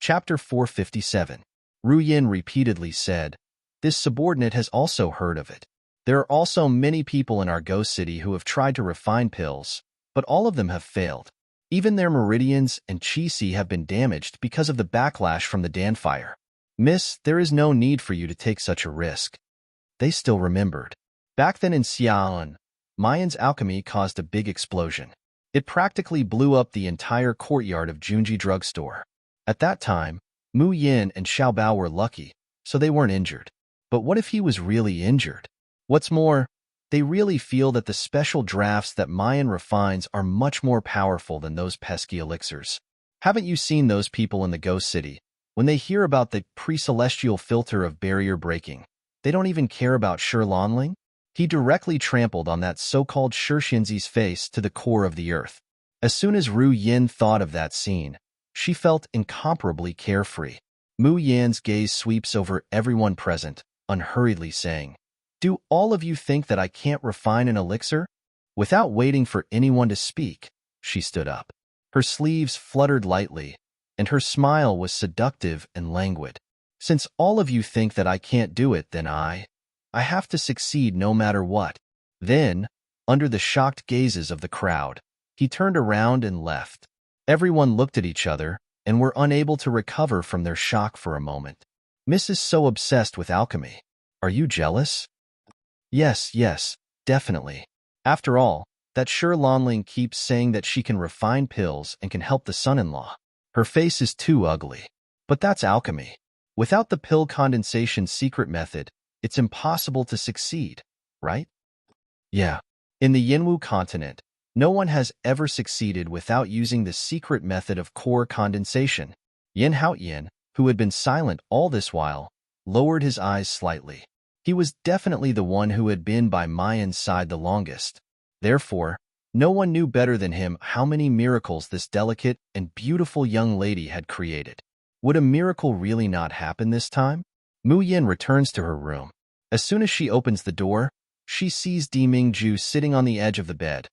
Chapter 457. Ru Yin repeatedly said, "This subordinate has also heard of it. There are also many people in our ghost city who have tried to refine pills, but all of them have failed. Even their meridians and chi have been damaged because of the backlash from the Dan fire. Miss, there is no need for you to take such a risk." They still remembered. Back then in Xi'an, Mayan's alchemy caused a big explosion. It practically blew up the entire courtyard of Junji Drugstore. At that time, Mu Yin and Xiao Bao were lucky, so they weren't injured. But what if he was really injured? What's more, they really feel that the special drafts that Mayan refines are much more powerful than those pesky elixirs. Haven't you seen those people in the ghost city? When they hear about the pre-celestial filter of barrier breaking, they don't even care about Shi Lanling? He directly trampled on that so-called Shixianzi's face to the core of the earth. As soon as Ru Yin thought of that scene, she felt incomparably carefree. Mu Yan's gaze sweeps over everyone present, unhurriedly saying, "Do all of you think that I can't refine an elixir?" Without waiting for anyone to speak, she stood up. Her sleeves fluttered lightly, and her smile was seductive and languid. "Since all of you think that I can't do it, then I have to succeed no matter what." Then, under the shocked gazes of the crowd, he turned around and left. Everyone looked at each other and were unable to recover from their shock for a moment. "Miss is so obsessed with alchemy. Are you jealous?" Yes, definitely. After all, that Shi Lanling keeps saying that she can refine pills and can help the son-in-law. Her face is too ugly. But that's alchemy. Without the pill condensation secret method, it's impossible to succeed, right? Yeah. In the Yinwu continent, no one has ever succeeded without using the secret method of core condensation. Yin Haoyin, who had been silent all this while, lowered his eyes slightly. He was definitely the one who had been by Mayan's side the longest. Therefore, no one knew better than him how many miracles this delicate and beautiful young lady had created. Would a miracle really not happen this time? Mu Yin returns to her room. As soon as she opens the door, she sees Dimingju sitting on the edge of the bed,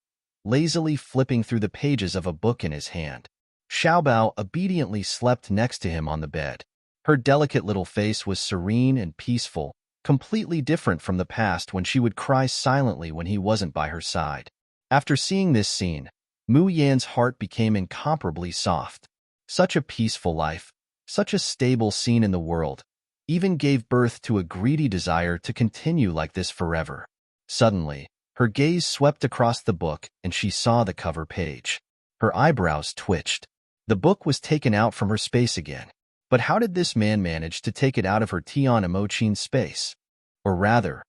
lazily flipping through the pages of a book in his hand. Xiao Bao obediently slept next to him on the bed. Her delicate little face was serene and peaceful, completely different from the past when she would cry silently when he wasn't by her side. After seeing this scene, Mu Yan's heart became incomparably soft. Such a peaceful life, such a stable scene in the world, even gave birth to a greedy desire to continue like this forever. Suddenly, her gaze swept across the book and she saw the cover page. Her eyebrows twitched. The book was taken out from her space again. But how did this man manage to take it out of her Tian Emochin space? Or rather,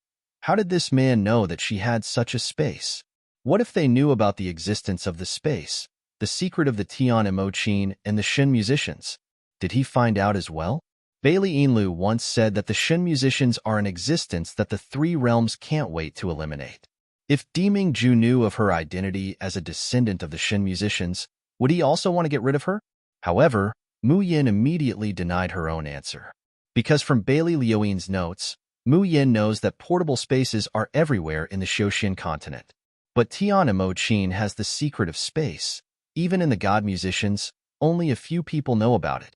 how did this man know that she had such a space? What if they knew about the existence of the space, the secret of the Tian Emochin and the Shin musicians? Did he find out as well? Bailey Yinlu once said that the Shin musicians are an existence that the three realms can't wait to eliminate. If Dimingju knew of her identity as a descendant of the Shin musicians, would he also want to get rid of her? However, Mu Yin immediately denied her own answer. Because from Bailey Liuyin's notes, Mu Yin knows that portable spaces are everywhere in the Xiaoxian continent. But Tian Emochin has the secret of space. Even in the god musicians, only a few people know about it.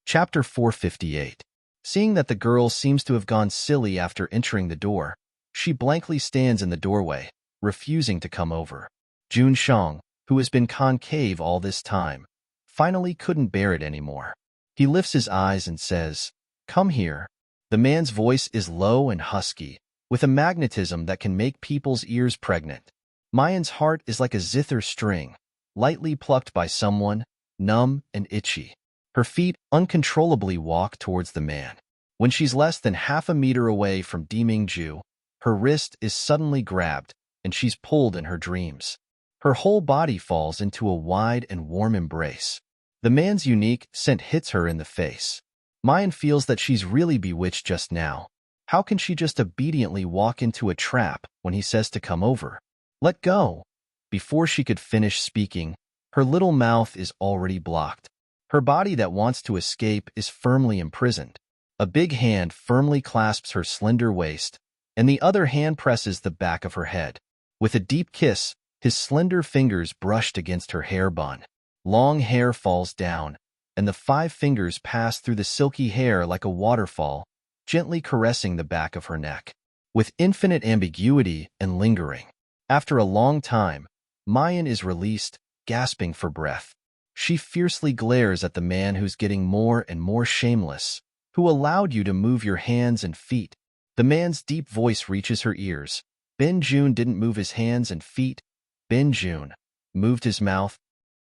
Chapter 458. Seeing that the girl seems to have gone silly after entering the door, she blankly stands in the doorway, refusing to come over. Jun Shang, who has been concave all this time, finally couldn't bear it anymore. He lifts his eyes and says, "Come here." The man's voice is low and husky, with a magnetism that can make people's ears pregnant. Mayan's heart is like a zither string, lightly plucked by someone, numb and itchy. Her feet uncontrollably walk towards the man. When she's less than half a meter away from Dimingju, her wrist is suddenly grabbed, and she's pulled in her dreams. Her whole body falls into a wide and warm embrace. The man's unique scent hits her in the face. Mayan feels that she's really bewitched just now. How can she just obediently walk into a trap when he says to come over? Let go. Before she could finish speaking, her little mouth is already blocked. Her body that wants to escape is firmly imprisoned. A big hand firmly clasps her slender waist, and the other hand presses the back of her head. With a deep kiss, his slender fingers brushed against her hair bun. Long hair falls down, and the 5 fingers pass through the silky hair like a waterfall, gently caressing the back of her neck. With infinite ambiguity and lingering. After a long time, Mayan is released, gasping for breath. She fiercely glares at the man who's getting more and more shameless, who allowed you to move your hands and feet. The man's deep voice reaches her ears. Ben-Jun didn't move his hands and feet. Ben-Jun moved his mouth.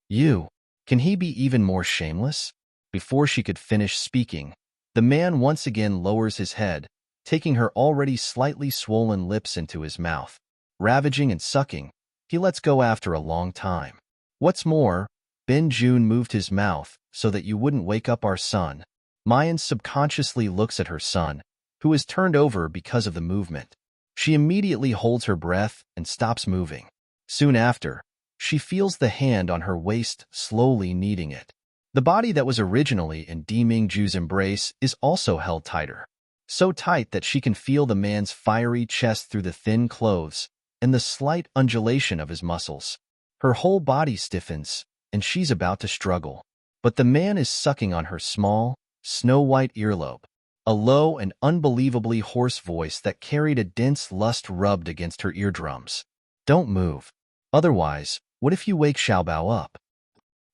You. Can he be even more shameless? Before she could finish speaking, the man once again lowers his head, taking her already slightly swollen lips into his mouth. Ravaging and sucking, he lets go after a long time. What's more, Ben-Jun moved his mouth so that you wouldn't wake up our son. Mayan subconsciously looks at her son, who is turned over because of the movement. She immediately holds her breath and stops moving. Soon after, she feels the hand on her waist slowly kneading it. The body that was originally in Demingju's embrace is also held tighter. So tight that she can feel the man's fiery chest through the thin clothes and the slight undulation of his muscles. Her whole body stiffens, and she's about to struggle. But the man is sucking on her small, snow-white earlobe. A low and unbelievably hoarse voice that carried a dense lust rubbed against her eardrums. Don't move. Otherwise, what if you wake Xiaobao up?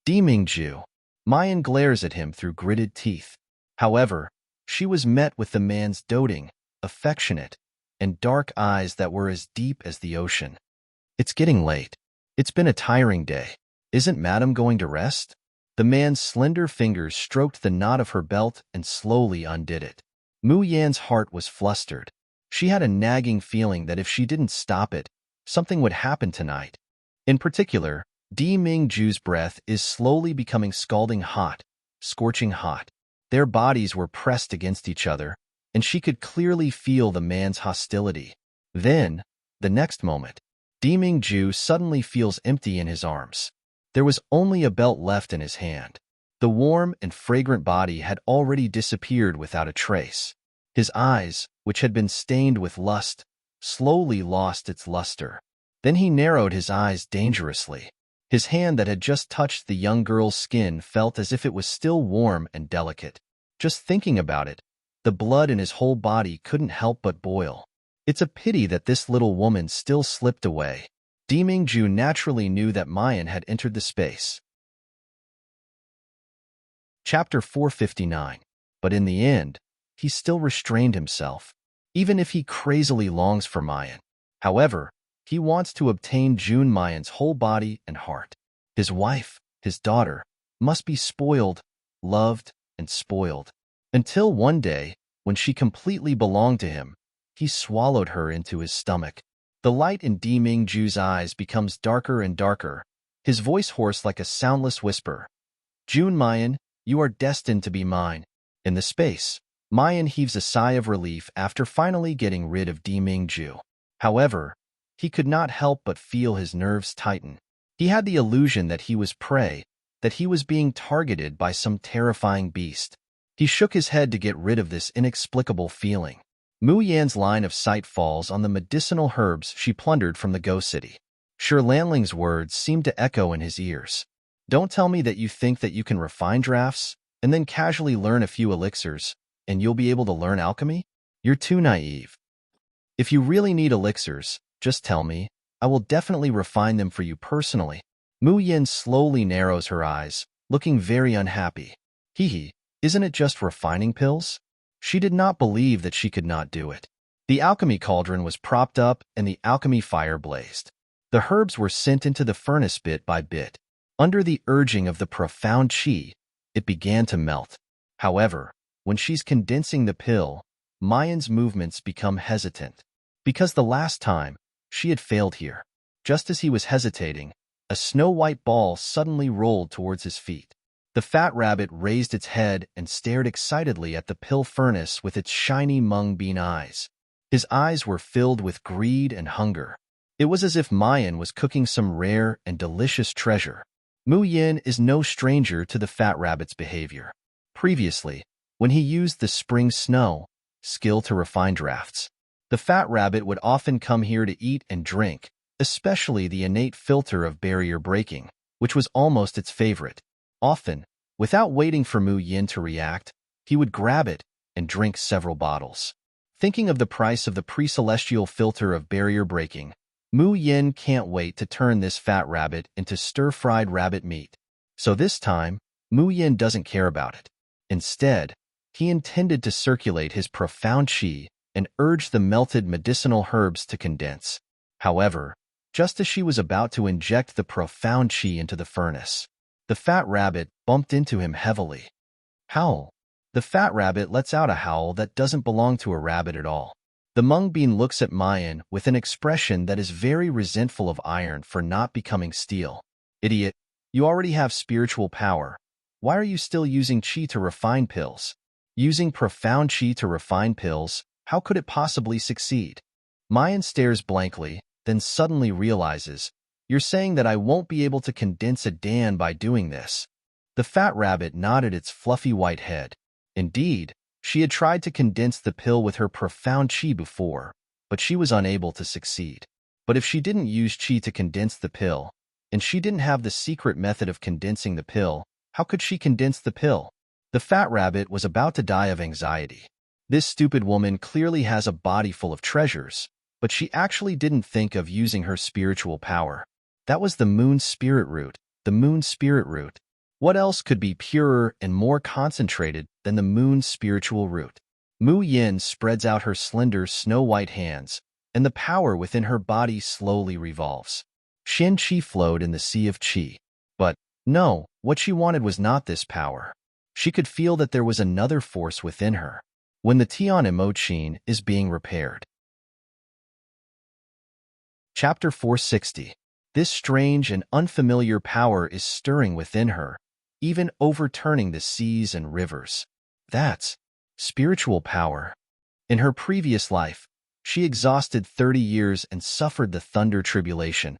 Demingju. Mayan glares at him through gritted teeth. However, she was met with the man's doting, affectionate, and dark eyes that were as deep as the ocean. It's getting late. It's been a tiring day. Isn't Madam going to rest? The man's slender fingers stroked the knot of her belt and slowly undid it. Mu Yan's heart was flustered. She had a nagging feeling that if she didn't stop it, something would happen tonight. In particular, Demingju's breath is slowly becoming scalding hot, scorching hot. Their bodies were pressed against each other, and she could clearly feel the man's hostility. Then, the next moment, Demingju suddenly feels empty in his arms. There was only a belt left in his hand. The warm and fragrant body had already disappeared without a trace. His eyes, which had been stained with lust, slowly lost its luster. Then he narrowed his eyes dangerously. His hand that had just touched the young girl's skin felt as if it was still warm and delicate. Just thinking about it, the blood in his whole body couldn't help but boil. It's a pity that this little woman still slipped away. Demingju naturally knew that Mayan had entered the space. Chapter 459. But in the end, he still restrained himself, even if he crazily longs for Mayan. However, he wants to obtain Jun Mayan's whole body and heart. His wife, his daughter, must be spoiled, loved, and spoiled. Until one day, when she completely belonged to him, he swallowed her into his stomach. The light in Demingju's eyes becomes darker and darker, his voice hoarse like a soundless whisper. Jun Mayan, you are destined to be mine. In the space, Mayan heaves a sigh of relief after finally getting rid of Demingju. However, he could not help but feel his nerves tighten. He had the illusion that he was prey, that he was being targeted by some terrifying beast. He shook his head to get rid of this inexplicable feeling. Mu Yan's line of sight falls on the medicinal herbs she plundered from the Ghost City. Shi Lanling's words seemed to echo in his ears. Don't tell me that you think that you can refine drafts, and then casually learn a few elixirs, and you'll be able to learn alchemy? You're too naive. If you really need elixirs, just tell me. I will definitely refine them for you personally. Mu Yan slowly narrows her eyes, looking very unhappy. Hee, isn't it just refining pills? She did not believe that she could not do it. The alchemy cauldron was propped up and the alchemy fire blazed. The herbs were sent into the furnace bit by bit. Under the urging of the profound qi, it began to melt. However, when she's condensing the pill, Mayan's movements become hesitant. Because the last time, she had failed here. Just as he was hesitating, a snow-white ball suddenly rolled towards his feet. The fat rabbit raised its head and stared excitedly at the pill furnace with its shiny mung bean eyes. His eyes were filled with greed and hunger. It was as if Mayan was cooking some rare and delicious treasure. Mu Yan is no stranger to the fat rabbit's behavior. Previously, when he used the spring snow skill to refine drafts, the fat rabbit would often come here to eat and drink, especially the innate filter of barrier breaking, which was almost its favorite. Often, without waiting for Mu Yin to react, he would grab it and drink several bottles. Thinking of the price of the pre-celestial filter of barrier breaking, Mu Yin can't wait to turn this fat rabbit into stir-fried rabbit meat. So this time, Mu Yin doesn't care about it. Instead, he intended to circulate his profound qi and urge the melted medicinal herbs to condense. However, just as she was about to inject the profound qi into the furnace, the fat rabbit bumped into him heavily. Howl. The fat rabbit lets out a howl that doesn't belong to a rabbit at all. The mung bean looks at Mayan with an expression that is very resentful of iron for not becoming steel. Idiot, you already have spiritual power. Why are you still using qi to refine pills? Using profound qi to refine pills, how could it possibly succeed? Mayan stares blankly, then suddenly realizes, you're saying that I won't be able to condense a Dan by doing this. The fat rabbit nodded its fluffy white head. Indeed, she had tried to condense the pill with her profound qi before, but she was unable to succeed. But if she didn't use qi to condense the pill, and she didn't have the secret method of condensing the pill, how could she condense the pill? The fat rabbit was about to die of anxiety. This stupid woman clearly has a body full of treasures, but she actually didn't think of using her spiritual power. That was the moon spirit root, the moon spirit root. What else could be purer and more concentrated than the moon's spiritual root? Mu Yin spreads out her slender snow-white hands, and the power within her body slowly revolves. Shen Qi flowed in the sea of Qi. But, no, what she wanted was not this power. She could feel that there was another force within her. When the Tian Emochin is being repaired. Chapter 460. This strange and unfamiliar power is stirring within her, even overturning the seas and rivers. That's spiritual power. In her previous life, she exhausted 30 years and suffered the thunder tribulation,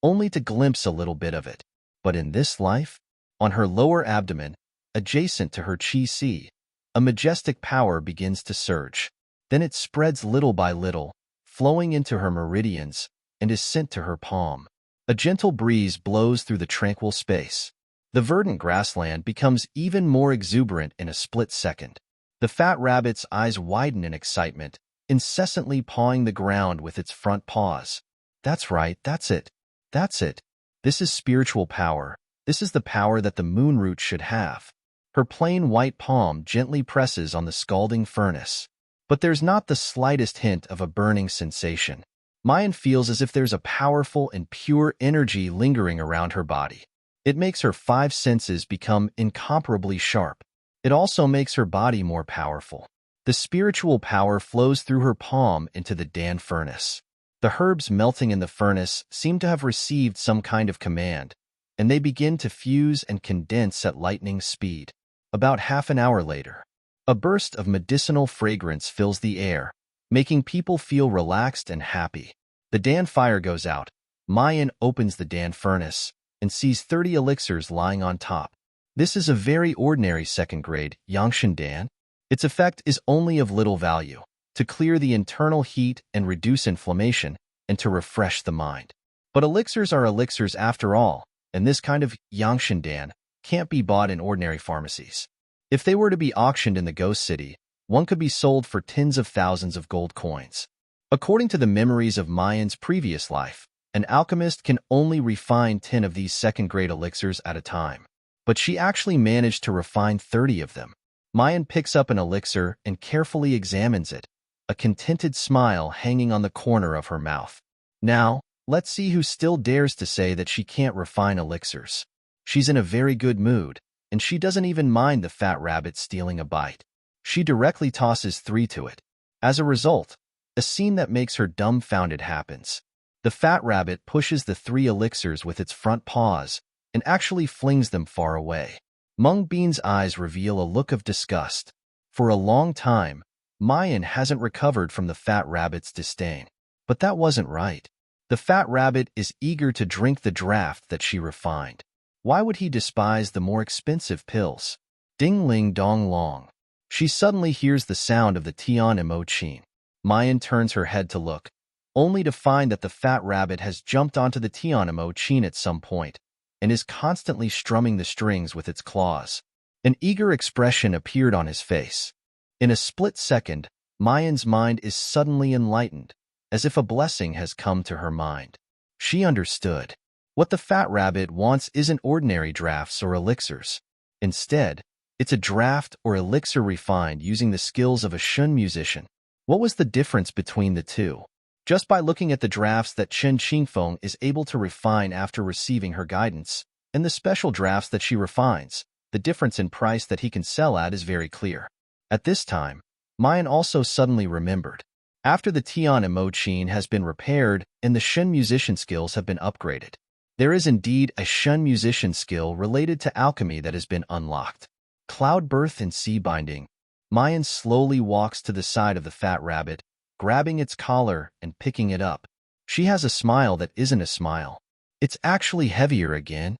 only to glimpse a little bit of it. But in this life, on her lower abdomen, adjacent to her qi sea, a majestic power begins to surge. Then it spreads little by little, flowing into her meridians, and is sent to her palm. A gentle breeze blows through the tranquil space. The verdant grassland becomes even more exuberant in a split second. The fat rabbit's eyes widen in excitement, incessantly pawing the ground with its front paws. That's right, that's it. That's it. This is spiritual power. This is the power that the moon root should have. Her plain white palm gently presses on the scalding furnace. But there's not the slightest hint of a burning sensation. Mayan feels as if there's a powerful and pure energy lingering around her body. It makes her 5 senses become incomparably sharp. It also makes her body more powerful. The spiritual power flows through her palm into the Dan furnace. The herbs melting in the furnace seem to have received some kind of command, and they begin to fuse and condense at lightning speed. About half an hour later, a burst of medicinal fragrance fills the air, making people feel relaxed and happy. The Dan fire goes out. Mayan opens the Dan furnace and sees 30 elixirs lying on top. This is a very ordinary second-grade Yangshan Dan. Its effect is only of little value, to clear the internal heat and reduce inflammation, and to refresh the mind. But elixirs are elixirs after all, and this kind of Yangshan Dan can't be bought in ordinary pharmacies. If they were to be auctioned in the Ghost City, one could be sold for tens of thousands of gold coins. According to the memories of Mayan's previous life, an alchemist can only refine 10 of these second-grade elixirs at a time. But she actually managed to refine 30 of them. Mayan picks up an elixir and carefully examines it, a contented smile hanging on the corner of her mouth. Now, let's see who still dares to say that she can't refine elixirs. She's in a very good mood, and she doesn't even mind the fat rabbit stealing a bite. She directly tosses 3 to it. As a result, a scene that makes her dumbfounded happens. The fat rabbit pushes the 3 elixirs with its front paws and actually flings them far away. Mung Bean's eyes reveal a look of disgust. For a long time, Mayan hasn't recovered from the fat rabbit's disdain. But that wasn't right. The fat rabbit is eager to drink the draft that she refined. Why would he despise the more expensive pills? Ding-ling dong-long. She suddenly hears the sound of the Tian Emochin. Mayan turns her head to look, only to find that the fat rabbit has jumped onto the Tian Emochin at some point, and is constantly strumming the strings with its claws. An eager expression appeared on his face. In a split second, Mayan's mind is suddenly enlightened, as if a blessing has come to her mind. She understood. What the fat rabbit wants isn't ordinary drafts or elixirs. Instead, it's a draft or elixir refined using the skills of a Shun musician. What was the difference between the two? Just by looking at the drafts that Chen Qingfeng is able to refine after receiving her guidance, and the special drafts that she refines, the difference in price that he can sell at is very clear. At this time, Mayan also suddenly remembered. After the Tian Emochin has been repaired and the Shun musician skills have been upgraded, there is indeed a Shun musician skill related to alchemy that has been unlocked. Cloud birth and sea binding. Mayan slowly walks to the side of the fat rabbit, grabbing its collar and picking it up. She has a smile that isn't a smile. It's actually heavier again.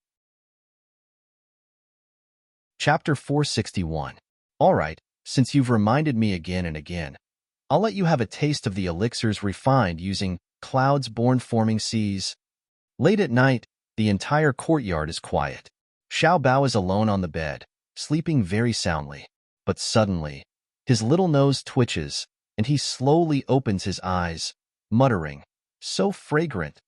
Chapter 461. All right, since you've reminded me again and again, I'll let you have a taste of the elixirs refined using clouds born forming seas. Late at night, the entire courtyard is quiet. Xiao Bao is alone on the bed, sleeping very soundly. But suddenly, his little nose twitches, and he slowly opens his eyes, muttering, "So fragrant.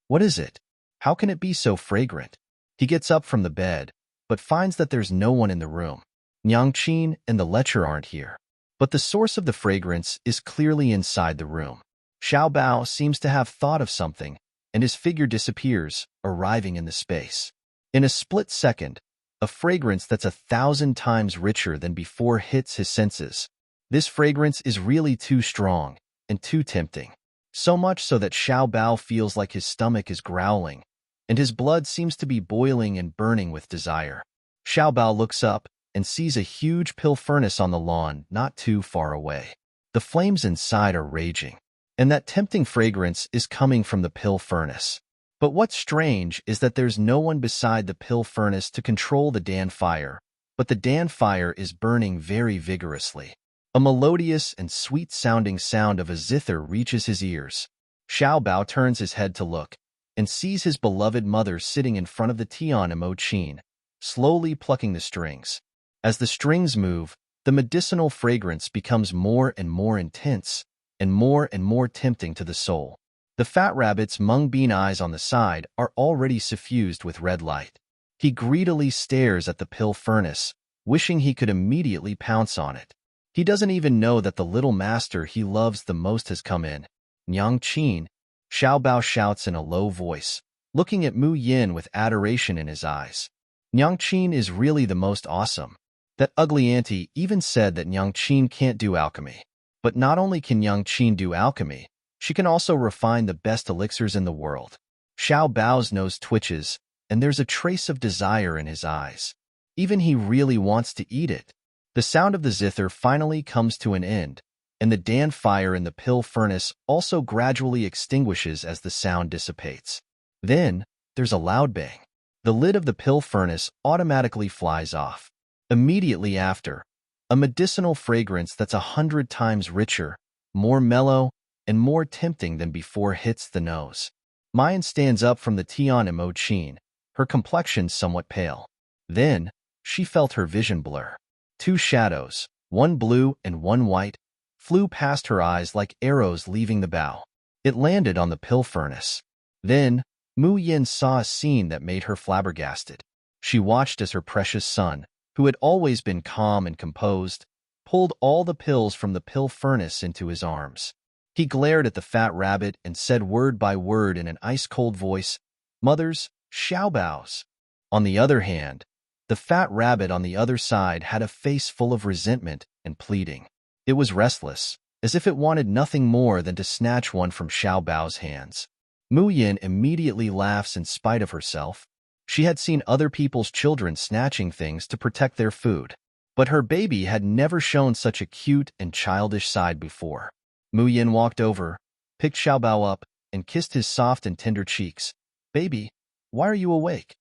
What is it? How can it be so fragrant?" He gets up from the bed, but finds that there's no one in the room. Nyangqin and the lecher aren't here. But the source of the fragrance is clearly inside the room. Xiao Bao seems to have thought of something, and his figure disappears, arriving in the space. In a split second, a fragrance that's 1,000 times richer than before hits his senses. This fragrance is really too strong and too tempting. So much so that Xiao Bao feels like his stomach is growling, and his blood seems to be boiling and burning with desire. Xiao Bao looks up and sees a huge pill furnace on the lawn not too far away. The flames inside are raging, and that tempting fragrance is coming from the pill furnace. But what's strange is that there's no one beside the pill furnace to control the Dan fire, but the Dan fire is burning very vigorously. A melodious and sweet-sounding sound of a zither reaches his ears. Xiao Bao turns his head to look, and sees his beloved mother sitting in front of the Tian Emochin, slowly plucking the strings. As the strings move, the medicinal fragrance becomes more and more intense, and more tempting to the soul. The fat rabbit's mung bean eyes on the side are already suffused with red light. He greedily stares at the pill furnace, wishing he could immediately pounce on it. He doesn't even know that the little master he loves the most has come in. Nyangqin, Xiao Bao shouts in a low voice, looking at Mu Yin with adoration in his eyes. Nyangqin is really the most awesome. That ugly auntie even said that Nyangqin can't do alchemy. But not only can Nyangqin do alchemy, she can also refine the best elixirs in the world. Xiao Bao's nose twitches, and there's a trace of desire in his eyes. Even he really wants to eat it. The sound of the zither finally comes to an end, and the Dan fire in the pill furnace also gradually extinguishes as the sound dissipates. Then, there's a loud bang. The lid of the pill furnace automatically flies off. Immediately after, a medicinal fragrance that's 100 times richer, more mellow, and more tempting than before hits the nose. Mayan stands up from the Tian Emochin, her complexion somewhat pale. Then, she felt her vision blur. Two shadows, one blue and one white, flew past her eyes like arrows leaving the bow. It landed on the pill furnace. Then, Mu Yin saw a scene that made her flabbergasted. She watched as her precious son, who had always been calm and composed, pulled all the pills from the pill furnace into his arms. He glared at the fat rabbit and said word by word in an ice-cold voice, "Mothers, Xiao Bao's." On the other hand, the fat rabbit on the other side had a face full of resentment and pleading. It was restless, as if it wanted nothing more than to snatch one from Xiao Bao's hands. Mu Yin immediately laughs in spite of herself. She had seen other people's children snatching things to protect their food, but her baby had never shown such a cute and childish side before. Mu Yin walked over, picked Xiao Bao up, and kissed his soft and tender cheeks. "Baby, why are you awake?"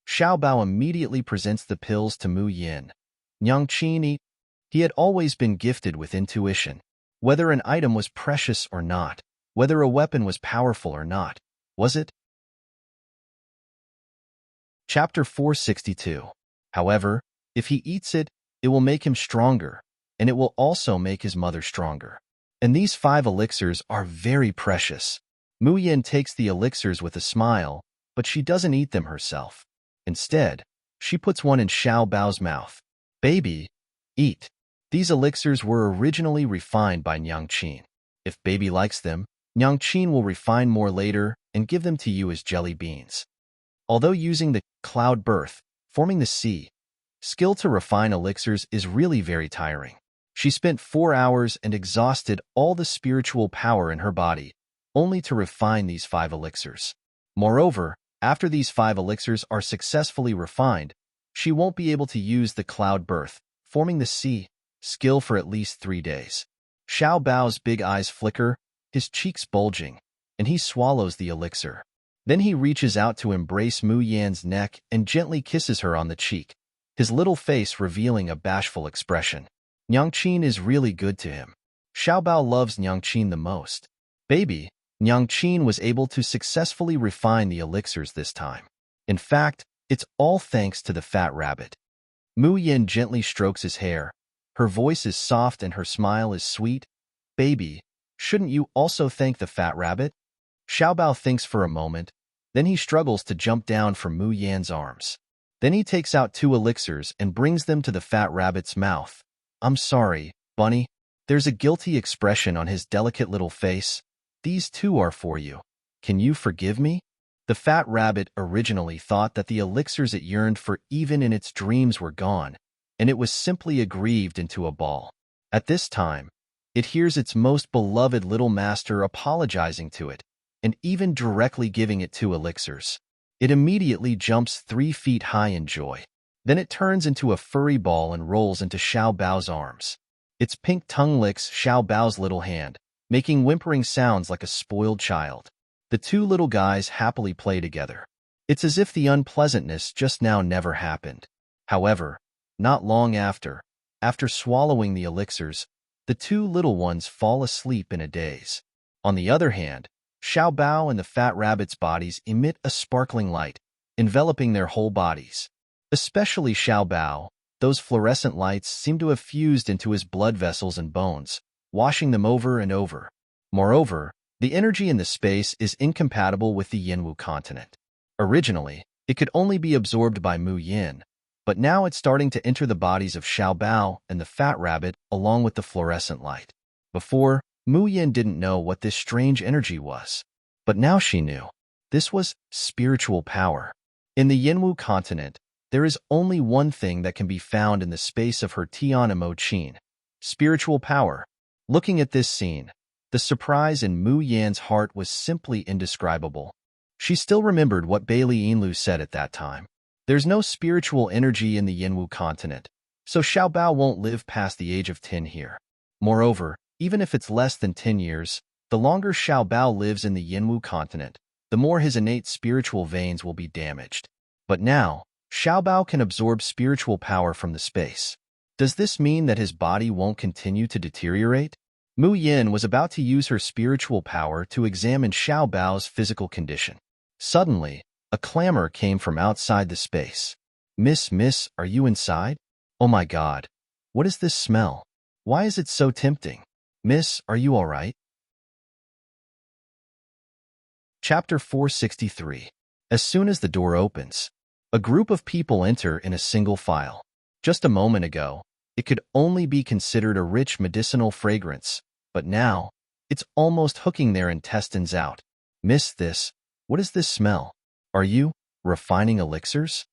Xiao Bao immediately presents the pills to Mu Yin. Nyangqin eat. He had always been gifted with intuition. Whether an item was precious or not, whether a weapon was powerful or not, was it? Chapter 462. However, if he eats it, it will make him stronger, and it will also make his mother stronger. And these 5 elixirs are very precious. Mu Yin takes the elixirs with a smile, but she doesn't eat them herself. Instead, she puts one in Xiao Bao's mouth. Baby, eat. These elixirs were originally refined by Nyang Qin. If baby likes them, Nyang Qin will refine more later and give them to you as jelly beans. Although using the cloud birth, forming the sea, skill to refine elixirs is really very tiring. She spent 4 hours and exhausted all the spiritual power in her body, only to refine these 5 elixirs. Moreover, after these 5 elixirs are successfully refined, she won't be able to use the cloud birth, forming the sea, skill for at least 3 days. Xiao Bao's big eyes flicker, his cheeks bulging, and he swallows the elixir. Then he reaches out to embrace Mu Yan's neck and gently kisses her on the cheek, his little face revealing a bashful expression. Nyang Qin is really good to him. Xiao Bao loves Nyang Qin the most. Baby, Nyang Qin was able to successfully refine the elixirs this time. In fact, it's all thanks to the fat rabbit. Mu Yin gently strokes his hair. Her voice is soft and her smile is sweet. Baby, shouldn't you also thank the fat rabbit? Xiao Bao thinks for a moment, then he struggles to jump down from Mu Yan's arms. Then he takes out 2 elixirs and brings them to the fat rabbit's mouth. I'm sorry, Bunny. There's a guilty expression on his delicate little face. These 2 are for you. Can you forgive me? The fat rabbit originally thought that the elixirs it yearned for even in its dreams were gone, and it was simply aggrieved into a ball. At this time, it hears its most beloved little master apologizing to it, and even directly giving it 2 elixirs. It immediately jumps 3 feet high in joy. Then it turns into a furry ball and rolls into Xiao Bao's arms. Its pink tongue licks Xiao Bao's little hand, making whimpering sounds like a spoiled child. The 2 little guys happily play together. It's as if the unpleasantness just now never happened. However, not long after swallowing the elixirs, the 2 little ones fall asleep in a daze. On the other hand, Xiao Bao and the fat rabbit's bodies emit a sparkling light, enveloping their whole bodies. Especially Xiao Bao, those fluorescent lights seem to have fused into his blood vessels and bones, washing them over and over. Moreover, the energy in the space is incompatible with the Yinwu continent. Originally, it could only be absorbed by Mu Yin, but now it's starting to enter the bodies of Xiao Bao and the fat rabbit along with the fluorescent light. Before, Mu Yin didn't know what this strange energy was, but now she knew. This was spiritual power. In the Yinwu continent, there is only one thing that can be found in the space of her Tian and Mo Qin: spiritual power. Looking at this scene, the surprise in Mu Yan's heart was simply indescribable. She still remembered what Bailey Yinlu said at that time. There's no spiritual energy in the Yinwu continent, so Xiao Bao won't live past the age of 10 here. Moreover, even if it's less than 10 years, the longer Xiao Bao lives in the Yinwu continent, the more his innate spiritual veins will be damaged. But now, Xiao Bao can absorb spiritual power from the space. Does this mean that his body won't continue to deteriorate? Mu Yin was about to use her spiritual power to examine Xiao Bao's physical condition. Suddenly, a clamor came from outside the space. Miss, are you inside? Oh my God. What is this smell? Why is it so tempting? Miss, are you all right? Chapter 463. As soon as the door opens, a group of people enter in a single file. Just a moment ago, it could only be considered a rich medicinal fragrance, but now, it's almost hooking their intestines out. Miss this, what is this smell? Are you refining elixirs?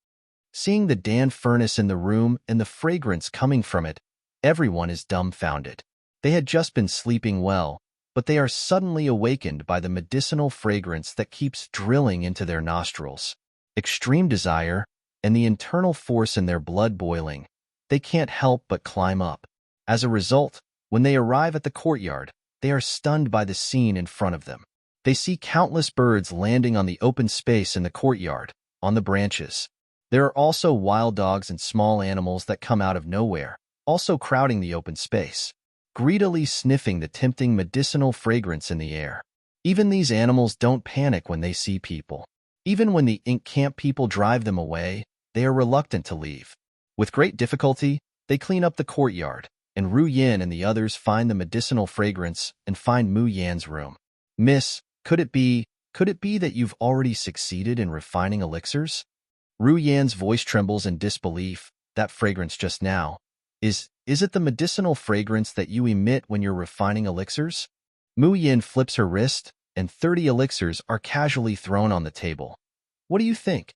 Seeing the Dan furnace in the room and the fragrance coming from it, everyone is dumbfounded. They had just been sleeping well, but they are suddenly awakened by the medicinal fragrance that keeps drilling into their nostrils. Extreme desire, and the internal force in their blood boiling, they can't help but climb up. As a result, when they arrive at the courtyard, they are stunned by the scene in front of them. They see countless birds landing on the open space in the courtyard, on the branches. There are also wild dogs and small animals that come out of nowhere, also crowding the open space, greedily sniffing the tempting medicinal fragrance in the air. Even these animals don't panic when they see people. Even when the ink camp people drive them away, they are reluctant to leave. With great difficulty, they clean up the courtyard, and Ru Yin and the others find the medicinal fragrance and find Mu Yan's room. Miss, could it be that you've already succeeded in refining elixirs? Ru Yan's voice trembles in disbelief. That fragrance just now. Is it the medicinal fragrance that you emit when you're refining elixirs? Mu Yin flips her wrist, and 30 elixirs are casually thrown on the table. What do you think?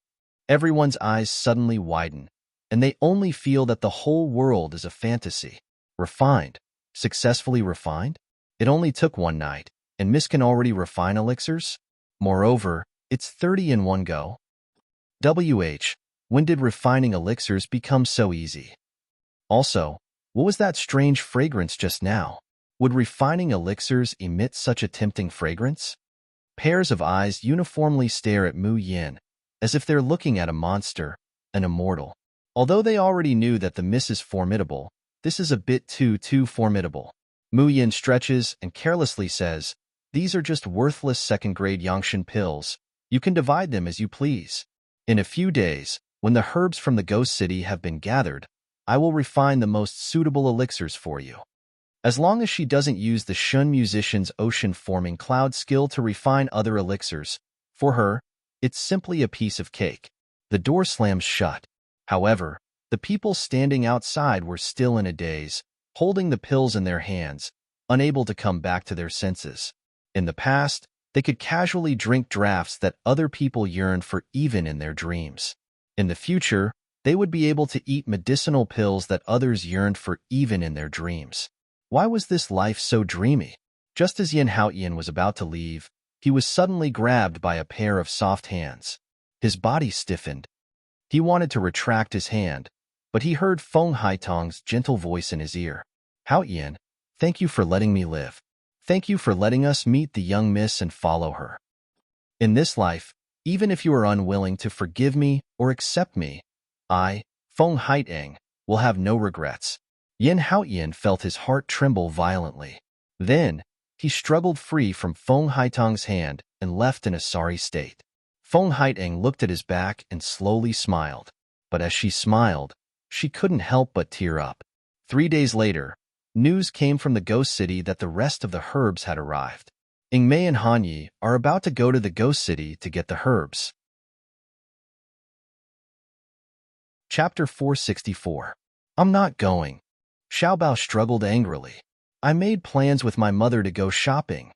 Everyone's eyes suddenly widen, and they only feel that the whole world is a fantasy. Refined. Successfully refined? It only took one night, and Miss can already refine elixirs? Moreover, it's 30 in one go. When did refining elixirs become so easy? Also, what was that strange fragrance just now? Would refining elixirs emit such a tempting fragrance? Pairs of eyes uniformly stare at Mu Yin, as if they're looking at a monster, an immortal. Although they already knew that the miss is formidable, this is a bit too formidable. Mu Yin stretches and carelessly says, "These are just worthless second-grade Yangshan pills. You can divide them as you please. In a few days, when the herbs from the ghost city have been gathered, I will refine the most suitable elixirs for you." As long as she doesn't use the Shun musician's ocean-forming cloud skill to refine other elixirs, for her, it's simply a piece of cake. The door slams shut. However, the people standing outside were still in a daze, holding the pills in their hands, unable to come back to their senses. In the past, they could casually drink drafts that other people yearned for even in their dreams. In the future, they would be able to eat medicinal pills that others yearned for even in their dreams. Why was this life so dreamy? Just as Yin Haoyan was about to leave, he was suddenly grabbed by a pair of soft hands. His body stiffened. He wanted to retract his hand, but he heard Feng Haitong's gentle voice in his ear. "Haoyan, thank you for letting me live. Thank you for letting us meet the young miss and follow her. In this life, even if you are unwilling to forgive me or accept me, I, Feng Haitong, will have no regrets." Yin Haoyan felt his heart tremble violently. Then, he struggled free from Feng Haitong's hand and left in a sorry state. Feng Haitong looked at his back and slowly smiled. But as she smiled, she couldn't help but tear up. 3 days later, news came from the ghost city that the rest of the herbs had arrived. Ingmei and Hanyi are about to go to the ghost city to get the herbs. Chapter 464. I'm not going. Xiaobao struggled angrily. I made plans with my mother to go shopping.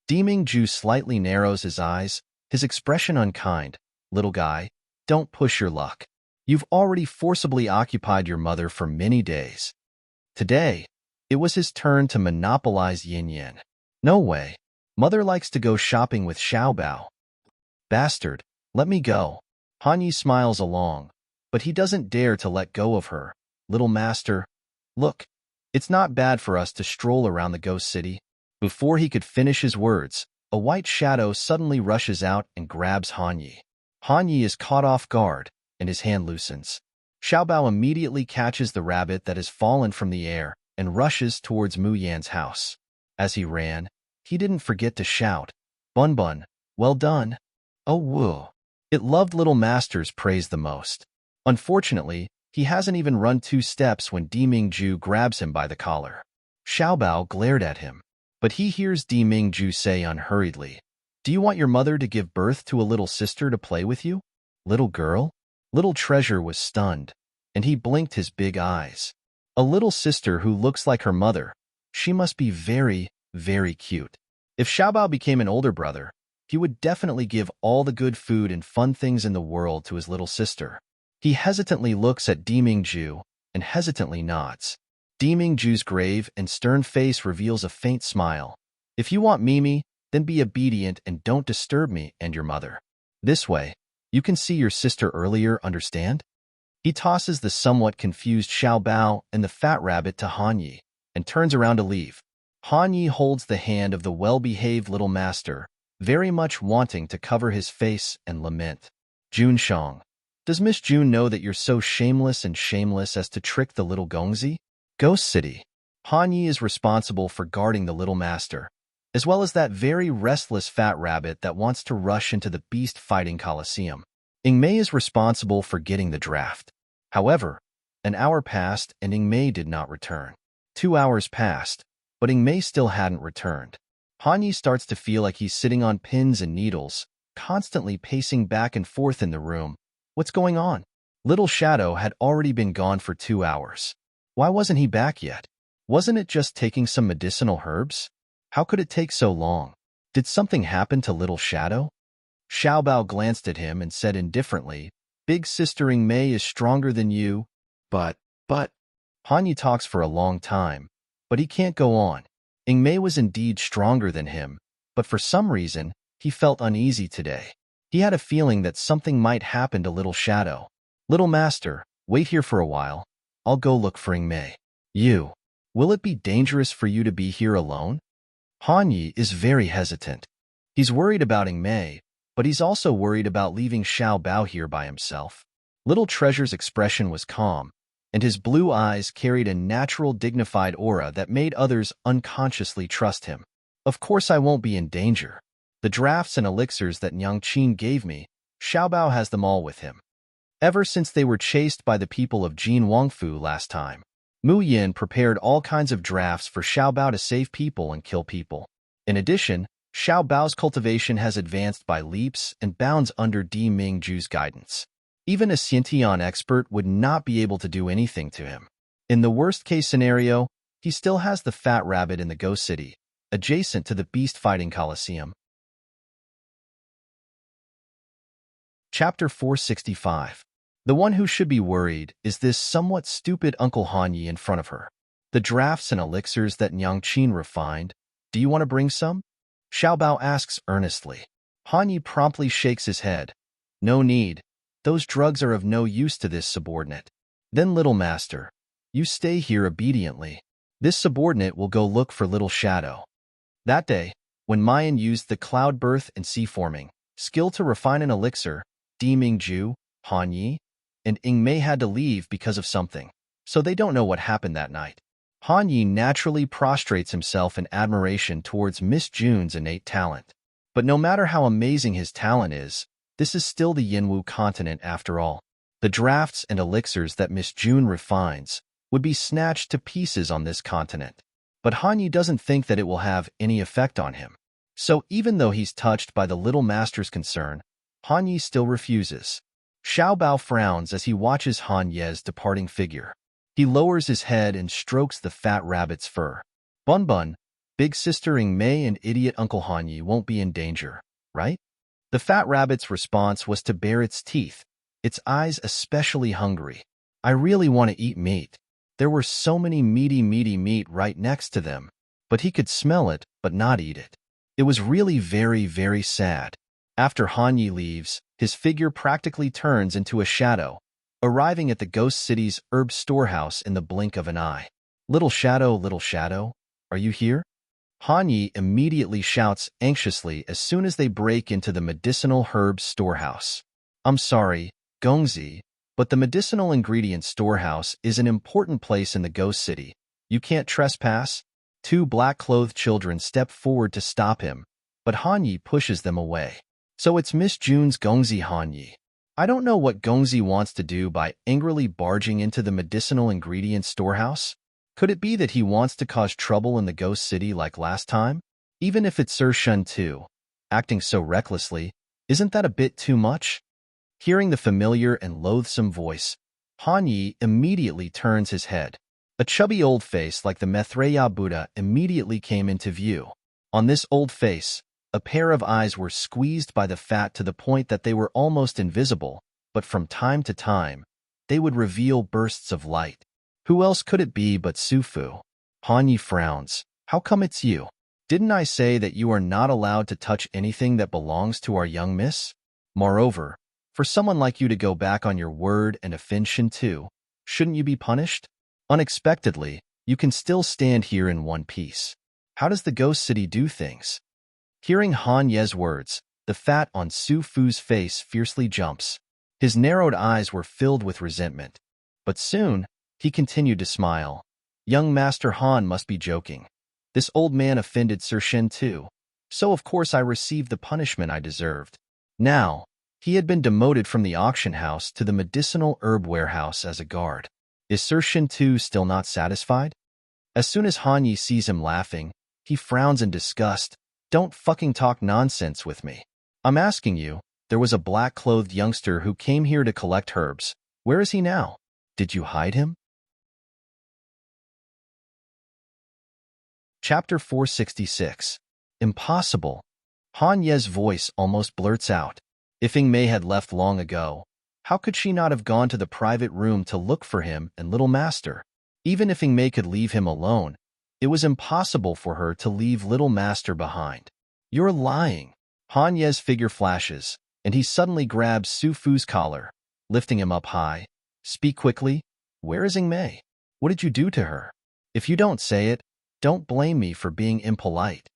Dimingju slightly narrows his eyes, his expression unkind. Little guy, don't push your luck. You've already forcibly occupied your mother for many days. Today, it was his turn to monopolize Yin Yin. No way. Mother likes to go shopping with Xiaobao. Bastard, let me go. Hanyi smiles along, but he doesn't dare to let go of her. Little master, look, it's not bad for us to stroll around the ghost city. Before he could finish his words, a white shadow suddenly rushes out and grabs Hanyi. Hanyi is caught off guard, and his hand loosens. Xiaobao immediately catches the rabbit that has fallen from the air and rushes towards Mu Yan's house. As he ran, he didn't forget to shout, "Bun Bun, well done." Oh woo. It loved little master's praise the most. Unfortunately, he hasn't even run 2 steps when Dimingju grabs him by the collar. Xiaobao glared at him, but he hears Dimingju say unhurriedly, "Do you want your mother to give birth to a little sister to play with you?" Little girl? Little Treasure was stunned, and he blinked his big eyes. A little sister who looks like her mother. She must be very, very cute. If Xiaobao became an older brother, he would definitely give all the good food and fun things in the world to his little sister. He hesitantly looks at Dimingju and hesitantly nods. Dimingju's grave and stern face reveals a faint smile. "If you want Mimi, then be obedient and don't disturb me and your mother. This way, you can see your sister earlier, understand?" He tosses the somewhat confused Xiaobao and the fat rabbit to Hanyi and turns around to leave. Hanyi holds the hand of the well-behaved little master, very much wanting to cover his face and lament. "Junshang, does Miss June know that you're so shameless as to trick the little Gongzi?" Ghost City. Hanyi is responsible for guarding the little master, as well as that very restless fat rabbit that wants to rush into the beast-fighting coliseum. Ingmei is responsible for getting the draft. However, an hour passed and Ingmei did not return. 2 hours passed, but Ingmei still hadn't returned. Hanyi starts to feel like he's sitting on pins and needles, constantly pacing back and forth in the room. What's going on? Little Shadow had already been gone for 2 hours. Why wasn't he back yet? Wasn't it just taking some medicinal herbs? How could it take so long? Did something happen to Little Shadow? Xiaobao glanced at him and said indifferently, "Big Sister Ingmei is stronger than you." But, Hanyi talks for a long time, but he can't go on. Ingmei was indeed stronger than him, but for some reason, he felt uneasy today. He had a feeling that something might happen to Little Shadow. "Little Master, wait here for a while. I'll go look for Ingmei." Will it be dangerous for you to be here alone? Hanyi is very hesitant. He's worried about Ingmei, but he's also worried about leaving Xiaobao here by himself. Little Treasure's expression was calm, and his blue eyes carried a natural, dignified aura that made others unconsciously trust him. "Of course I won't be in danger. The drafts and elixirs that Nyang Qin gave me, Xiaobao has them all with him. Ever since they were chased by the people of Jin Wangfu last time, Mu Yin prepared all kinds of drafts for Xiaobao to save people and kill people. In addition, Xiaobao's cultivation has advanced by leaps and bounds under Di Mingju's guidance. Even a Xiantian expert would not be able to do anything to him. In the worst-case scenario, he still has the fat rabbit in the Ghost City, adjacent to the beast-fighting coliseum." Chapter 465. The one who should be worried is this somewhat stupid Uncle Hanyi in front of her. "The drafts and elixirs that Nyang Qin refined, do you want to bring some?" Xiaobao asks earnestly. Hanyi promptly shakes his head. "No need. Those drugs are of no use to this subordinate." "Then, Little Master, you stay here obediently. This subordinate will go look for Little Shadow." That day, when Mayan used the cloud birth and sea forming skill to refine an elixir, Di Mingju, Hanyi, and Ingmei had to leave because of something, so they don't know what happened that night. Hanyi naturally prostrates himself in admiration towards Miss June's innate talent. But no matter how amazing his talent is, this is still the Yinwu continent after all. The drafts and elixirs that Miss June refines would be snatched to pieces on this continent. But Hanyi doesn't think that it will have any effect on him. So even though he's touched by the little master's concern, Hanyi still refuses. Xiaobao frowns as he watches Hanye's departing figure. He lowers his head and strokes the fat rabbit's fur. "Bun, Big Sister Ingmei and idiot Uncle Hanyi won't be in danger, right?" The fat rabbit's response was to bare its teeth, its eyes especially hungry. "I really want to eat meat." There were so many meaty meat right next to them, but he could smell it but not eat it. It was really very, very sad. After Hanyi leaves, his figure practically turns into a shadow, arriving at the Ghost City's herb storehouse in the blink of an eye. Little Shadow, are you here?" Hanyi immediately shouts anxiously as soon as they break into the medicinal herbs storehouse. "I'm sorry, Gongzi, but the medicinal ingredients storehouse is an important place in the Ghost City. You can't trespass." 2 black-clothed children step forward to stop him, but Hanyi pushes them away. "So it's Miss June's Gongzi Hanyi. I don't know what Gongzi wants to do by angrily barging into the medicinal ingredients storehouse. Could it be that he wants to cause trouble in the Ghost City like last time? Even if it's Sir Shun too, acting so recklessly, isn't that a bit too much?" Hearing the familiar and loathsome voice, Hanyi immediately turns his head. A chubby old face like the Maitreya Buddha immediately came into view. On this old face, a pair of eyes were squeezed by the fat to the point that they were almost invisible, but from time to time, they would reveal bursts of light. Who else could it be but Sufu? Hanyi frowns. "How come it's you? Didn't I say that you are not allowed to touch anything that belongs to our young miss? Moreover, for someone like you to go back on your word and offend Shin too, shouldn't you be punished? Unexpectedly, you can still stand here in one piece. How does the Ghost City do things?" Hearing Han Ye's words, the fat on Su Fu's face fiercely jumps. His narrowed eyes were filled with resentment. But soon, he continued to smile. "Young Master Han must be joking. This old man offended Sir Shen too, so of course I received the punishment I deserved. Now, he had been demoted from the auction house to the medicinal herb warehouse as a guard. Is Sir Shen too still not satisfied? As soon as Han Yi sees him laughing, he frowns in disgust. Don't fucking talk nonsense with me. I'm asking you, there was a black-clothed youngster who came here to collect herbs. Where is he now? Did you hide him? Chapter 466. Impossible. Han Ye's voice almost blurts out. If Ying Mei had left long ago, how could she not have gone to the private room to look for him and little master? Even if Ying Mei could leave him alone, it was impossible for her to leave little master behind. You're lying. Han Ye's figure flashes, and he suddenly grabs Su Fu's collar, lifting him up high. Speak quickly. Where is Ying Mei? What did you do to her? If you don't say it, don't blame me for being impolite.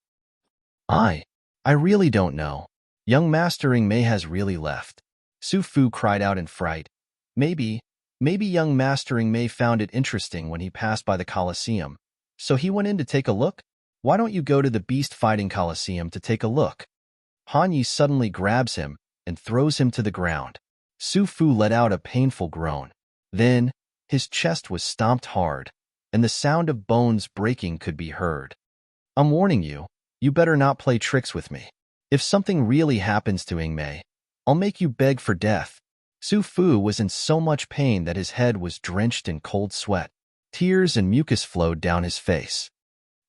I really don't know. Young Master Ying Mei has really left. Su Fu cried out in fright. Maybe young Master Ying Mei found it interesting when he passed by the Colosseum, so he went in to take a look? Why don't you go to the Beast Fighting Colosseum to take a look? Han Yi suddenly grabs him and throws him to the ground. Su Fu let out a painful groan. Then, his chest was stomped hard, and the sound of bones breaking could be heard. I'm warning you, you better not play tricks with me. If something really happens to Ying Mei, I'll make you beg for death. Su Fu was in so much pain that his head was drenched in cold sweat. Tears and mucus flowed down his face.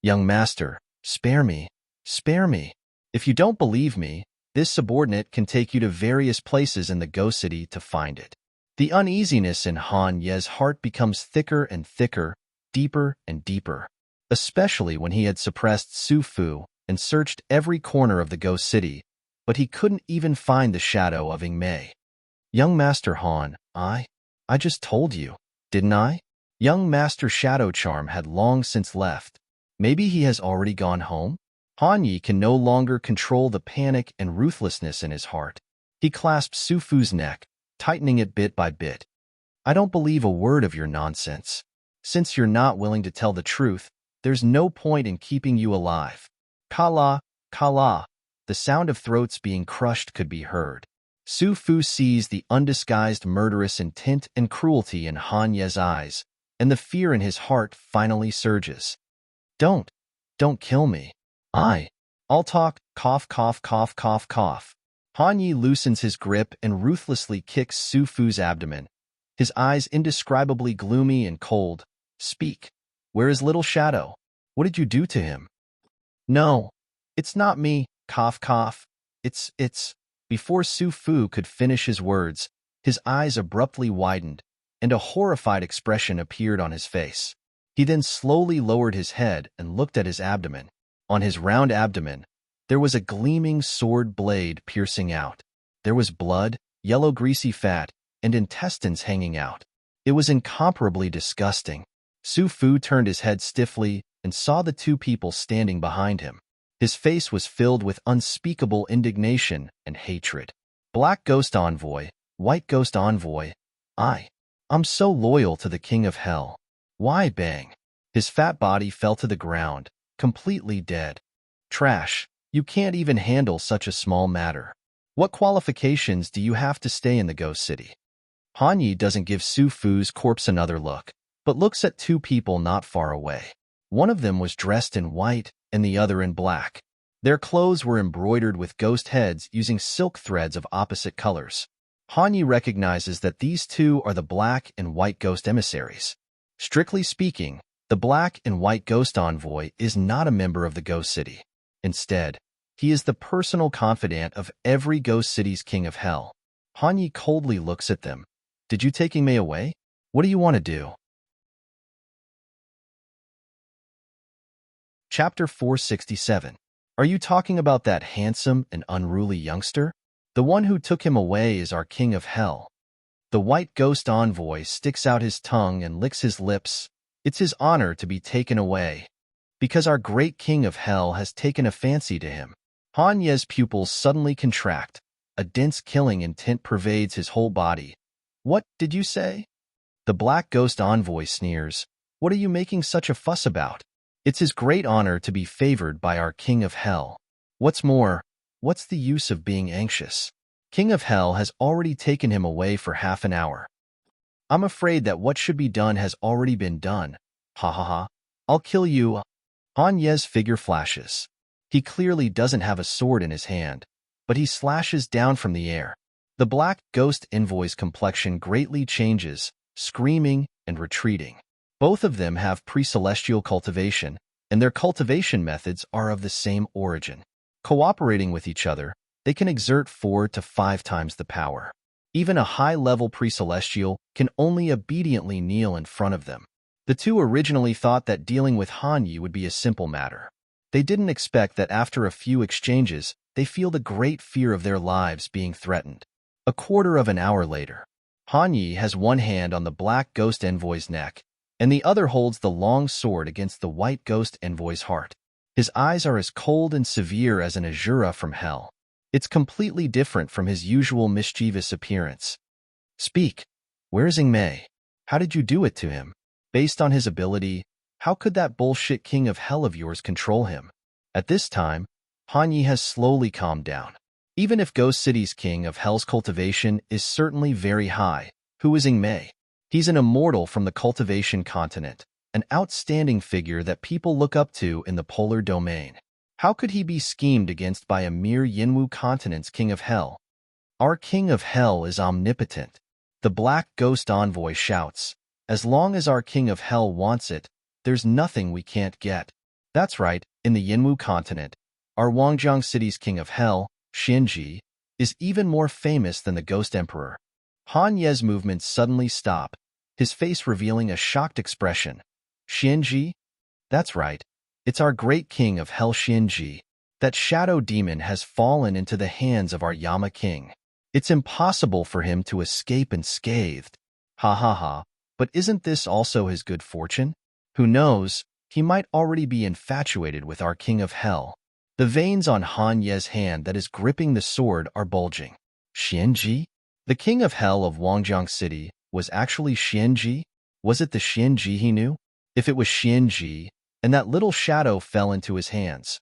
Young master, spare me, spare me. If you don't believe me, this subordinate can take you to various places in the Ghost City to find it. The uneasiness in Han Ye's heart becomes thicker and thicker, deeper and deeper, especially when he had suppressed Su Fu and searched every corner of the Ghost City, but he couldn't even find the shadow of Ying Mei. Young Master Han, I just told you, didn't I? Young Master Shadow Charm had long since left. Maybe he has already gone home? Han Yi can no longer control the panic and ruthlessness in his heart. He clasped Su Fu's neck, tightening it bit by bit. I don't believe a word of your nonsense. Since you're not willing to tell the truth, there's no point in keeping you alive. Kala, kala. The sound of throats being crushed could be heard. Su Fu sees the undisguised murderous intent and cruelty in Han Ye's eyes, and the fear in his heart finally surges. Don't kill me. I'll talk, cough, cough, cough, cough, cough. Han Yi loosens his grip and ruthlessly kicks Su Fu's abdomen, his eyes indescribably gloomy and cold. Speak. Where is Little Shadow? What did you do to him? No, it's not me, cough, cough. It's... Before Su Fu could finish his words, his eyes abruptly widened, and a horrified expression appeared on his face. He then slowly lowered his head and looked at his abdomen. On his round abdomen, there was a gleaming sword blade piercing out. There was blood, yellow greasy fat, and intestines hanging out. It was incomparably disgusting. Su Fu turned his head stiffly and saw the two people standing behind him. His face was filled with unspeakable indignation and hatred. Black Ghost Envoy, White Ghost Envoy, I'm so loyal to the King of Hell. Why bang? His fat body fell to the ground, completely dead. Trash, you can't even handle such a small matter. What qualifications do you have to stay in the Ghost City? Han Yi doesn't give Su Fu's corpse another look, but looks at two people not far away. One of them was dressed in white and the other in black. Their clothes were embroidered with ghost heads using silk threads of opposite colors. Han Yi recognizes that these two are the black and white ghost emissaries. Strictly speaking, the Black and White Ghost Envoy is not a member of the Ghost City. Instead, he is the personal confidant of every Ghost City's King of Hell. Han Yi coldly looks at them. Did you take Ying Mei away? What do you want to do? Chapter 467. Are you talking about that handsome and unruly youngster? The one who took him away is our King of Hell. The White Ghost Envoy sticks out his tongue and licks his lips. It's his honor to be taken away, because our great King of Hell has taken a fancy to him. Han Ye's pupils suddenly contract. A dense killing intent pervades his whole body. What did you say? The Black Ghost Envoy sneers. What are you making such a fuss about? It's his great honor to be favored by our King of Hell. What's more, what's the use of being anxious? King of Hell has already taken him away for half an hour. I'm afraid that what should be done has already been done. Ha ha ha. I'll kill you. Han Ye's figure flashes. He clearly doesn't have a sword in his hand, but he slashes down from the air. The black ghost envoy's complexion greatly changes, screaming and retreating. Both of them have pre-celestial cultivation, and their cultivation methods are of the same origin. Cooperating with each other, they can exert 4 to 5 times the power. Even a high-level pre-celestial can only obediently kneel in front of them. The two originally thought that dealing with Han Yi would be a simple matter. They didn't expect that after a few exchanges, they feel the great fear of their lives being threatened. A quarter of an hour later, Han Yi has one hand on the black ghost envoy's neck, and the other holds the long sword against the white ghost envoy's heart. His eyes are as cold and severe as an Azura from hell. It's completely different from his usual mischievous appearance. Speak. Where's Mei? How did you do it to him? Based on his ability, how could that bullshit King of Hell of yours control him? At this time, Han Yi has slowly calmed down. Even if Ghost City's King of Hell's cultivation is certainly very high, who is Mei? He's an immortal from the cultivation continent, an outstanding figure that people look up to in the polar domain. How could he be schemed against by a mere Yinwu continent's King of Hell? Our King of Hell is omnipotent. The black ghost envoy shouts, as long as our King of Hell wants it, there's nothing we can't get. That's right, in the Yinwu continent, our Wangjiang City's King of Hell, Xianji, is even more famous than the Ghost Emperor. Han Ye's movements suddenly stop, his face revealing a shocked expression. Xianji? That's right. It's our great King of Hell Xianji. That shadow demon has fallen into the hands of our Yama King. It's impossible for him to escape unscathed. Ha ha ha. But isn't this also his good fortune? Who knows, he might already be infatuated with our King of Hell. The veins on Han Ye's hand that is gripping the sword are bulging. Xianji? The King of Hell of Wangjiang City was actually Xianji? Was it the Xianji he knew? If it was Xianji, and that little shadow fell into his hands.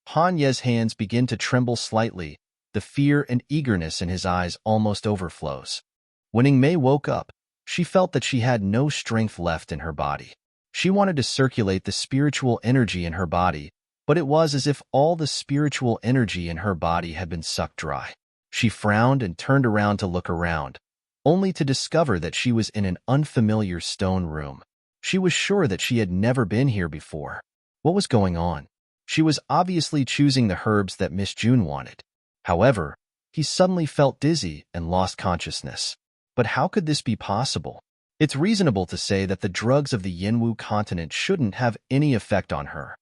Han Ye's hands begin to tremble slightly, the fear and eagerness in his eyes almost overflows. When Mei woke up, she felt that she had no strength left in her body. She wanted to circulate the spiritual energy in her body, but it was as if all the spiritual energy in her body had been sucked dry. She frowned and turned around to look around, only to discover that she was in an unfamiliar stone room. She was sure that she had never been here before. What was going on? She was obviously choosing the herbs that Miss June wanted. However, he suddenly felt dizzy and lost consciousness. But how could this be possible? It's reasonable to say that the drugs of the Yinwu continent shouldn't have any effect on her.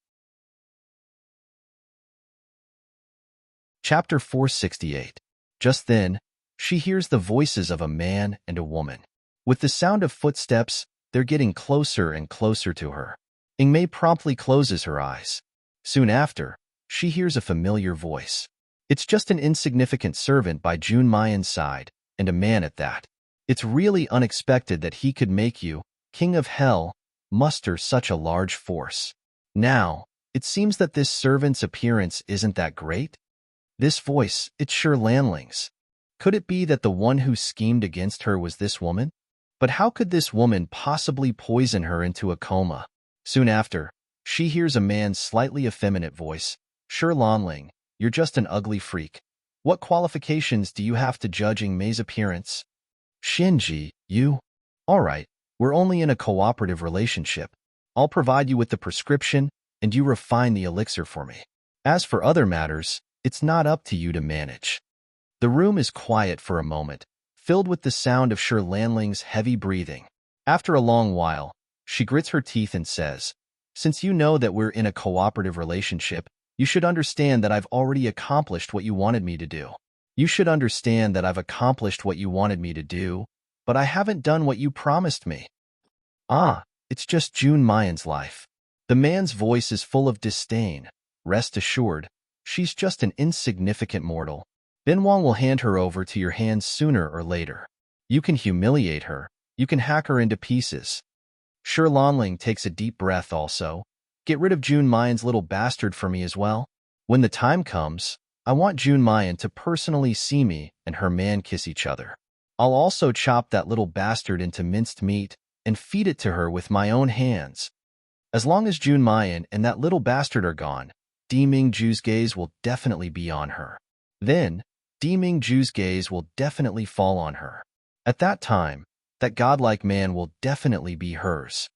Chapter 468. Just then, she hears the voices of a man and a woman. With the sound of footsteps, they're getting closer and closer to her. Mei promptly closes her eyes. Soon after, she hears a familiar voice. It's just an insignificant servant by Jun Mayan's side, and a man at that. It's really unexpected that he could make you, King of Hell, muster such a large force. Now, it seems that this servant's appearance isn't that great. This voice, it's sure Lanling's. Could it be that the one who schemed against her was this woman? But how could this woman possibly poison her into a coma? Soon after, she hears a man's slightly effeminate voice. Sure Lanling, you're just an ugly freak. What qualifications do you have to judge Mei's appearance? Shinji, you? Alright, we're only in a cooperative relationship. I'll provide you with the prescription, and you refine the elixir for me. As for other matters, it's not up to you to manage. The room is quiet for a moment, filled with the sound of Sure Lanling's heavy breathing. After a long while, she grits her teeth and says, Since you know that we're in a cooperative relationship, you should understand that I've already accomplished what you wanted me to do. You should understand that I've accomplished what you wanted me to do, but I haven't done what you promised me. Ah, it's just Jun Mayan's life. The man's voice is full of disdain. Rest assured, she's just an insignificant mortal. Ben Wang will hand her over to your hands sooner or later. You can humiliate her. You can hack her into pieces. Sure Lanling takes a deep breath also. Get rid of June Mayan's little bastard for me as well. When the time comes, I want June Mayan to personally see me and her man kiss each other. I'll also chop that little bastard into minced meat and feed it to her with my own hands. As long as June Mayan and that little bastard are gone, Deming Ju's gaze will definitely be on her. Then, Deming Ju's gaze will definitely fall on her. At that time, that godlike man will definitely be hers.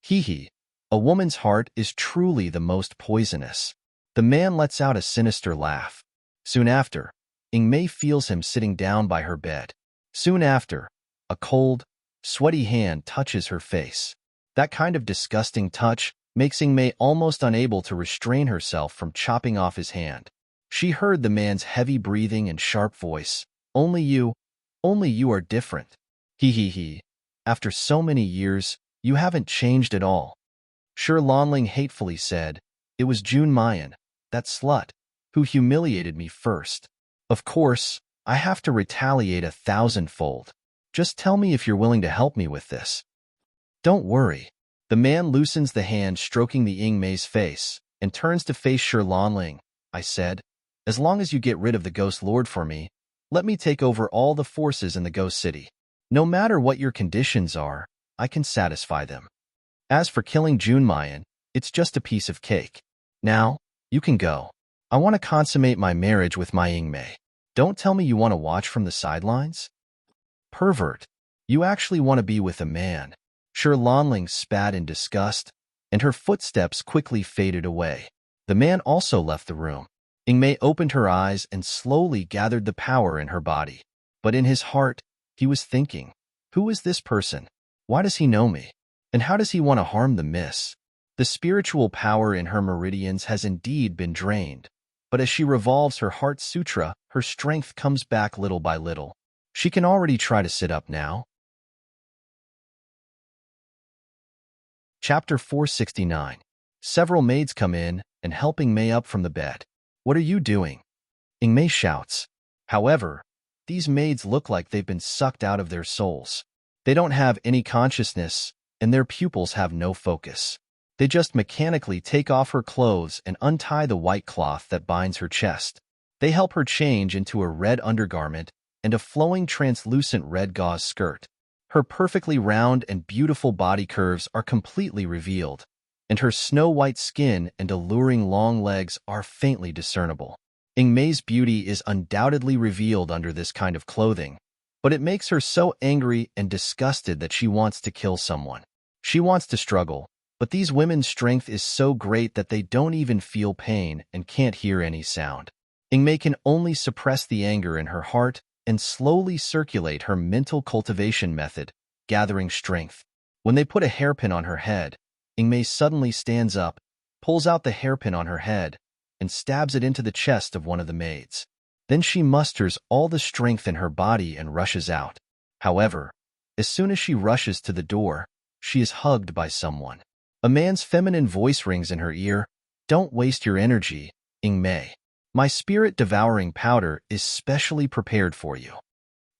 Hee hee, a woman's heart is truly the most poisonous. The man lets out a sinister laugh. Soon after, Ingmei feels him sitting down by her bed. Soon after, a cold, sweaty hand touches her face. That kind of disgusting touch makes Ingmei almost unable to restrain herself from chopping off his hand. She heard the man's heavy breathing and sharp voice. Only you are different. Hee hee hee. After so many years, you haven't changed at all. Shi Lanling hatefully said, "It was June Mayan, that slut, who humiliated me first. Of course, I have to retaliate 1,000-fold. Just tell me if you're willing to help me with this." "Don't worry." The man loosens the hand stroking the Ingmei's face and turns to face Shi Lanling. "I said, as long as you get rid of the Ghost Lord for me, let me take over all the forces in the Ghost City. No matter what your conditions are, I can satisfy them. As for killing June Mayan, it's just a piece of cake. Now, you can go. I want to consummate my marriage with my Ingmei. Don't tell me you want to watch from the sidelines? Pervert. You actually want to be with a man." Shi Lanling spat in disgust, and her footsteps quickly faded away. The man also left the room. Ingmei opened her eyes and slowly gathered the power in her body. But in his heart, he was thinking, who is this person? Why does he know me? And how does he want to harm the miss? The spiritual power in her meridians has indeed been drained, but as she revolves her heart sutra, her strength comes back little by little. She can already try to sit up now. Chapter 469. Several maids come in and help Ingmei up from the bed. "What are you doing?" Ingmei shouts. However, these maids look like they've been sucked out of their souls. They don't have any consciousness, and their pupils have no focus. They just mechanically take off her clothes and untie the white cloth that binds her chest. They help her change into a red undergarment and a flowing translucent red gauze skirt. Her perfectly round and beautiful body curves are completely revealed, and her snow-white skin and alluring long legs are faintly discernible. Ingmei's beauty is undoubtedly revealed under this kind of clothing, but it makes her so angry and disgusted that she wants to kill someone. She wants to struggle, but these women's strength is so great that they don't even feel pain and can't hear any sound. Ingmei can only suppress the anger in her heart and slowly circulate her mental cultivation method, gathering strength. When they put a hairpin on her head, Ingmei suddenly stands up, pulls out the hairpin on her head, and stabs it into the chest of one of the maids. Then she musters all the strength in her body and rushes out. However, as soon as she rushes to the door, she is hugged by someone. A man's feminine voice rings in her ear. "Don't waste your energy, Ingmei. My spirit-devouring powder is specially prepared for you."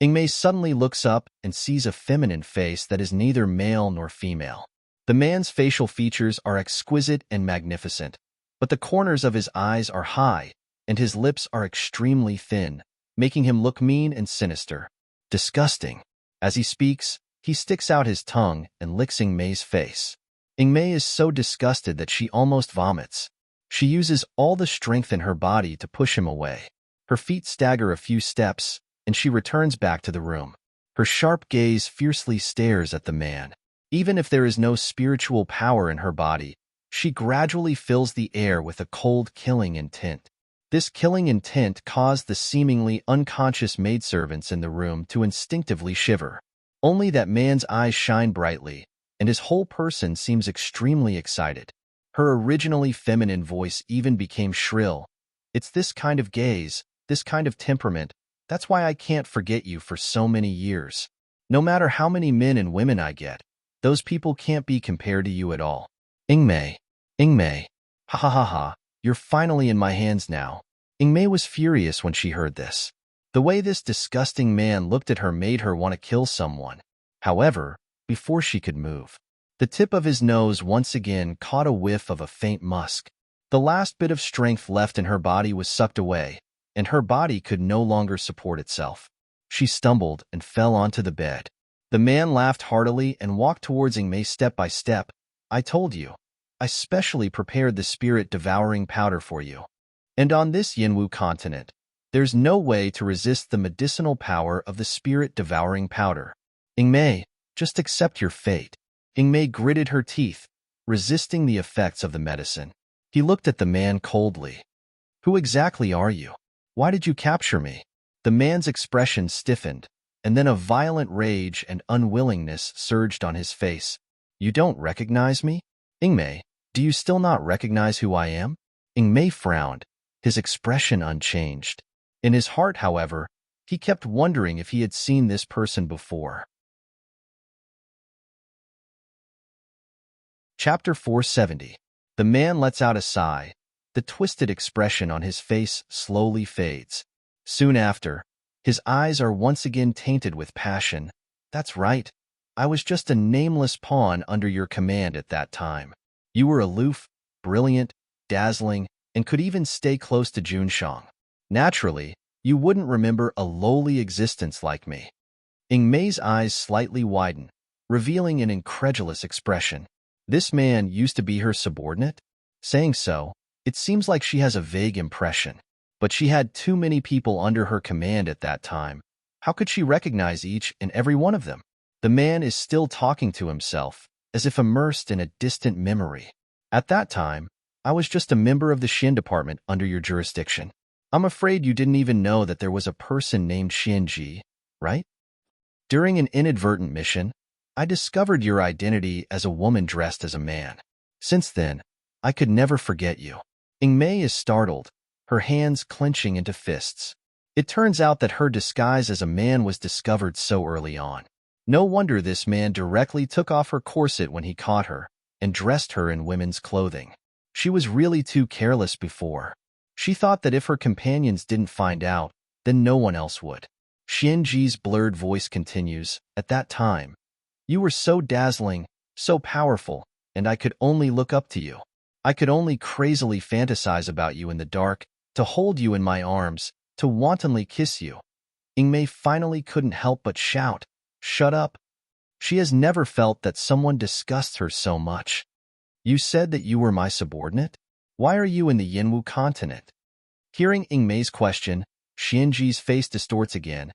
Ingmei suddenly looks up and sees a feminine face that is neither male nor female. The man's facial features are exquisite and magnificent, but the corners of his eyes are high, and his lips are extremely thin, making him look mean and sinister. Disgusting. As he speaks, he sticks out his tongue and licks Ingmei's face. Ingmei is so disgusted that she almost vomits. She uses all the strength in her body to push him away. Her feet stagger a few steps, and she returns back to the room. Her sharp gaze fiercely stares at the man. Even if there is no spiritual power in her body, she gradually fills the air with a cold, killing intent. This killing intent caused the seemingly unconscious maidservants in the room to instinctively shiver. Only that man's eyes shine brightly, and his whole person seems extremely excited. Her originally feminine voice even became shrill. "It's this kind of gaze, this kind of temperament, that's why I can't forget you for so many years. No matter how many men and women I get, those people can't be compared to you at all. Ingmei, Ingmei, ha ha ha ha, you're finally in my hands now." Ingmei was furious when she heard this. The way this disgusting man looked at her made her want to kill someone. However, before she could move, The tip of his nose once again caught a whiff of a faint musk. The last bit of strength left in her body was sucked away, and her body could no longer support itself. She stumbled and fell onto the bed. The man laughed heartily and walked towards Ingmei step by step. I told you. I specially prepared the spirit-devouring powder for you. And on this Yinwu continent, there's no way to resist the medicinal power of the spirit-devouring powder. Ingmei, just accept your fate. Ingmei gritted her teeth, resisting the effects of the medicine. He looked at the man coldly. Who exactly are you? Why did you capture me? The man's expression stiffened, and then a violent rage and unwillingness surged on his face. You don't recognize me? Ingmei, do you still not recognize who I am? Ingmei frowned, his expression unchanged. In his heart, however, he kept wondering if he had seen this person before. Chapter 470. The man lets out a sigh. The twisted expression on his face slowly fades. Soon after, his eyes are once again tainted with passion. That's right. I was just a nameless pawn under your command at that time. You were aloof, brilliant, dazzling, and could even stay close to Junshang. Naturally, you wouldn't remember a lowly existence like me. Ingmei's eyes slightly widen, revealing an incredulous expression. This man used to be her subordinate? Saying so, it seems like she has a vague impression. But she had too many people under her command at that time. How could she recognize each and every one of them? The man is still talking to himself, as if immersed in a distant memory. At that time, I was just a member of the Xin department under your jurisdiction. I'm afraid you didn't even know that there was a person named Xianji, right? During an inadvertent mission, I discovered your identity as a woman dressed as a man. Since then, I could never forget you. Ingmei is startled, her hands clenching into fists. It turns out that her disguise as a man was discovered so early on. No wonder this man directly took off her corset when he caught her and dressed her in women's clothing. She was really too careless before. She thought that if her companions didn't find out, then no one else would. Xianji's blurred voice continues, at that time, you were so dazzling, so powerful, and I could only look up to you. I could only crazily fantasize about you in the dark, to hold you in my arms, to wantonly kiss you. Ingmei finally couldn't help but shout, shut up. She has never felt that someone disgusts her so much. You said that you were my subordinate? Why are you in the Yinwu continent? Hearing Ingmei's question, Xianji's face distorts again,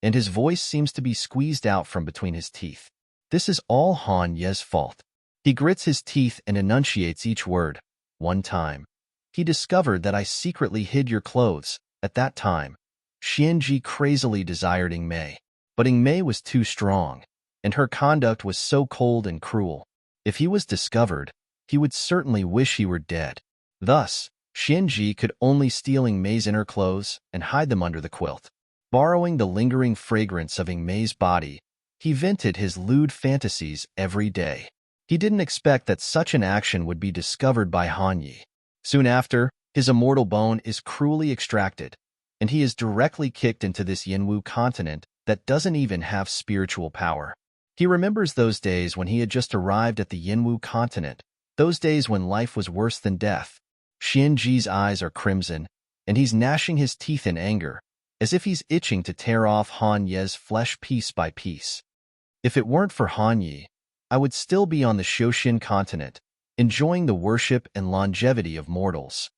and his voice seems to be squeezed out from between his teeth. This is all Han Ye's fault. He grits his teeth and enunciates each word. One time, he discovered that I secretly hid your clothes. At that time, Xianji crazily desired Ingmei. But Ingmei was too strong, and her conduct was so cold and cruel. If he was discovered, he would certainly wish he were dead. Thus, Xianji could only steal Ingmei's inner clothes and hide them under the quilt. Borrowing the lingering fragrance of Ingmei's body, he vented his lewd fantasies every day. He didn't expect that such an action would be discovered by Han Yi. Soon after, his immortal bone is cruelly extracted, and he is directly kicked into this Yinwu continent that doesn't even have spiritual power. He remembers those days when he had just arrived at the Yinwu continent, those days when life was worse than death. Xianji's eyes are crimson, and he's gnashing his teeth in anger, as if he's itching to tear off Han Ye's flesh piece by piece. If it weren't for Han Ye, I would still be on the Shoshin continent, enjoying the worship and longevity of mortals.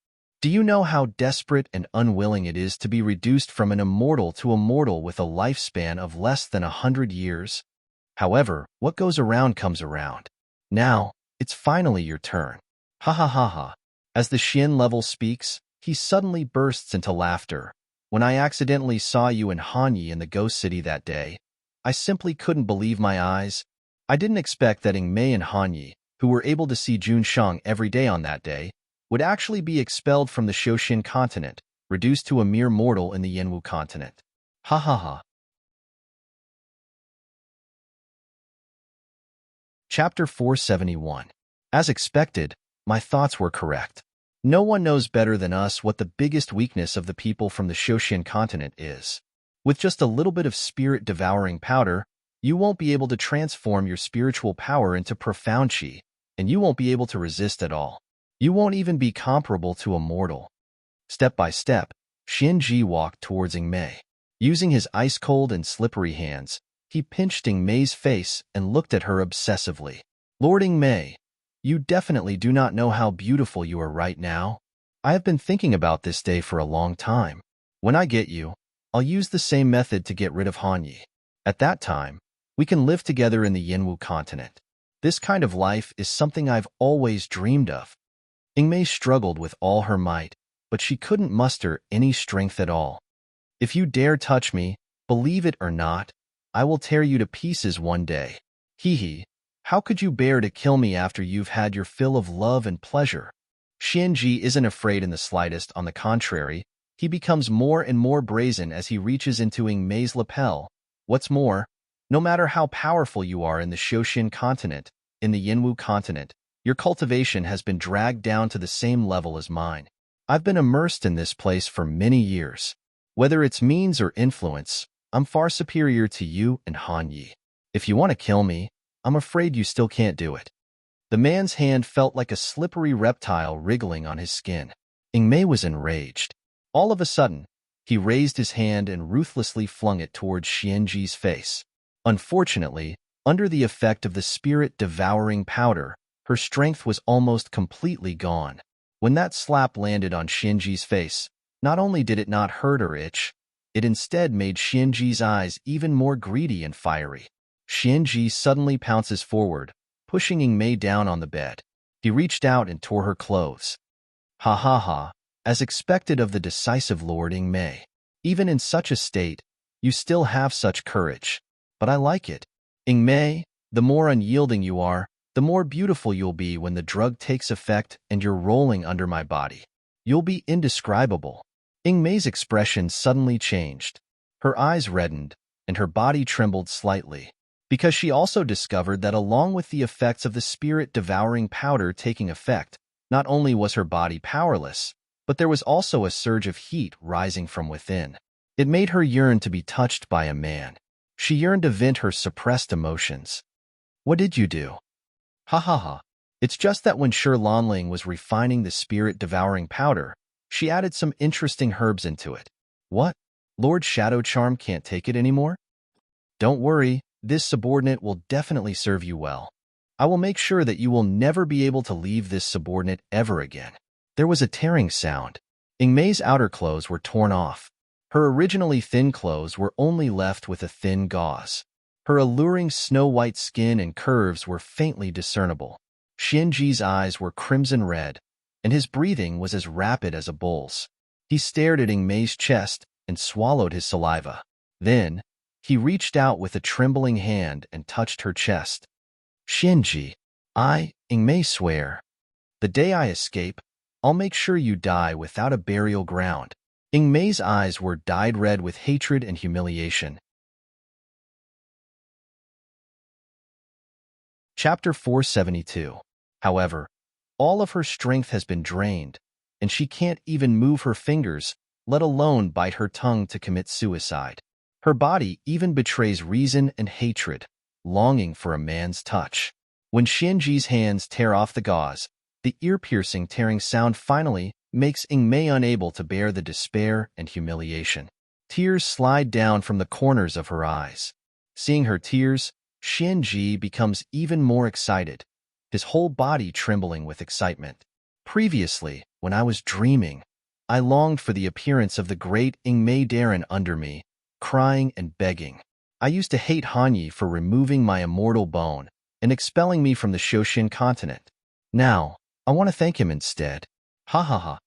Do you know how desperate and unwilling it is to be reduced from an immortal to a mortal with a lifespan of less than 100 years? However, what goes around comes around. Now, it's finally your turn. Ha ha ha ha. As the Xin level speaks, he suddenly bursts into laughter. When I accidentally saw you and Han Yi in the Ghost City that day, I simply couldn't believe my eyes. I didn't expect that Ingmei and Han Yi, who were able to see Junshang every day on that day, would actually be expelled from the Shoshin continent, reduced to a mere mortal in the Yinwu continent. Ha ha ha. Chapter 471. As expected, my thoughts were correct. No one knows better than us what the biggest weakness of the people from the Shoshin continent is. With just a little bit of spirit-devouring powder, You won't be able to transform your spiritual power into profound qi, and you won't be able to resist at all. You won't even be comparable to a mortal. Step by step, Xianji walked towards Mei. Using his ice-cold and slippery hands, he pinched Mei's face and looked at her obsessively. Lord Mei, you definitely do not know how beautiful you are right now. I have been thinking about this day for a long time. When I get you, I'll use the same method to get rid of Hanyi. At that time, we can live together in the Yanwu continent. This kind of life is something I've always dreamed of. Mei struggled with all her might, but she couldn't muster any strength at all. If you dare touch me, believe it or not, I will tear you to pieces one day. Hee, how could you bear to kill me after you've had your fill of love and pleasure? Xianji isn't afraid in the slightest. On the contrary, he becomes more and more brazen as he reaches into Mei's lapel. What's more, no matter how powerful you are in the Shoshin continent, in the Yanwu continent, your cultivation has been dragged down to the same level as mine. I've been immersed in this place for many years. Whether it's means or influence, I'm far superior to you and Hanyi. If you want to kill me, I'm afraid you still can't do it. The man's hand felt like a slippery reptile wriggling on his skin. Mei was enraged. All of a sudden, he raised his hand and ruthlessly flung it towards Xianji's face. Unfortunately, under the effect of the spirit-devouring powder, her strength was almost completely gone. When that slap landed on Xianji's face, not only did it not hurt or itch, it instead made Xianji's eyes even more greedy and fiery. Xianji suddenly pounces forward, pushing Mei down on the bed. He reached out and tore her clothes. Ha ha ha, as expected of the decisive Lord Mei. Even in such a state, you still have such courage. But I like it. Mei, the more unyielding you are, the more beautiful you'll be when the drug takes effect and you're rolling under my body. You'll be indescribable. Mei's expression suddenly changed. Her eyes reddened, and her body trembled slightly, because she also discovered that along with the effects of the spirit-devouring powder taking effect, not only was her body powerless, but there was also a surge of heat rising from within. It made her yearn to be touched by a man. She yearned to vent her suppressed emotions. What did you do? Ha ha ha. It's just that when Shi Lanling was refining the spirit-devouring powder, she added some interesting herbs into it. What? Lord Shadow Charm can't take it anymore? Don't worry, this subordinate will definitely serve you well. I will make sure that you will never be able to leave this subordinate ever again. There was a tearing sound. Mei's outer clothes were torn off. Her originally thin clothes were only left with a thin gauze. Her alluring snow-white skin and curves were faintly discernible. Xianji's eyes were crimson red, and his breathing was as rapid as a bull's. He stared at Mei's chest and swallowed his saliva. Then, he reached out with a trembling hand and touched her chest. Xianji, Mei swear. The day I escape, I'll make sure you die without a burial ground. Mei's eyes were dyed red with hatred and humiliation. Chapter 472. However, all of her strength has been drained, and she can't even move her fingers, let alone bite her tongue to commit suicide. Her body even betrays reason and hatred, longing for a man's touch. When Xianji's hands tear off the gauze, the ear-piercing tearing sound finally makes Mei unable to bear the despair and humiliation. Tears slide down from the corners of her eyes. Seeing her tears, Xianji becomes even more excited, his whole body trembling with excitement. Previously, when I was dreaming, I longed for the appearance of the great Mei Darren under me, crying and begging. I used to hate Hanyi for removing my immortal bone and expelling me from the Shoshin continent. Now, I want to thank him instead. Ha ha ha.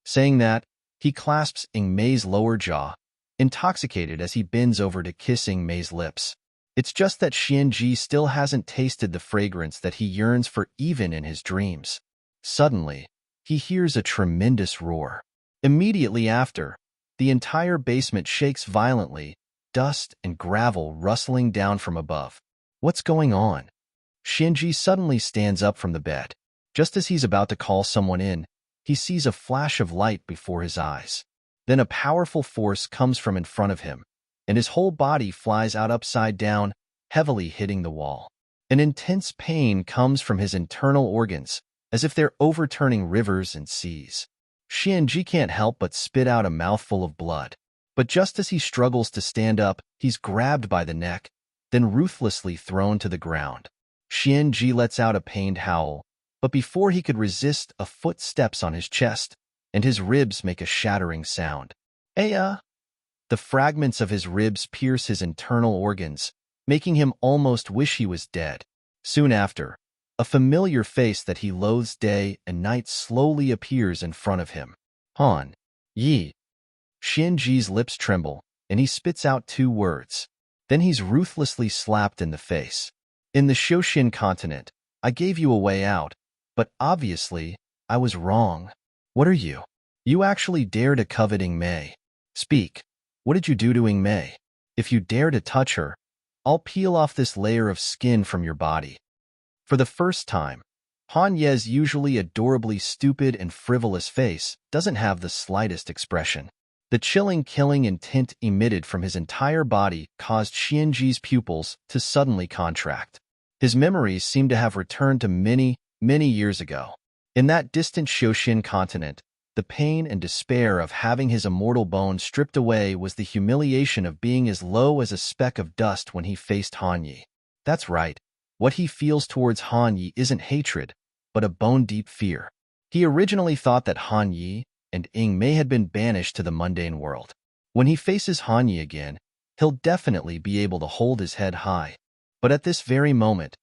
Saying that, he clasps Mei's lower jaw, intoxicated as he bends over to kiss Mei's lips. It's just that Xianji still hasn't tasted the fragrance that he yearns for even in his dreams. Suddenly, he hears a tremendous roar. Immediately after, the entire basement shakes violently, dust and gravel rustling down from above. What's going on? Xianji suddenly stands up from the bed. Just as he's about to call someone in, he sees a flash of light before his eyes. Then a powerful force comes from in front of him, and his whole body flies out upside down, heavily hitting the wall. An intense pain comes from his internal organs, as if they're overturning rivers and seas. Xianji can't help but spit out a mouthful of blood. But just as he struggles to stand up, he's grabbed by the neck, then ruthlessly thrown to the ground. Xianji lets out a pained howl, but before he could resist, a foot steps on his chest, and his ribs make a shattering sound. Aya! The fragments of his ribs pierce his internal organs, making him almost wish he was dead. Soon after, a familiar face that he loathes day and night slowly appears in front of him. Han Yi. Xianji's lips tremble, and he spits out 2 words. Then he's ruthlessly slapped in the face. In the Shoshin continent, I gave you a way out, but obviously, I was wrong. What are you? You actually dare to coveting Mei. Speak. What did you do to Ing Mei? If you dare to touch her, I'll peel off this layer of skin from your body. For the first time, Han Ye's usually adorably stupid and frivolous face doesn't have the slightest expression. The chilling killing intent emitted from his entire body caused Xianji's pupils to suddenly contract. His memories seemed to have returned to many, many years ago. In that distant Shoshin continent, the pain and despair of having his immortal bone stripped away was the humiliation of being as low as a speck of dust when he faced Han Yi. That's right. What he feels towards Han Yi isn't hatred, but a bone-deep fear. He originally thought that Han Yi and Ing Mei had been banished to the mundane world. When he faces Han Yi again, he'll definitely be able to hold his head high. But at this very moment,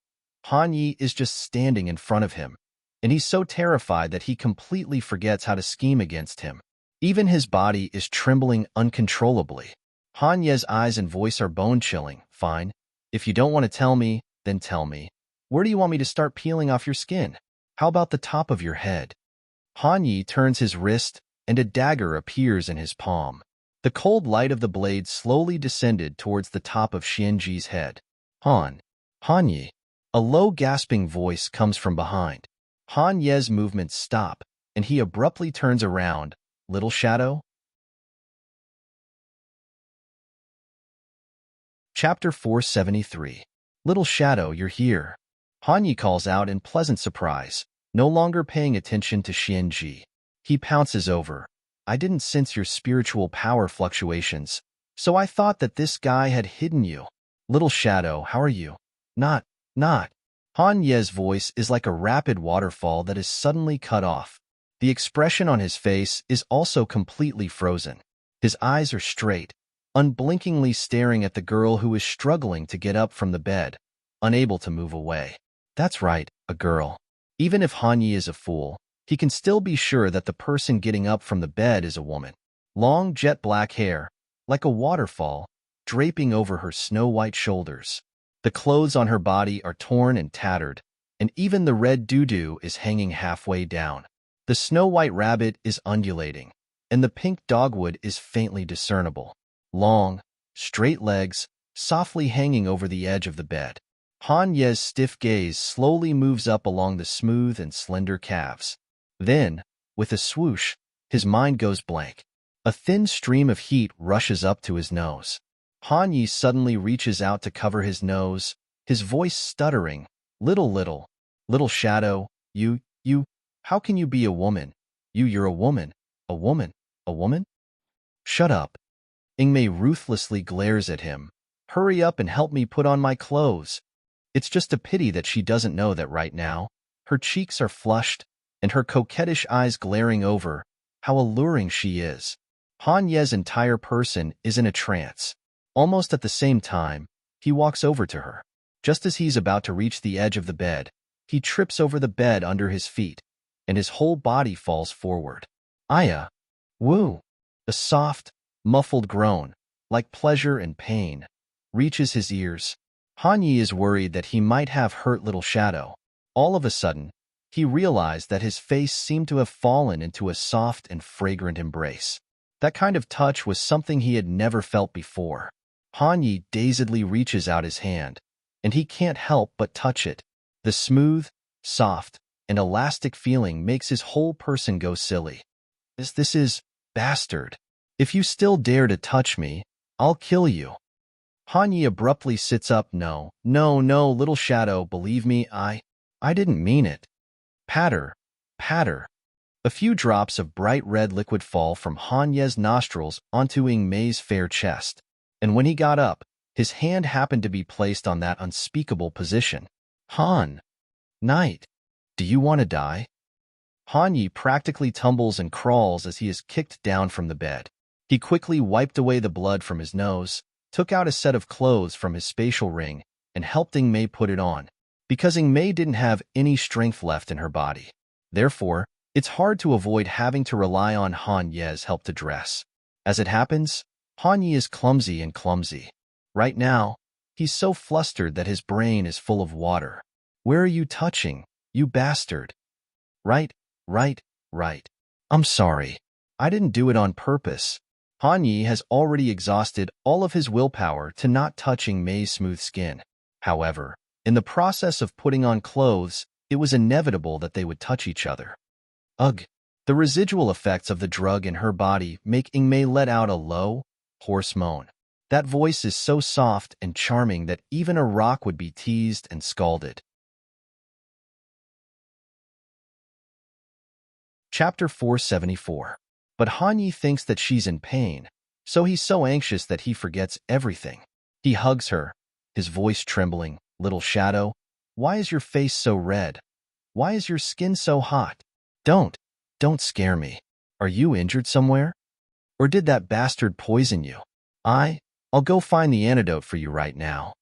Han Yi is just standing in front of him, and he's so terrified that he completely forgets how to scheme against him. Even his body is trembling uncontrollably. Han Ye's eyes and voice are bone-chilling. Fine. If you don't want to tell me, then tell me. Where do you want me to start peeling off your skin? How about the top of your head? Han Yi turns his wrist, and a dagger appears in his palm. The cold light of the blade slowly descended towards the top of Xianji's head. Han Yi. A low gasping voice comes from behind. Han Ye's movements stop, and he abruptly turns around. Little Shadow? Chapter 473. Little Shadow, you're here. Han Yi calls out in pleasant surprise, no longer paying attention to Xianji. He pounces over. I didn't sense your spiritual power fluctuations, so I thought that this guy had hidden you. Little Shadow, how are you? Not. Han Ye's voice is like a rapid waterfall that is suddenly cut off. The expression on his face is also completely frozen. His eyes are straight, unblinkingly staring at the girl who is struggling to get up from the bed, unable to move away. That's right, a girl. Even if Han Yi is a fool, he can still be sure that the person getting up from the bed is a woman. Long jet black hair, like a waterfall, draping over her snow-white shoulders. The clothes on her body are torn and tattered, and even the red doo-doo is hanging halfway down. The snow-white rabbit is undulating, and the pink dogwood is faintly discernible. Long, straight legs, softly hanging over the edge of the bed. Han Ye's stiff gaze slowly moves up along the smooth and slender calves. Then, with a swoosh, his mind goes blank. A thin stream of heat rushes up to his nose. Han Yi suddenly reaches out to cover his nose, his voice stuttering. Little Shadow, you, how can you be a woman? You're a woman. A woman? Shut up. Ing Mei ruthlessly glares at him. Hurry up and help me put on my clothes. It's just a pity that she doesn't know that right now. Her cheeks are flushed, and her coquettish eyes glaring over. How alluring she is. Han Ye's entire person is in a trance. Almost at the same time, he walks over to her. Just as he's about to reach the edge of the bed, he trips over the bed under his feet, and his whole body falls forward. Aya! Woo! A soft, muffled groan, like pleasure and pain, reaches his ears. Han Yi is worried that he might have hurt Little Shadow. All of a sudden, he realized that his face seemed to have fallen into a soft and fragrant embrace. That kind of touch was something he had never felt before. Han Yi dazedly reaches out his hand, and he can't help but touch it. The smooth, soft, and elastic feeling makes his whole person go silly. This is, bastard. If you still dare to touch me, I'll kill you. Han Yi abruptly sits up. No, no, no, little shadow, believe me, I didn't mean it. Patter, patter. A few drops of bright red liquid fall from Han Ye's nostrils onto Ing Mei's fair chest, and when he got up, his hand happened to be placed on that unspeakable position. Han, Knight, do you want to die? Han Yi practically tumbles and crawls as he is kicked down from the bed. He quickly wiped away the blood from his nose, took out a set of clothes from his spatial ring, and helped Ing Mei put it on, because Ing Mei didn't have any strength left in her body. Therefore, it's hard to avoid having to rely on Han Ye's help to dress. As it happens, Han Yi is clumsy and clumsy. Right now, he's so flustered that his brain is full of water. Where are you touching, you bastard? Right. I'm sorry. I didn't do it on purpose. Han Yi has already exhausted all of his willpower to not touching Mei's smooth skin. However, in the process of putting on clothes, it was inevitable that they would touch each other. Ugh. The residual effects of the drug in her body make Ing Mei let out a low, hoarse moan. That voice is so soft and charming that even a rock would be teased and scalded. Chapter 474. But Han Yi thinks that she's in pain, so he's so anxious that he forgets everything. He hugs her, his voice trembling. Little shadow, why is your face so red? Why is your skin so hot? Don't scare me. Are you injured somewhere? Or did that bastard poison you? I'll go find the antidote for you right now.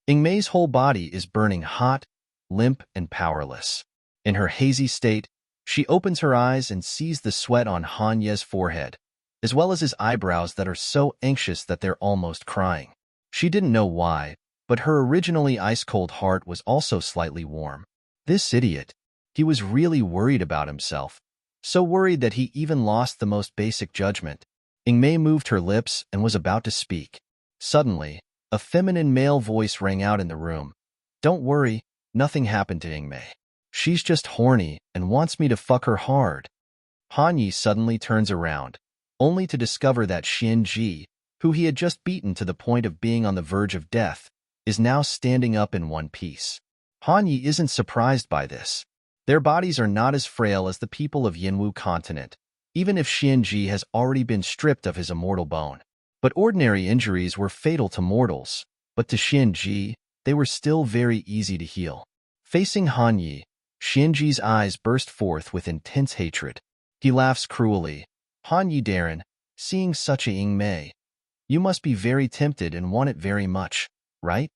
Ing Mei's whole body is burning hot, limp, and powerless. In her hazy state, she opens her eyes and sees the sweat on Han Ye's forehead, as well as his eyebrows that are so anxious that they're almost crying. She didn't know why, but her originally ice-cold heart was also slightly warm. This idiot. He was really worried about himself, so worried that he even lost the most basic judgment. Ing Mei moved her lips and was about to speak. Suddenly, a feminine male voice rang out in the room. Don't worry, nothing happened to Ing Mei. She's just horny and wants me to fuck her hard. Han Yi suddenly turns around, only to discover that Xian Ji, who he had just beaten to the point of being on the verge of death, is now standing up in one piece. Han Yi isn't surprised by this. Their bodies are not as frail as the people of Yinwu continent, even if Xian Ji has already been stripped of his immortal bone. But ordinary injuries were fatal to mortals, but to Xian Ji, they were still very easy to heal. Facing Han Yi, Xian Ji's eyes burst forth with intense hatred. He laughs cruelly. Han Yi Darren, seeing such a Ing Mei, you must be very tempted and want it very much, right?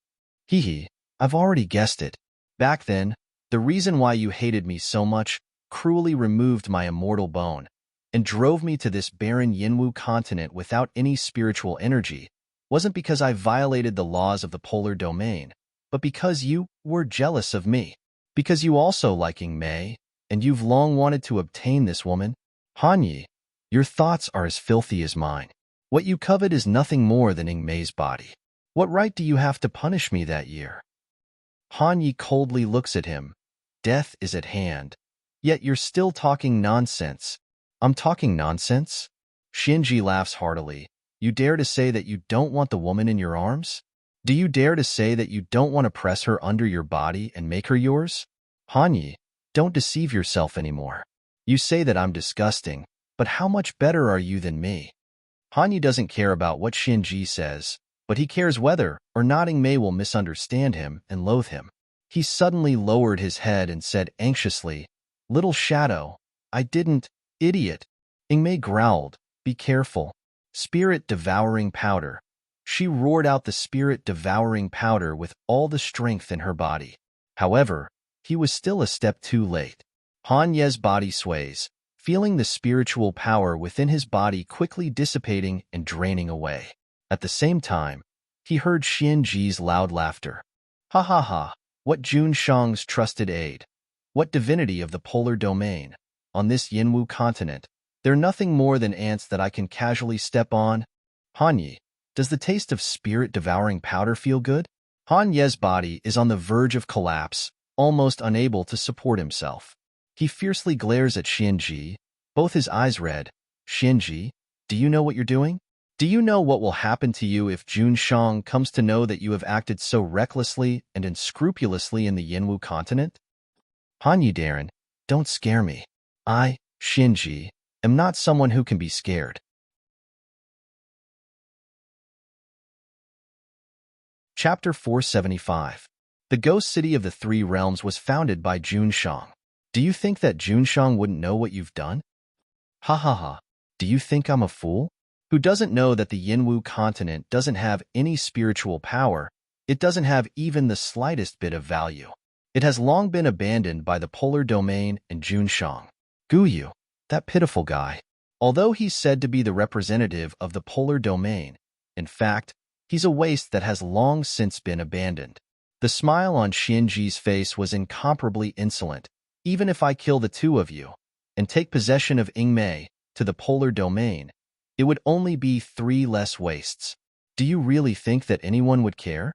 Hee, I've already guessed it. Back then, the reason why you hated me so much cruelly removed my immortal bone and drove me to this barren Yinwu continent without any spiritual energy wasn't because I violated the laws of the polar domain, but because you were jealous of me. Because you also like Ing Mei, and you've long wanted to obtain this woman. Han Yi, your thoughts are as filthy as mine. What you covet is nothing more than Ing Mei's body. What right do you have to punish me that year? Han Yi coldly looks at him. Death is at hand. Yet you're still talking nonsense. I'm talking nonsense? Shinji laughs heartily. You dare to say that you don't want the woman in your arms? Do you dare to say that you don't want to press her under your body and make her yours? Han Yi, don't deceive yourself anymore. You say that I'm disgusting, but how much better are you than me? Han Yi doesn't care about what Shinji says, but he cares whether or not Ing Mei will misunderstand him and loathe him. He suddenly lowered his head and said anxiously, Little shadow, I didn't, idiot. Ing Mei growled, Be careful. Spirit-devouring powder. She roared out the spirit-devouring powder with all the strength in her body. However, he was still a step too late. Han Ye's body sways, feeling the spiritual power within his body quickly dissipating and draining away. At the same time, he heard Xian Ji's loud laughter. Ha ha ha, what Jun Shang's trusted aide. What divinity of the polar domain. On this Yinwu continent, they're nothing more than ants that I can casually step on. Han Yi, does the taste of spirit-devouring powder feel good? Han Ye's body is on the verge of collapse, almost unable to support himself. He fiercely glares at Xian Ji, both his eyes red. Xian Ji, do you know what you're doing? Do you know what will happen to you if Junshang comes to know that you have acted so recklessly and unscrupulously in the Yinwu continent? Hanyi Darren, don't scare me. I, Shinji, am not someone who can be scared. Chapter 475. The ghost city of the Three Realms was founded by Junshang. Do you think that Junshang wouldn't know what you've done? Ha ha ha. Do you think I'm a fool? Who doesn't know that the Yinwu continent doesn't have any spiritual power? It doesn't have even the slightest bit of value. It has long been abandoned by the polar domain and Junshang. Guyu, that pitiful guy. Although he's said to be the representative of the polar domain, in fact, he's a waste that has long since been abandoned. The smile on Shinji's face was incomparably insolent. Even if I kill the two of you and take possession of Ingmei to the polar domain, it would only be 3 less wastes. Do you really think that anyone would care?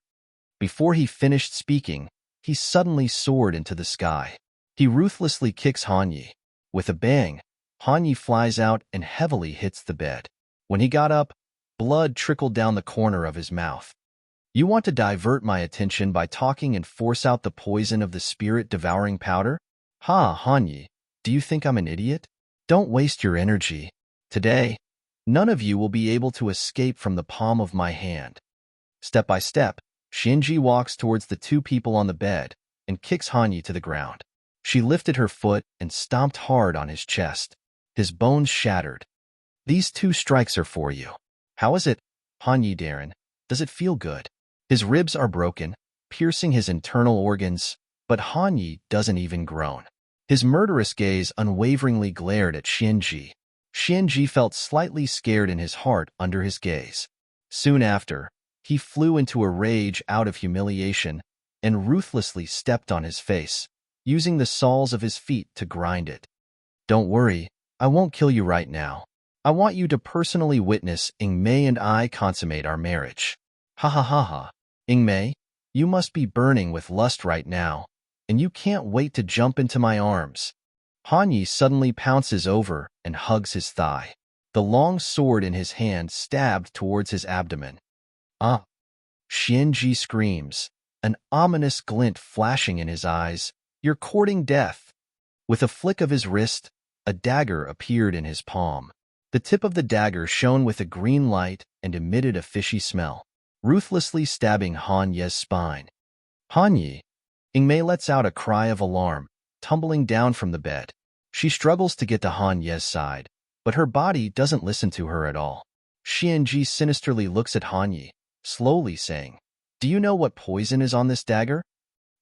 Before he finished speaking, he suddenly soared into the sky. He ruthlessly kicks Hanyi. With a bang, Hanyi flies out and heavily hits the bed. When he got up, blood trickled down the corner of his mouth. You want to divert my attention by talking and force out the poison of the spirit-devouring powder? Ha, Hanyi, do you think I'm an idiot? Don't waste your energy. Today, none of you will be able to escape from the palm of my hand. Step by step, Shinji walks towards the 2 people on the bed and kicks Hanyi to the ground. She lifted her foot and stomped hard on his chest. His bones shattered. These 2 strikes are for you. How is it, Hanyi Darren? Does it feel good? His ribs are broken, piercing his internal organs, but Hanyi doesn't even groan. His murderous gaze unwaveringly glared at Shinji. Shinji felt slightly scared in his heart under his gaze. Soon after, he flew into a rage out of humiliation and ruthlessly stepped on his face, using the soles of his feet to grind it. Don't worry, I won't kill you right now. I want you to personally witness Ingmei and I consummate our marriage. Ha ha ha ha. Ingmei, you must be burning with lust right now, and you can't wait to jump into my arms. Hanyi suddenly pounces over and hugs his thigh. The long sword in his hand stabbed towards his abdomen. Ah! Shinji screams, an ominous glint flashing in his eyes. You're courting death. With a flick of his wrist, a dagger appeared in his palm. The tip of the dagger shone with a green light and emitted a fishy smell, ruthlessly stabbing Hanye's spine. Hanyi! Ingmei lets out a cry of alarm, tumbling down from the bed. She struggles to get to Hanye's side, but her body doesn't listen to her at all. Shinji sinisterly looks at Hanyi, slowly saying, Do you know what poison is on this dagger?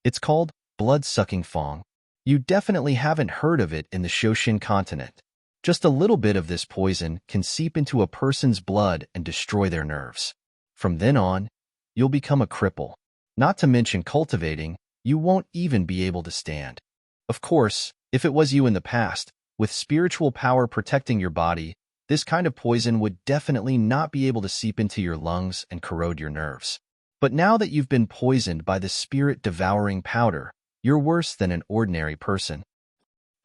It's called blood-sucking fang. You definitely haven't heard of it in the Shoshin continent. Just a little bit of this poison can seep into a person's blood and destroy their nerves. From then on, you'll become a cripple. Not to mention cultivating, you won't even be able to stand. Of course, if it was you in the past, with spiritual power protecting your body, this kind of poison would definitely not be able to seep into your lungs and corrode your nerves. But now that you've been poisoned by the spirit-devouring powder, you're worse than an ordinary person.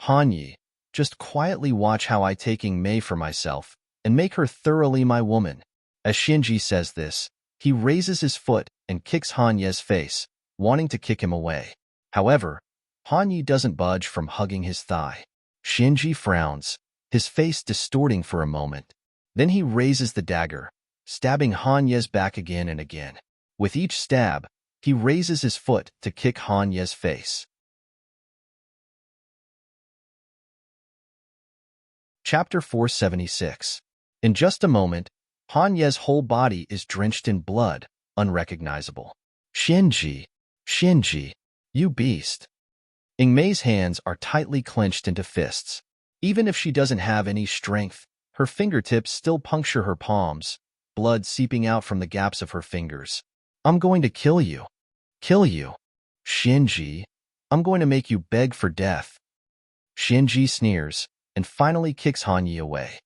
Hanyi, just quietly watch how I take Ingmei for myself and make her thoroughly my woman. As Shinji says this, he raises his foot and kicks Hanye's face, wanting to kick him away. However, Hanyi doesn't budge from hugging his thigh. Shinji frowns, his face distorting for a moment. Then he raises the dagger, stabbing Hanye's back again and again. With each stab, he raises his foot to kick Hanye's face. Chapter 476. In just a moment, Hanye's whole body is drenched in blood, unrecognizable. Shinji, Shinji, you beast. Ingmei's hands are tightly clenched into fists. Even if she doesn't have any strength, her fingertips still puncture her palms, blood seeping out from the gaps of her fingers. I'm going to kill you. Kill you. Shinji, I'm going to make you beg for death. Shinji sneers and finally kicks Hanyi away.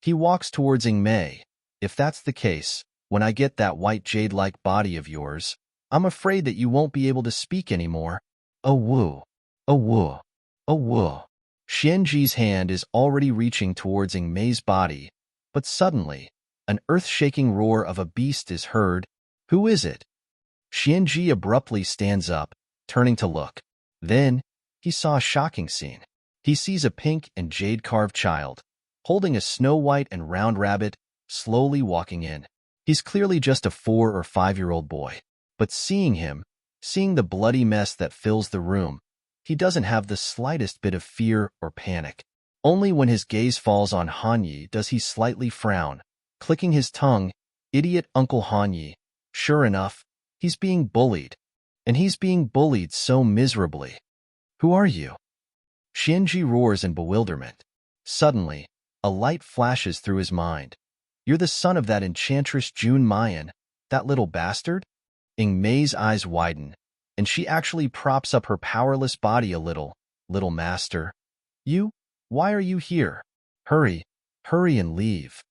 He walks towards Ingmei. If that's the case, when I get that white jade-like body of yours, I'm afraid that you won't be able to speak anymore. Oh woo. Oh woo. Oh woo. Shinji's hand is already reaching towards Ingmei's body, but suddenly, An earth-shaking roar of a beast is heard. Who is it? Xianji abruptly stands up, turning to look. Then, he saw a shocking scene. He sees a pink and jade-carved child, holding a snow-white and round rabbit, slowly walking in. He's clearly just a 4- or 5-year-old boy. But seeing the bloody mess that fills the room, he doesn't have the slightest bit of fear or panic. Only when his gaze falls on Hanyi does he slightly frown, clicking his tongue. Idiot Uncle Hanyi. Sure enough, he's being bullied. And he's being bullied so miserably. Who are you? Xianji roars in bewilderment. Suddenly, a light flashes through his mind. You're the son of that Enchantress June Mayan, that little bastard? Mei's eyes widen, and she actually props up her powerless body a little. Little master. You? Why are you here? Hurry and leave.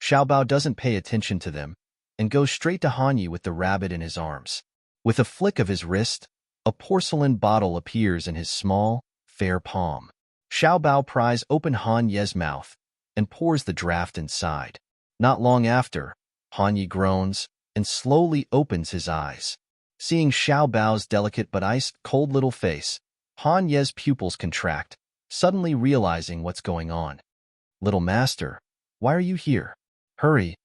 Xiaobao doesn't pay attention to them, and goes straight to Hanyi with the rabbit in his arms. With a flick of his wrist, a porcelain bottle appears in his small, fair palm. Xiaobao pries open Hanyi's mouth and pours the draft inside. Not long after, Hanyi groans and slowly opens his eyes. Seeing Xiaobao's delicate but ice-cold little face, Hanyi's pupils contract, suddenly realizing what's going on. Little master, why are you here? Hurry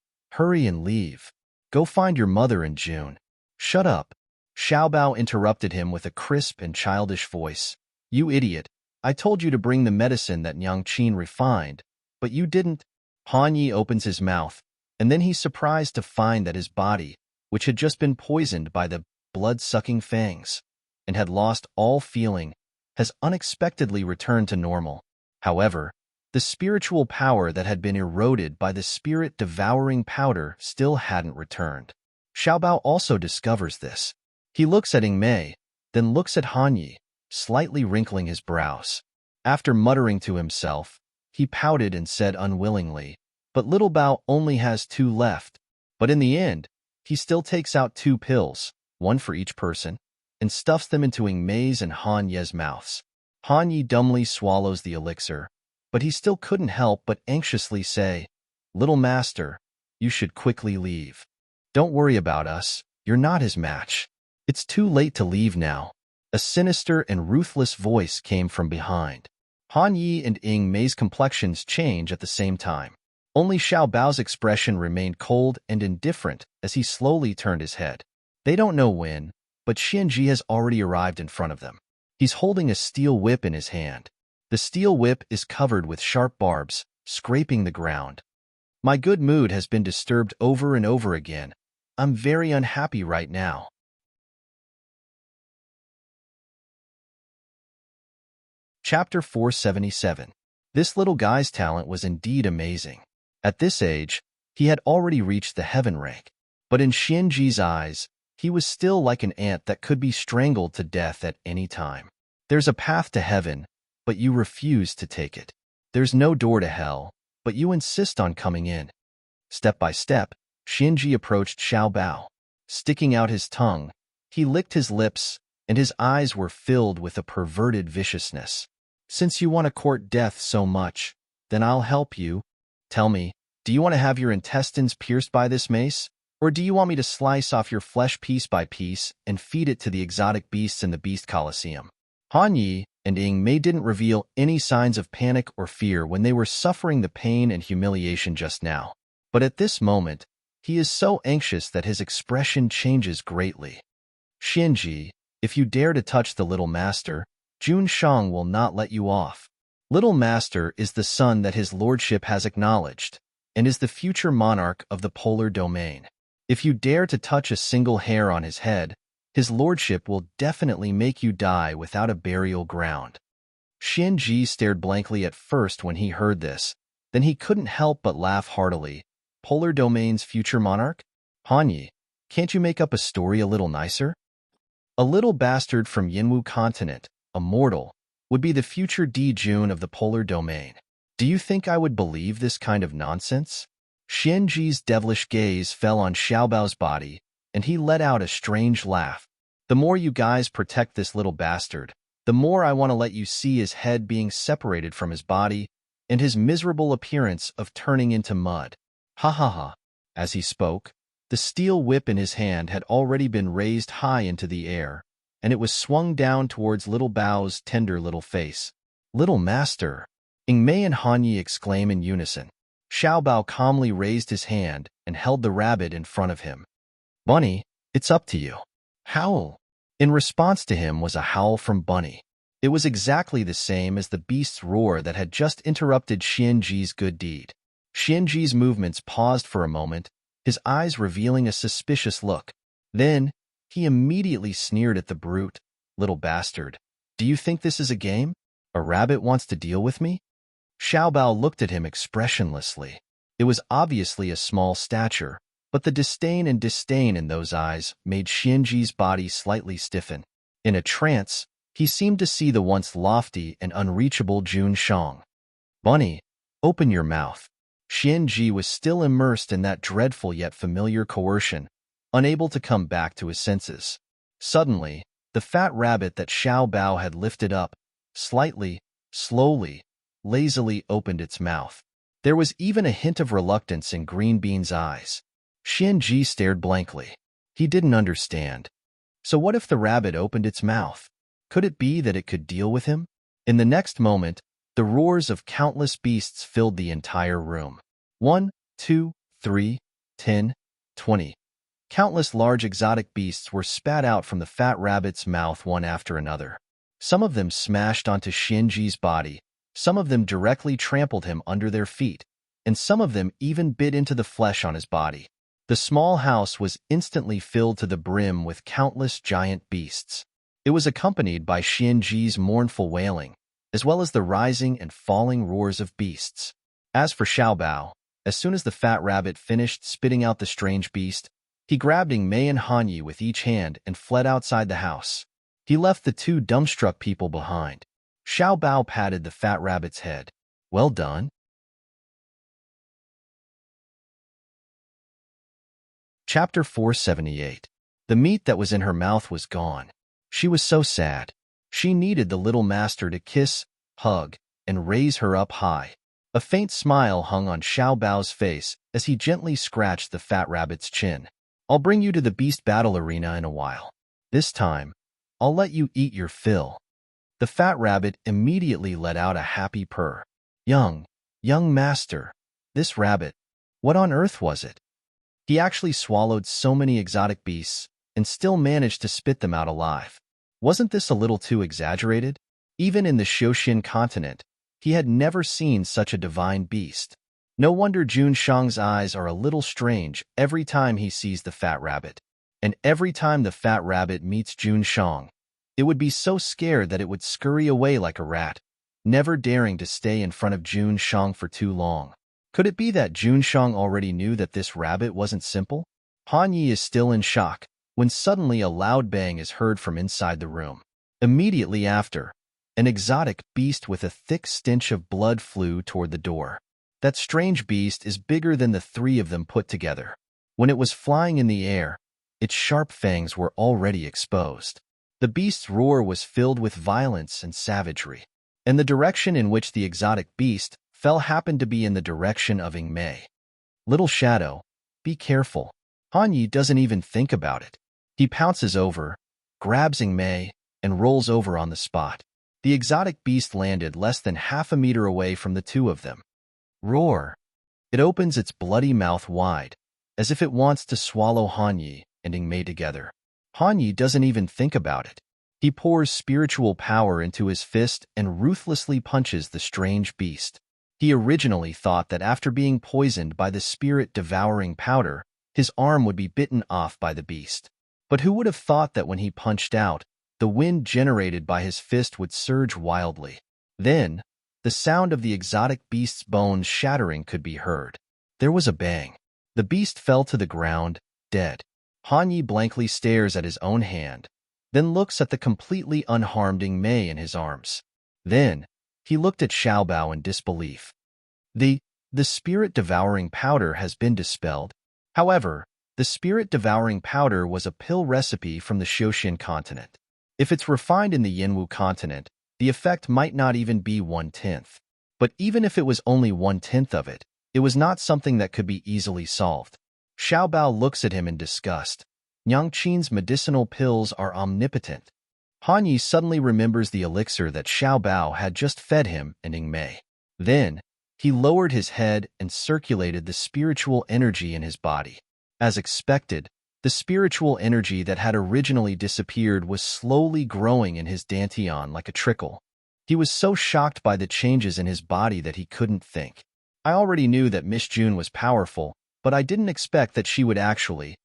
and leave. Go find your mother and June. Shut up. Xiaobao interrupted him with a crisp and childish voice. You idiot. I told you to bring the medicine that Nyang Qin refined, but you didn't. Hanyi opens his mouth, and then he's surprised to find that his body, which had just been poisoned by the blood-sucking fangs, and had lost all feeling, has unexpectedly returned to normal. However, the spiritual power that had been eroded by the spirit-devouring powder still hadn't returned. Xiaobao also discovers this. He looks at Mei, then looks at Hanyi, slightly wrinkling his brows. After muttering to himself, he pouted and said unwillingly, but little Bao only has 2 left. But in the end, he still takes out 2 pills, 1 for each person, and stuffs them into Mei's and Hanyi's mouths. Hanyi dumbly swallows the elixir, but he still couldn't help but anxiously say, Little master, you should quickly leave. Don't worry about us, you're not his match. It's too late to leave now. A sinister and ruthless voice came from behind. Hanyi and Mei's complexions change at the same time. Only Xiaobao's expression remained cold and indifferent as he slowly turned his head. They don't know when, but Xianji has already arrived in front of them. He's holding a steel whip in his hand. The steel whip is covered with sharp barbs, scraping the ground. My good mood has been disturbed over and over again. I'm very unhappy right now. Chapter 477. This little guy's talent was indeed amazing. At this age, he had already reached the heaven rank. But in Xianji's eyes, he was still like an ant that could be strangled to death at any time. There's a path to heaven, but you refuse to take it. There's no door to hell, but you insist on coming in. Step by step, Xianji approached Xiaobao. Sticking out his tongue, he licked his lips, and his eyes were filled with a perverted viciousness. Since you want to court death so much, then I'll help you. Tell me, do you want to have your intestines pierced by this mace? Or do you want me to slice off your flesh piece by piece and feed it to the exotic beasts in the Beast Colosseum? Hanyi and Mei didn't reveal any signs of panic or fear when they were suffering the pain and humiliation just now. But at this moment, he is so anxious that his expression changes greatly. Xianji, if you dare to touch the little master, Jun Shang will not let you off. Little master is the son that his lordship has acknowledged, and is the future monarch of the polar domain. If you dare to touch a single hair on his head, his lordship will definitely make you die without a burial ground. Xianji stared blankly at first when he heard this, then he couldn't help but laugh heartily. Polar domain's future monarch? Hanyi, can't you make up a story a little nicer? A little bastard from Yinwu continent, a mortal, would be the future Jun of the polar domain. Do you think I would believe this kind of nonsense? Xianji's devilish gaze fell on Xiaobao's body, and he let out a strange laugh. The more you guys protect this little bastard, the more I want to let you see his head being separated from his body, and his miserable appearance of turning into mud. Ha ha ha. As he spoke, the steel whip in his hand had already been raised high into the air, and it was swung down towards Little Bao's tender little face. "Little master!" Ingmei and Hanyi exclaim in unison. Xiao Bao calmly raised his hand and held the rabbit in front of him. "Bunny, it's up to you. Howl!" In response to him was a howl from Bunny. It was exactly the same as the beast's roar that had just interrupted Xianji's good deed. Xianji's movements paused for a moment, his eyes revealing a suspicious look. Then, he immediately sneered at the brute. "Little bastard, do you think this is a game? A rabbit wants to deal with me?" Xiao Bao looked at him expressionlessly. It was obviously a small stature, but the disdain in those eyes made Xianji's body slightly stiffen. In a trance, he seemed to see the once lofty and unreachable Jun Shang. "Bunny, open your mouth." Xianji was still immersed in that dreadful yet familiar coercion, unable to come back to his senses. Suddenly, the fat rabbit that Xiao Bao had lifted up, slightly, slowly, lazily opened its mouth. There was even a hint of reluctance in Green Bean's eyes. Xianji stared blankly. He didn't understand. So what if the rabbit opened its mouth? Could it be that it could deal with him? In the next moment, the roars of countless beasts filled the entire room. 1, 2, 3, 10, 20. Countless large exotic beasts were spat out from the fat rabbit's mouth one after another. Some of them smashed onto Xianji's body, some of them directly trampled him under their feet, and some of them even bit into the flesh on his body. The small house was instantly filled to the brim with countless giant beasts. It was accompanied by Xianji's mournful wailing, as well as the rising and falling roars of beasts. As for Xiao Bao, as soon as the fat rabbit finished spitting out the strange beast, he grabbed Ingmei and Hanyi with each hand and fled outside the house. He left the two dumbstruck people behind. Xiao Bao patted the fat rabbit's head. "Well done." Chapter 478. The meat that was in her mouth was gone. She was so sad. She needed the little master to kiss, hug, and raise her up high. A faint smile hung on Xiao Bao's face as he gently scratched the fat rabbit's chin. "I'll bring you to the beast battle arena in a while. This time, I'll let you eat your fill." The fat rabbit immediately let out a happy purr. Young master, this rabbit, what on earth was it? He actually swallowed so many exotic beasts and still managed to spit them out alive. Wasn't this a little too exaggerated? Even in the Xiaoxian continent, he had never seen such a divine beast. No wonder Jun Shang's eyes are a little strange every time he sees the fat rabbit. And every time the fat rabbit meets Jun Shang, it would be so scared that it would scurry away like a rat, never daring to stay in front of Jun Shang for too long. Could it be that Jun Shang already knew that this rabbit wasn't simple? Hanyi is still in shock when suddenly a loud bang is heard from inside the room. Immediately after, an exotic beast with a thick stench of blood flew toward the door. That strange beast is bigger than the three of them put together. When it was flying in the air, its sharp fangs were already exposed. The beast's roar was filled with violence and savagery, and the direction in which the exotic beast fell happened to be in the direction of Ingmei. "Little Shadow, be careful." Hanyi doesn't even think about it. He pounces over, grabs Ingmei, and rolls over on the spot. The exotic beast landed less than half a meter away from the two of them. Roar! It opens its bloody mouth wide, as if it wants to swallow Hanyi and Ingmei together. Hanyi doesn't even think about it. He pours spiritual power into his fist and ruthlessly punches the strange beast. He originally thought that after being poisoned by the spirit-devouring powder, his arm would be bitten off by the beast. But who would have thought that when he punched out, the wind generated by his fist would surge wildly. Then, the sound of the exotic beast's bones shattering could be heard. There was a bang. The beast fell to the ground, dead. Hanyi blankly stares at his own hand, then looks at the completely unharmed Ingmei in his arms. Then, he looked at Xiao Bao in disbelief. The spirit-devouring powder has been dispelled. However, the spirit-devouring powder was a pill recipe from the Xiaoxian continent. If it's refined in the Yinwu continent, the effect might not even be 1/10. But even if it was only 1/10 of it, it was not something that could be easily solved. Xiao Bao looks at him in disgust. Nyangqin's medicinal pills are omnipotent. Han Yi suddenly remembers the elixir that Xiao Bao had just fed him and Ing Mei. Then, he lowered his head and circulated the spiritual energy in his body. As expected, the spiritual energy that had originally disappeared was slowly growing in his dantian like a trickle. He was so shocked by the changes in his body that he couldn't think. I already knew that Miss June was powerful, but I didn't expect that she would actually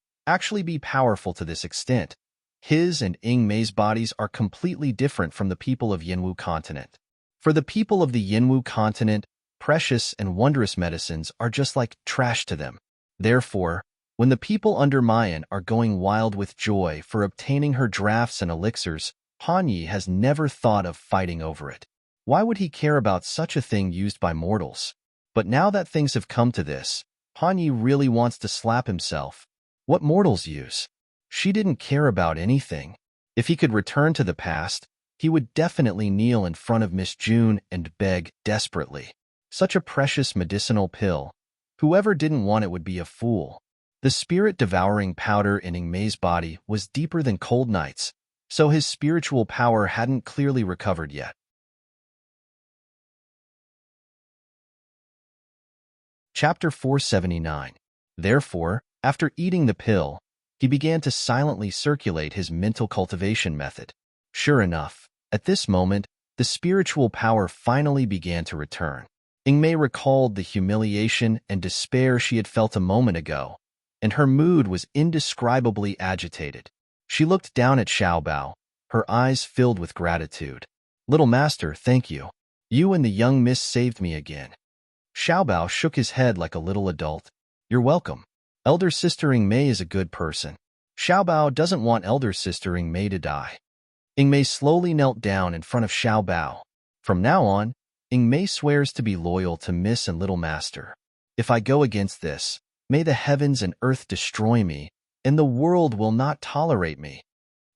be powerful to this extent. His and Ing Mei's bodies are completely different from the people of Yinwu continent. For the people of the Yinwu continent, precious and wondrous medicines are just like trash to them. Therefore, when the people under Mayan are going wild with joy for obtaining her drafts and elixirs, Han Yi has never thought of fighting over it. Why would he care about such a thing used by mortals? But now that things have come to this, Han Yi really wants to slap himself. What mortals use? She didn't care about anything. If he could return to the past, he would definitely kneel in front of Miss June and beg desperately. Such a precious medicinal pill. Whoever didn't want it would be a fool. The spirit-devouring powder in Ing Mei's body was deeper than cold nights, so his spiritual power hadn't clearly recovered yet. Chapter 479. Therefore, after eating the pill, he began to silently circulate his mental cultivation method. Sure enough, at this moment, the spiritual power finally began to return. Ing Mei recalled the humiliation and despair she had felt a moment ago, and her mood was indescribably agitated. She looked down at Xiao Bao, her eyes filled with gratitude. "Little master, thank you. You and the young miss saved me again." Xiao Bao shook his head like a little adult. "You're welcome. Elder sister Ing Mei is a good person. Xiao Bao doesn't want elder sister Ing Mei to die." Ing Mei slowly knelt down in front of Xiao Bao. From now on, Ing Mei swears to be loyal to Miss and Little Master. If I go against this, may the heavens and earth destroy me, and the world will not tolerate me.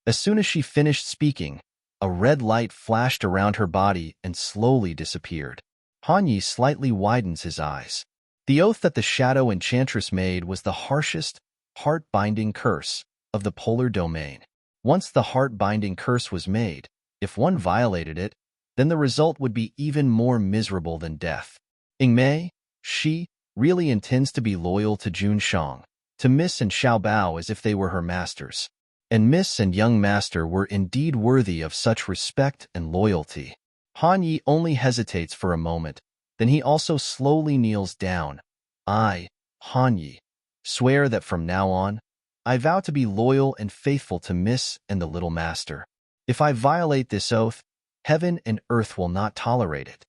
As soon as she finished speaking, a red light flashed around her body and slowly disappeared. Han Yi slightly widens his eyes. The oath that the Shadow Enchantress made was the harshest, heart-binding curse of the polar domain. Once the heart-binding curse was made, if one violated it, then the result would be even more miserable than death. Ing Mei, she really intends to be loyal to Jun Shang, to Miss and Xiao Bao as if they were her masters. And Miss and young master were indeed worthy of such respect and loyalty. Han Yi only hesitates for a moment, then he also slowly kneels down. I, Han Yi, swear that from now on, I vow to be loyal and faithful to Miss and the Little Master. If I violate this oath, heaven and earth will not tolerate it.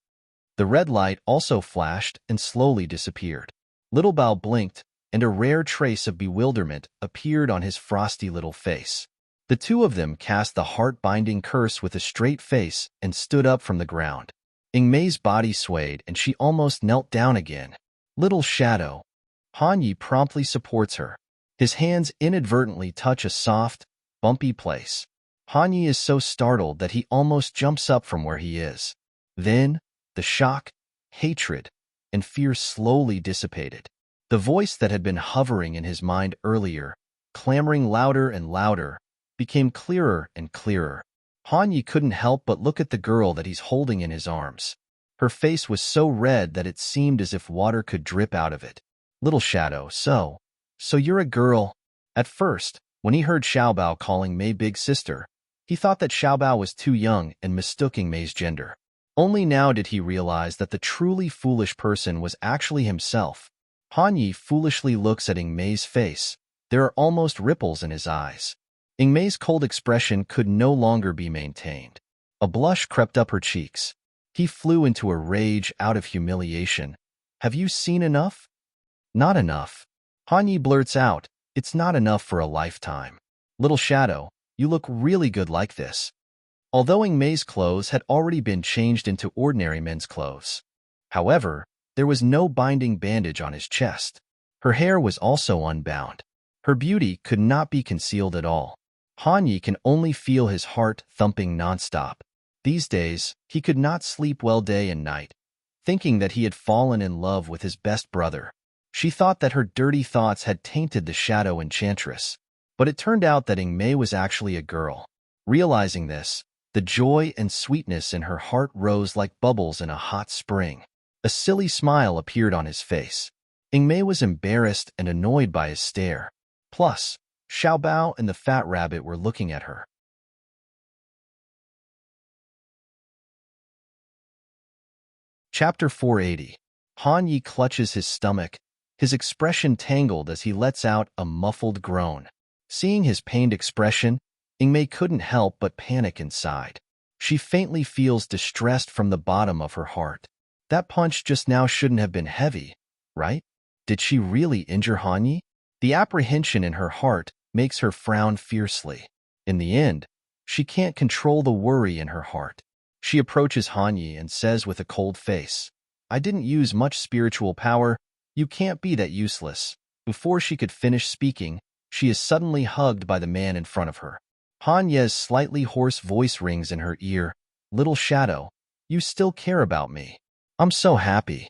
The red light also flashed and slowly disappeared. Little Bao blinked, and a rare trace of bewilderment appeared on his frosty little face. The two of them cast the heart-binding curse with a straight face and stood up from the ground. Ing Mei's body swayed and she almost knelt down again. Little Shadow. Han Yi promptly supports her. His hands inadvertently touch a soft, bumpy place. Han Yi is so startled that he almost jumps up from where he is. Then, the shock, hatred, and fear slowly dissipated. The voice that had been hovering in his mind earlier, clamoring louder and louder, became clearer and clearer. Han Yi couldn't help but look at the girl that he's holding in his arms. Her face was so red that it seemed as if water could drip out of it. Little Shadow, so you're a girl. At first, when he heard Xiao Bao calling Mei big sister, he thought that Xiao Bao was too young and mistaking Mei's gender. Only now did he realize that the truly foolish person was actually himself. Han Yi foolishly looks at Ing Mei's face. There are almost ripples in his eyes. Ing Mei's cold expression could no longer be maintained. A blush crept up her cheeks. He flew into a rage out of humiliation. Have you seen enough? Not enough. Han Yi blurts out, it's not enough for a lifetime. Little Shadow, you look really good like this. Although Ing Mei's clothes had already been changed into ordinary men's clothes. However, there was no binding bandage on his chest. Her hair was also unbound. Her beauty could not be concealed at all. Han Yi can only feel his heart thumping nonstop. These days, he could not sleep well day and night, thinking that he had fallen in love with his best brother. She thought that her dirty thoughts had tainted the shadow Enchantress, but it turned out that Ingmei was actually a girl. Realizing this, the joy and sweetness in her heart rose like bubbles in a hot spring. A silly smile appeared on his face. Ingmei was embarrassed and annoyed by his stare. Plus, Xiaobao and the fat rabbit were looking at her. Chapter 480. Han Yi clutches his stomach, his expression tangled as he lets out a muffled groan. Seeing his pained expression, Ingmei couldn't help but panic inside. She faintly feels distressed from the bottom of her heart. That punch just now shouldn't have been heavy, right? Did she really injure Han Yi? The apprehension in her heart makes her frown fiercely. In the end, she can't control the worry in her heart. She approaches Han Yi and says with a cold face, "I didn't use much spiritual power. You can't be that useless." Before she could finish speaking, she is suddenly hugged by the man in front of her. Han Ye's slightly hoarse voice rings in her ear. "Little Shadow, you still care about me. I'm so happy."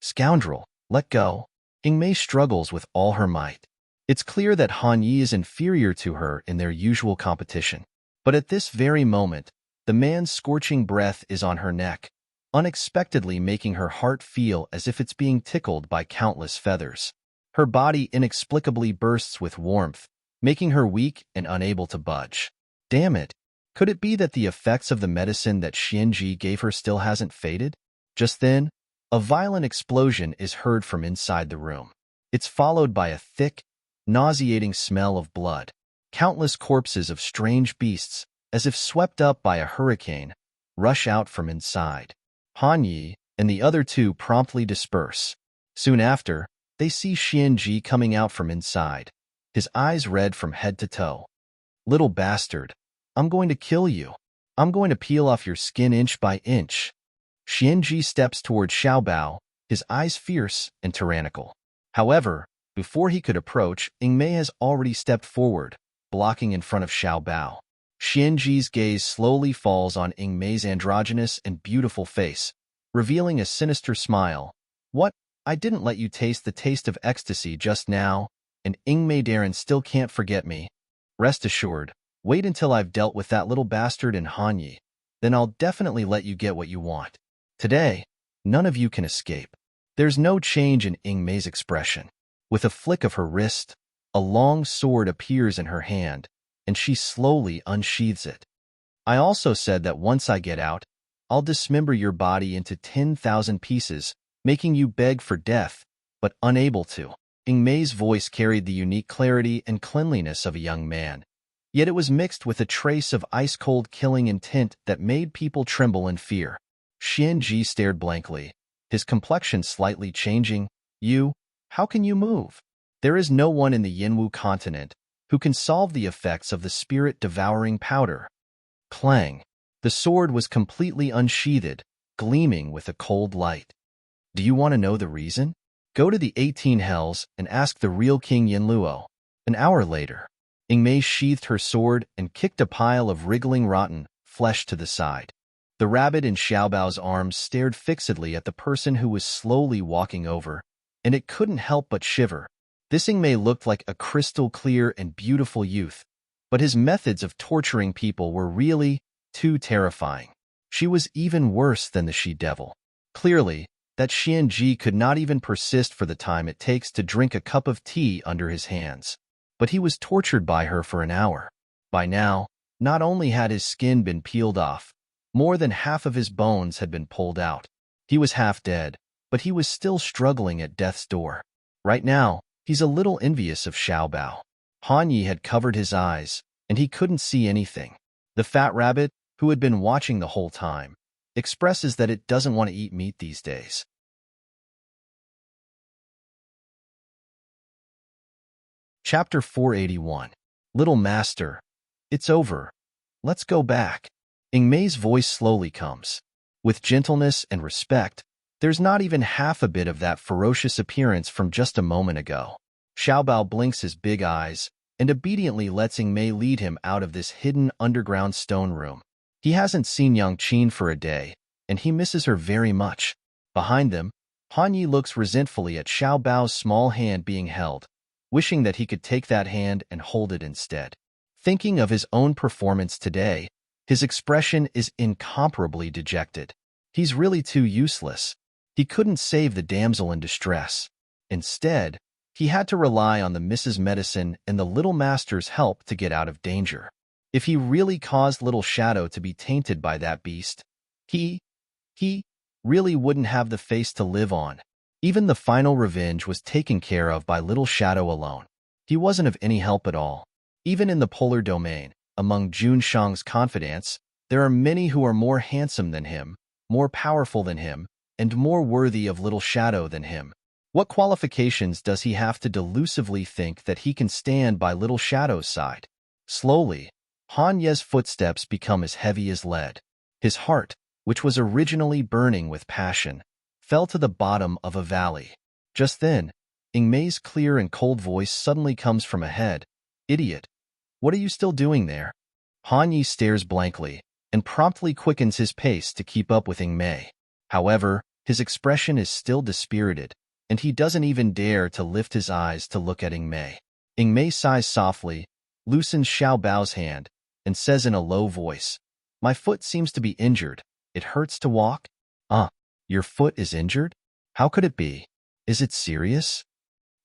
"Scoundrel, let go." Ingmei struggles with all her might. It's clear that Han Yi is inferior to her in their usual competition. But at this very moment, the man's scorching breath is on her neck, unexpectedly making her heart feel as if it's being tickled by countless feathers. Her body inexplicably bursts with warmth, making her weak and unable to budge. Damn it! Could it be that the effects of the medicine that Xianji gave her still hasn't faded? Just then, a violent explosion is heard from inside the room. It's followed by a thick, nauseating smell of blood. Countless corpses of strange beasts, as if swept up by a hurricane, rush out from inside. Han Yi and the other two promptly disperse. Soon after, they see Xianji coming out from inside, his eyes red from head to toe. "Little bastard, I'm going to kill you. I'm going to peel off your skin inch by inch." Xianji steps toward Xiaobao, his eyes fierce and tyrannical. However, before he could approach, Ingmei has already stepped forward, blocking in front of Xiaobao. Xianji's gaze slowly falls on Ingmei's androgynous and beautiful face, revealing a sinister smile. "What? I didn't let you taste the taste of ecstasy just now, and Ingmei Darren still can't forget me. Rest assured, wait until I've dealt with that little bastard in Han Yi. Then I'll definitely let you get what you want. Today, none of you can escape." There's no change in Ingmei's expression. With a flick of her wrist, a long sword appears in her hand, and she slowly unsheathes it. "I also said that once I get out, I'll dismember your body into 10,000 pieces, making you beg for death, but unable to." Ingmei's voice carried the unique clarity and cleanliness of a young man, yet it was mixed with a trace of ice-cold killing intent that made people tremble in fear. Xianji stared blankly, his complexion slightly changing. "You? How can you move? There is no one in the Yinwu continent who can solve the effects of the spirit-devouring powder." Clang! The sword was completely unsheathed, gleaming with a cold light. "Do you want to know the reason? Go to the 18 Hells and ask the real King Yinluo." An hour later, Ingmei sheathed her sword and kicked a pile of wriggling rotten flesh to the side. The rabbit in Xiaobao's arms stared fixedly at the person who was slowly walking over, and it couldn't help but shiver. This Ingmei looked like a crystal-clear and beautiful youth, but his methods of torturing people were really too terrifying. She was even worse than the she-devil. Clearly, that Xianji could not even persist for the time it takes to drink a cup of tea under his hands. But he was tortured by her for an hour. By now, not only had his skin been peeled off, more than half of his bones had been pulled out. He was half dead, but he was still struggling at death's door. Right now, he's a little envious of Xiaobao. Han Yi had covered his eyes, and he couldn't see anything. The fat rabbit, who had been watching the whole time, expresses that it doesn't want to eat meat these days. Chapter 481. "Little Master, it's over. Let's go back." Ingmei's voice slowly comes. With gentleness and respect, there's not even half a bit of that ferocious appearance from just a moment ago. Xiaobao blinks his big eyes and obediently lets Ingmei lead him out of this hidden underground stone room. He hasn't seen Yang Qin for a day, and he misses her very much. Behind them, Han Yi looks resentfully at Xiao Bao's small hand being held, wishing that he could take that hand and hold it instead. Thinking of his own performance today, his expression is incomparably dejected. He's really too useless. He couldn't save the damsel in distress. Instead, he had to rely on the Mrs. Medicine and the Little Master's help to get out of danger. If he really caused Little Shadow to be tainted by that beast, he really wouldn't have the face to live on. Even the final revenge was taken care of by Little Shadow alone. He wasn't of any help at all. Even in the polar domain, among Jun Shang's confidants, there are many who are more handsome than him, more powerful than him, and more worthy of Little Shadow than him. What qualifications does he have to delusively think that he can stand by Little Shadow's side? Slowly, Han Ye's footsteps become as heavy as lead. His heart, which was originally burning with passion, fell to the bottom of a valley. Just then, Mei's clear and cold voice suddenly comes from ahead. "Idiot! What are you still doing there?" Han Yi stares blankly and promptly quickens his pace to keep up with Mei. However, his expression is still dispirited, and he doesn't even dare to lift his eyes to look at Mei. Mei sighs softly, loosens Xiao Bao's hand, and says in a low voice, "My foot seems to be injured. It hurts to walk." Your foot is injured? How could it be? Is it serious?"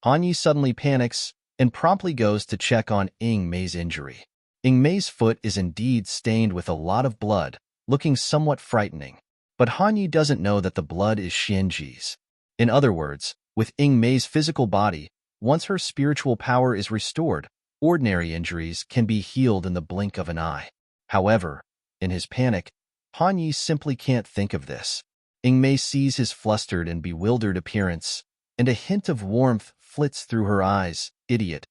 Han Yi suddenly panics and promptly goes to check on Mei's injury. Mei's foot is indeed stained with a lot of blood, looking somewhat frightening. But Han Yi doesn't know that the blood is Xianji's. In other words, with Mei's physical body, once her spiritual power is restored, ordinary injuries can be healed in the blink of an eye. However, in his panic, Han Yi simply can't think of this. Mei sees his flustered and bewildered appearance, and a hint of warmth flits through her eyes. "Idiot!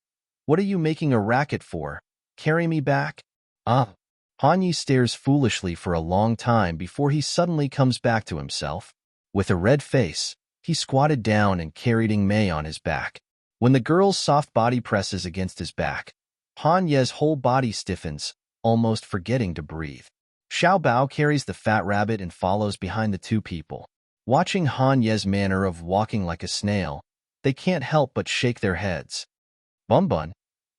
What are you making a racket for? Carry me back?" Han Yi stares foolishly for a long time before he suddenly comes back to himself. With a red face, he squatted down and carried Mei on his back. When the girl's soft body presses against his back, Han Ye's whole body stiffens, almost forgetting to breathe. Xiao Bao carries the fat rabbit and follows behind the two people. Watching Han Ye's manner of walking like a snail, they can't help but shake their heads. "Bun,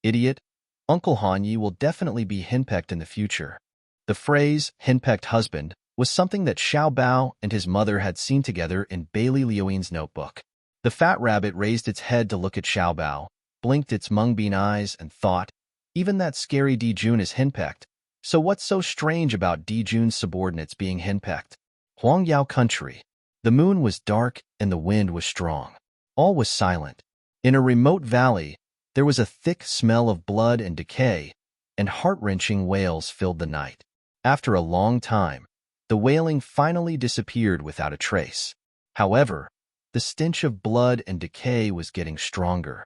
idiot, Uncle Han Yi will definitely be henpecked in the future." The phrase, henpecked husband, was something that Xiao Bao and his mother had seen together in Bailey Liuin's notebook. The fat rabbit raised its head to look at Xiao Bao, blinked its mung-bean eyes, and thought, "Even that scary Di Jun is henpecked. So what's so strange about Di Jun's subordinates being henpecked?" Huangyao country. The moon was dark and the wind was strong. All was silent. In a remote valley, there was a thick smell of blood and decay, and heart-wrenching wails filled the night. After a long time, the wailing finally disappeared without a trace. However, the stench of blood and decay was getting stronger.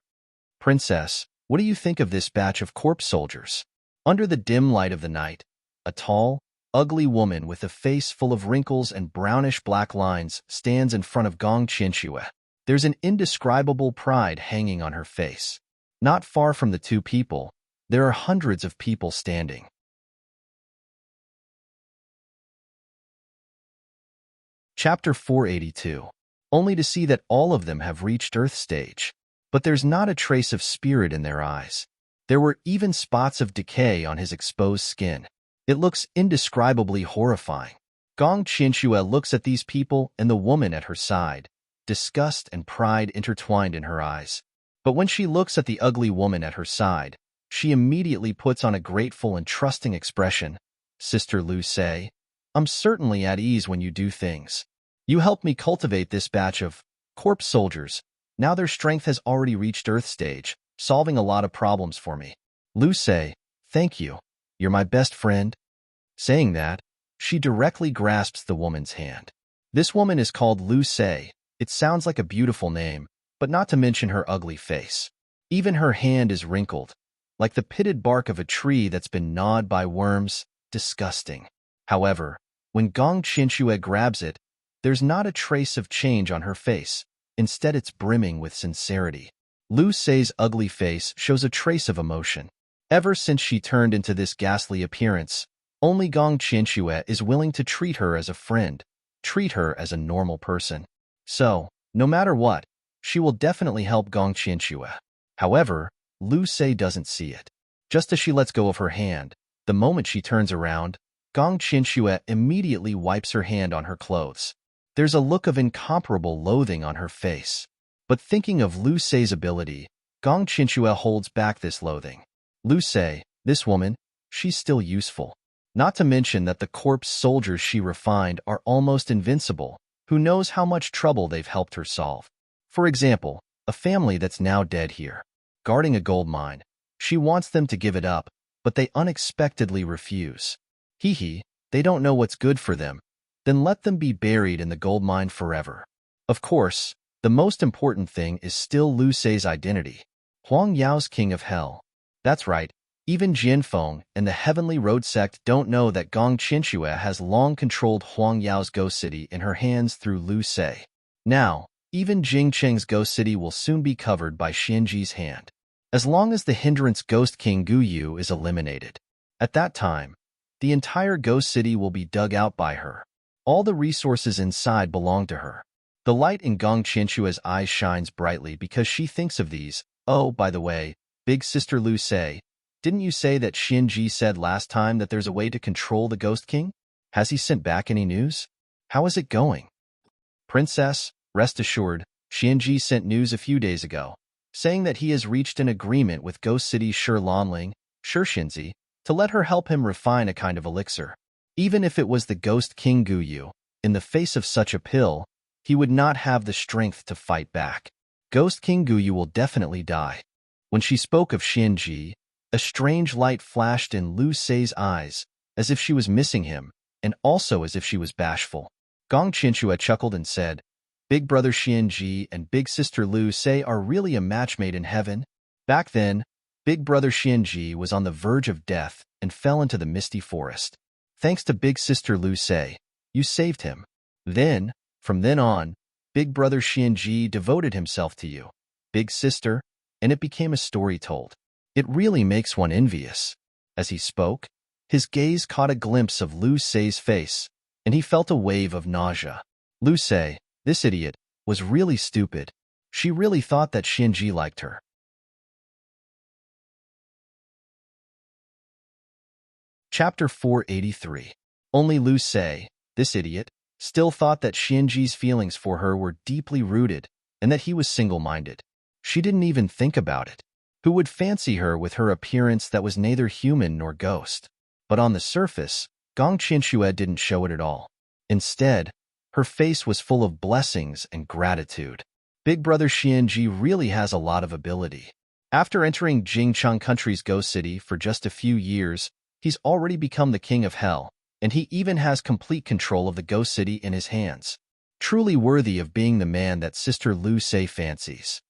"Princess, what do you think of this batch of corpse soldiers?" Under the dim light of the night, a tall, ugly woman with a face full of wrinkles and brownish-black lines stands in front of Gong Qianxue. There's an indescribable pride hanging on her face. Not far from the two people, there are hundreds of people standing. Chapter 482. Only to see that all of them have reached Earth stage. But there's not a trace of spirit in their eyes. There were even spots of decay on his exposed skin. It looks indescribably horrifying. Gong Qianxue looks at these people and the woman at her side, disgust and pride intertwined in her eyes. But when she looks at the ugly woman at her side, she immediately puts on a grateful and trusting expression. "Sister Lu say, I'm certainly at ease when you do things. You helped me cultivate this batch of corpse soldiers. Now their strength has already reached Earth stage, solving a lot of problems for me. Lu say, thank you. You're my best friend." Saying that, she directly grasps the woman's hand. This woman is called Lu Sei. It sounds like a beautiful name, but not to mention her ugly face. Even her hand is wrinkled, like the pitted bark of a tree that's been gnawed by worms. Disgusting. However, when Gong Qianxue grabs it, there's not a trace of change on her face. Instead, it's brimming with sincerity. Lu Sei's ugly face shows a trace of emotion. Ever since she turned into this ghastly appearance, only Gong Qianxue is willing to treat her as a friend, treat her as a normal person. So, No matter what, she will definitely help Gong Qianxue. However, Lu Se doesn't see it. Just as she lets go of her hand, the moment she turns around, Gong Qianxue immediately wipes her hand on her clothes. There's a look of incomparable loathing on her face. But thinking of Lu Se's ability, Gong Qianxue holds back this loathing. Lu Se, this woman, she's still useful. Not to mention that the corpse soldiers she refined are almost invincible. Who knows how much trouble they've helped her solve? For example, a family that's now dead here, guarding a gold mine. She wants them to give it up, but they unexpectedly refuse. Hee, they don't know what's good for them. Then let them be buried in the gold mine forever. Of course, the most important thing is still Lu Se's identity. Huang Yao's king of hell. That's right. Even Jianfeng and the Heavenly Road sect don't know that Gong Qianxue has long controlled Huang Yao's ghost city in her hands through Lu Se. Now, even Jingcheng's ghost city will soon be covered by Xianji's hand. As long as the hindrance Ghost King Gu Yu is eliminated. At that time, the entire ghost city will be dug out by her. All the resources inside belong to her. The light in Gong Qianxue's eyes shines brightly because she thinks of these. Oh, by the way, big sister Lu Se, didn't you say that Xianji said last time that there's a way to control the Ghost King? Has he sent back any news? How is it going? Princess, rest assured, Xianji sent news a few days ago, saying that he has reached an agreement with Ghost City's Shi Lanling, Shi Xinzi, to let her help him refine a kind of elixir. Even if it was the Ghost King Gu Yu, in the face of such a pill, he would not have the strength to fight back. Ghost King Gu Yu will definitely die. When she spoke of Xianji, a strange light flashed in Lu Se's eyes, as if she was missing him, and also as if she was bashful. Gong Qianxue chuckled and said, Big brother Xianji and big sister Lu Se are really a match made in heaven. Back then, big brother Xianji was on the verge of death and fell into the misty forest. Thanks to big sister Lu Se, you saved him. Then, from then on, big brother Xianji devoted himself to you, big sister, and it became a story told. It really makes one envious. As he spoke, his gaze caught a glimpse of Lu Se's face, and he felt a wave of nausea. Lu Se, this idiot, was really stupid. She really thought that Xianji liked her. Chapter 483. Only Lu Se, this idiot, still thought that Xianji's feelings for her were deeply rooted and that he was single-minded. She didn't even think about it. Who would fancy her with her appearance that was neither human nor ghost? But on the surface, Gong Qianxue didn't show it at all. Instead, her face was full of blessings and gratitude. Big brother Xianji really has a lot of ability. After entering Jingchang country's ghost city for just a few years, he's already become the king of hell, and he even has complete control of the ghost city in his hands. Truly worthy of being the man that sister Lu Se fancies.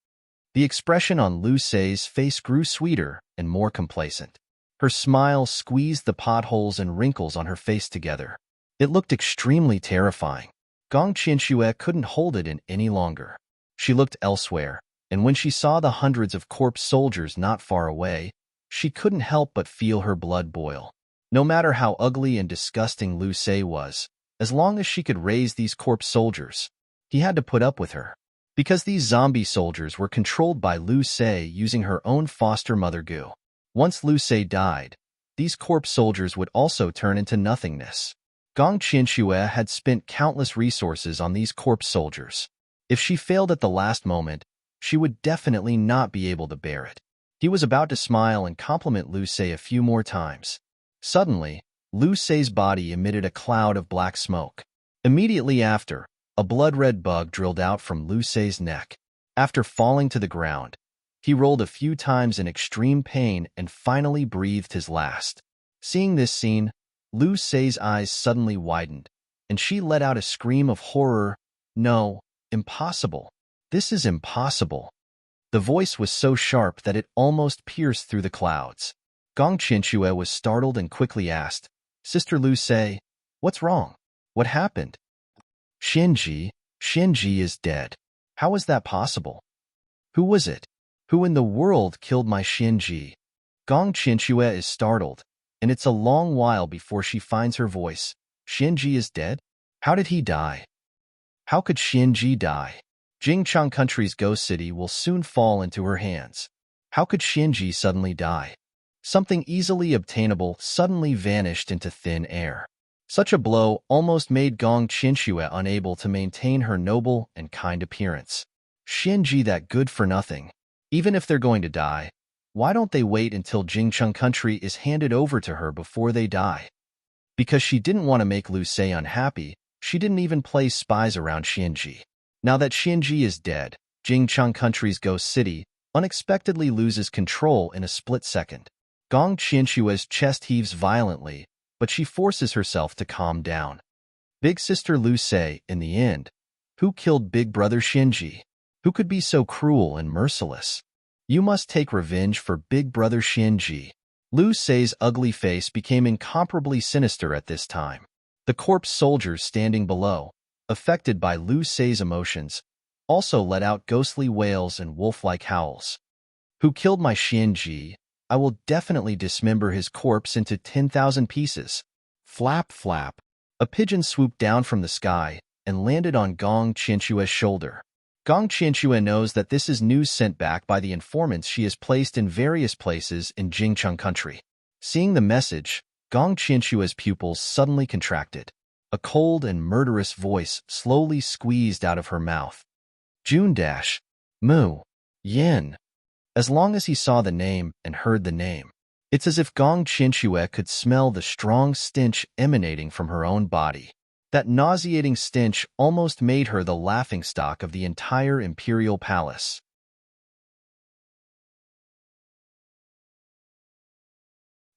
The expression on Lu Se's face grew sweeter and more complacent. Her smile squeezed the potholes and wrinkles on her face together. It looked extremely terrifying. Gong Qianxue couldn't hold it in any longer. She looked elsewhere, and when she saw the hundreds of corpse soldiers not far away, she couldn't help but feel her blood boil. No matter how ugly and disgusting Lu Se was, as long as she could raise these corpse soldiers, he had to put up with her. Because these zombie soldiers were controlled by Lu Se using her own foster mother Gu. Once Lu Se died, these corpse soldiers would also turn into nothingness. Gong Qianxue had spent countless resources on these corpse soldiers. If she failed at the last moment, she would definitely not be able to bear it. He was about to smile and compliment Lu Se a few more times. Suddenly, Lu Se's body emitted a cloud of black smoke. Immediately after, a blood-red bug drilled out from Lu Se's neck. After falling to the ground, he rolled a few times in extreme pain and finally breathed his last. Seeing this scene, Lu Se's eyes suddenly widened, and she let out a scream of horror. No, impossible. This is impossible. The voice was so sharp that it almost pierced through the clouds. Gong Qianxue was startled and quickly asked, Sister Lu Se, what's wrong? What happened? Xianji is dead. How is that possible? Who was it? Who in the world killed my Xianji? Gong Qianxue is startled, and it's a long while before she finds her voice. Xianji is dead? How did he die? How could Xianji die? Jingchang Country's ghost city will soon fall into her hands. How could Xianji suddenly die? Something easily obtainable suddenly vanished into thin air. Such a blow almost made Gong Qianxue unable to maintain her noble and kind appearance. Xianji, that good-for-nothing. Even if they're going to die, why don't they wait until Jingcheng Country is handed over to her before they die? Because she didn't want to make Lu Sei unhappy, she didn't even place spies around Xianji. Now that Xianji is dead, Jingcheng Country's ghost city unexpectedly loses control in a split second. Gong Qianshue's chest heaves violently, but she forces herself to calm down. Big sister Lu Sei, in the end, who killed big brother Xianji? Who could be so cruel and merciless? You must take revenge for big brother Xianji. Lu Sei's ugly face became incomparably sinister at this time. The corpse soldiers standing below, affected by Lu Sei's emotions, also let out ghostly wails and wolf-like howls. Who killed my Xianji? I will definitely dismember his corpse into 10,000 pieces. Flap, flap. A pigeon swooped down from the sky and landed on Gong Qianshue's shoulder. Gong Qianxue knows that this is news sent back by the informants she has placed in various places in Jingcheng Country. Seeing the message, Gong Qianshue's pupils suddenly contracted. A cold and murderous voice slowly squeezed out of her mouth. June dash. Mu. Yin. As long as he saw the name and heard the name, it's as if Gong Qianxue could smell the strong stench emanating from her own body. That nauseating stench almost made her the laughingstock of the entire imperial palace.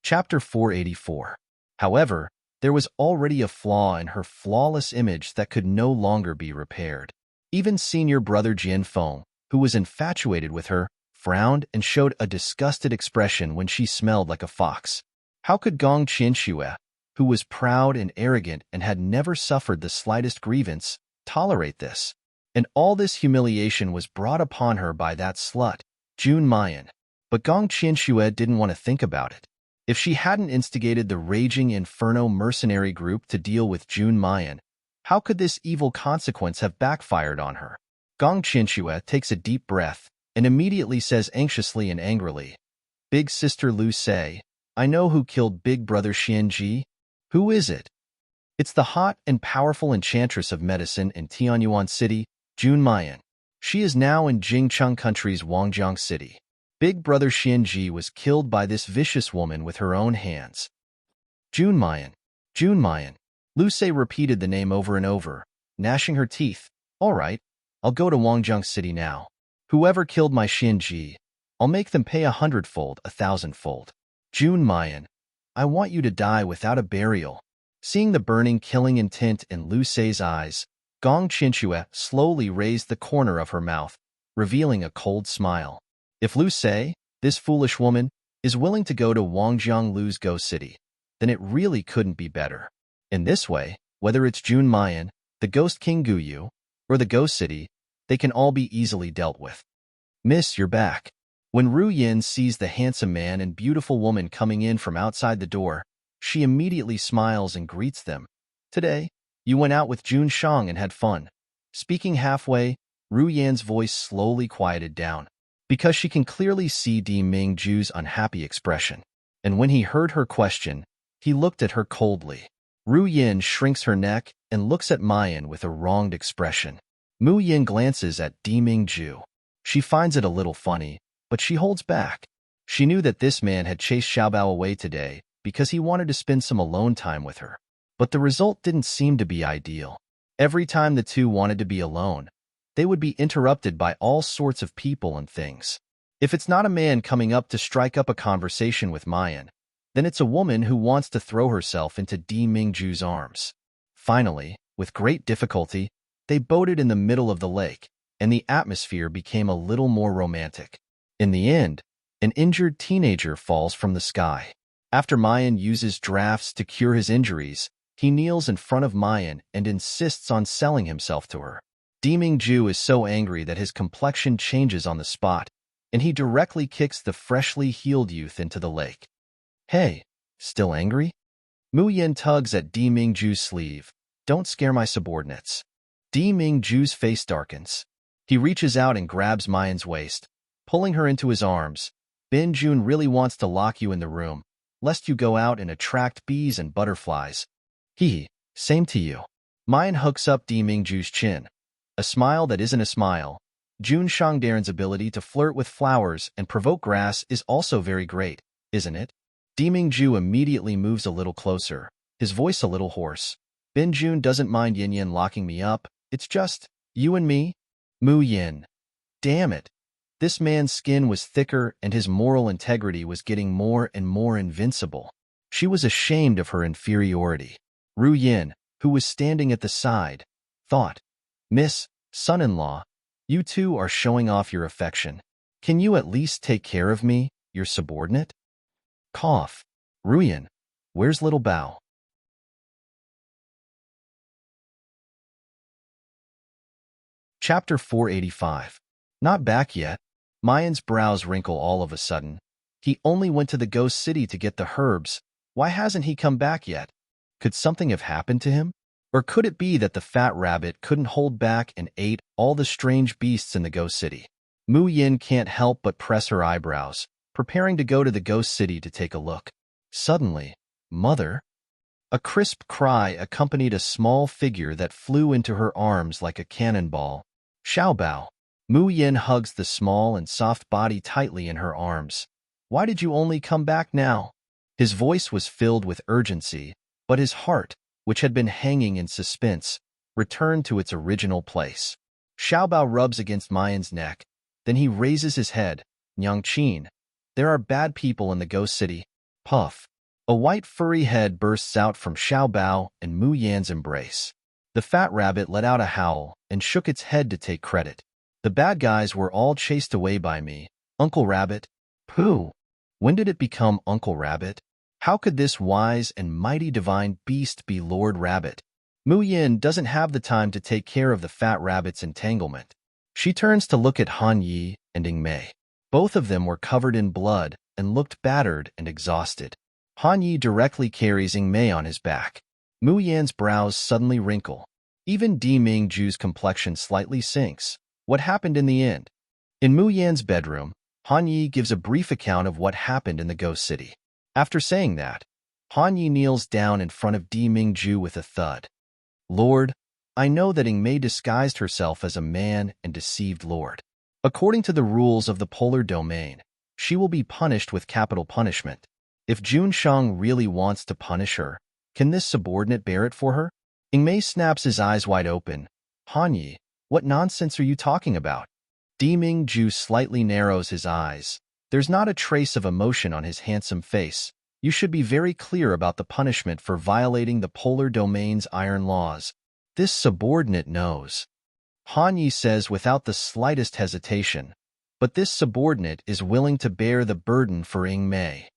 Chapter 484. However, there was already a flaw in her flawless image that could no longer be repaired. Even senior brother Jian Feng, who was infatuated with her, frowned and showed a disgusted expression when she smelled like a fox. How could Gong Qianxue, who was proud and arrogant and had never suffered the slightest grievance, tolerate this? And all this humiliation was brought upon her by that slut, June Mayan. But Gong Qianxue didn't want to think about it. If she hadn't instigated the raging inferno mercenary group to deal with June Mayan, how could this evil consequence have backfired on her? Gong Qianxue takes a deep breath and immediately says anxiously and angrily, Big sister Lu Sei, I know who killed big brother Xianji. Who is it? It's the hot and powerful enchantress of medicine in Tianyuan City, June Mayan. She is now in Jingcheng Country's Wangjiang City. Big brother Xianji was killed by this vicious woman with her own hands. June Mayan. June Mayan. Lu Sei repeated the name over and over, gnashing her teeth. All right, I'll go to Wangjiang City now. Whoever killed my Xianji, I'll make them pay 100-fold, 1,000-fold. June Mayan, I want you to die without a burial. Seeing the burning, killing intent in Lu Sei's eyes, Gong Qianxue slowly raised the corner of her mouth, revealing a cold smile. If Lu Sei, this foolish woman, is willing to go to Wangjiang Lu's ghost city, then it really couldn't be better. In this way, whether it's June Mayan, the ghost king Guyu, or the ghost city, they can all be easily dealt with. Miss, you're back. When Ru Yin sees the handsome man and beautiful woman coming in from outside the door, she immediately smiles and greets them. Today, you went out with Jun Shang and had fun. Speaking halfway, Ru Yan's voice slowly quieted down, because she can clearly see Di Mingju's unhappy expression. And when he heard her question, he looked at her coldly. Ru Yin shrinks her neck and looks at Mayan with a wronged expression. Mu Yin glances at Di Mingju. She finds it a little funny, but she holds back. She knew that this man had chased Xiaobao away today because he wanted to spend some alone time with her. But the result didn't seem to be ideal. Every time the two wanted to be alone, they would be interrupted by all sorts of people and things. If it's not a man coming up to strike up a conversation with Mayan, then it's a woman who wants to throw herself into Di Mingju's arms. Finally, with great difficulty, they boated in the middle of the lake, and the atmosphere became a little more romantic. In the end, an injured teenager falls from the sky. After Mayan uses drafts to cure his injuries, he kneels in front of Mayan and insists on selling himself to her. Di Mingju is so angry that his complexion changes on the spot, and he directly kicks the freshly healed youth into the lake. Hey, still angry? Mu Yin tugs at Di Mingju's sleeve. Don't scare my subordinates. Di Mingju's face darkens. He reaches out and grabs Mayan's waist, pulling her into his arms. Bin Jun really wants to lock you in the room, lest you go out and attract bees and butterflies. Same to you. Mayan hooks up Di Mingju's chin. A smile that isn't a smile. Jun Shangdaren's ability to flirt with flowers and provoke grass is also very great, isn't it? Di Mingju immediately moves a little closer, his voice a little hoarse. Bin Jun doesn't mind Yin Yin locking me up, it's just, you and me? Mu Yin. Damn it. This man's skin was thicker and his moral integrity was getting more and more invincible. She was ashamed of her inferiority. Ru Yin, who was standing at the side, thought, Miss, son-in-law, you two are showing off your affection. Can you at least take care of me, your subordinate? Cough. Ru Yin, where's little Bao? Chapter 485. Not back yet. Mayan's brows wrinkle all of a sudden. He only went to the ghost city to get the herbs. Why hasn't he come back yet? Could something have happened to him? Or could it be that the fat rabbit couldn't hold back and ate all the strange beasts in the ghost city? Mu Yin can't help but press her eyebrows, preparing to go to the ghost city to take a look. Suddenly, Mother! A crisp cry accompanied a small figure that flew into her arms like a cannonball. Xiaobao. Mu Yin hugs the small and soft body tightly in her arms. Why did you only come back now? His voice was filled with urgency, but his heart, which had been hanging in suspense, returned to its original place. Xiaobao rubs against Mayan's neck. Then he raises his head. Nyangqin. There are bad people in the ghost city. Puff. A white furry head bursts out from Xiaobao and Mu Yan's embrace. The fat rabbit let out a howl and shook its head to take credit. The bad guys were all chased away by me. Uncle Rabbit? Pooh! When did it become Uncle Rabbit? How could this wise and mighty divine beast be Lord Rabbit? Mu Yin doesn't have the time to take care of the fat rabbit's entanglement. She turns to look at Han Yi and Ing Mei. Both of them were covered in blood and looked battered and exhausted. Han Yi directly carries Ing Mei on his back. Mu Yan's brows suddenly wrinkle. Even Di Mingju's complexion slightly sinks. What happened in the end? In Mu Yan's bedroom, Han Yi gives a brief account of what happened in the ghost city. After saying that, Han Yi kneels down in front of Di Mingju with a thud. Lord, I know that Ing Mei disguised herself as a man and deceived Lord. According to the rules of the polar domain, she will be punished with capital punishment. If Jun Shang really wants to punish her, can this subordinate bear it for her? Ing Mei snaps his eyes wide open. Han Yi, what nonsense are you talking about? Di Mingju slightly narrows his eyes. There's not a trace of emotion on his handsome face. You should be very clear about the punishment for violating the polar domain's iron laws. This subordinate knows. Han Yi says without the slightest hesitation. But this subordinate is willing to bear the burden for Ing Mei.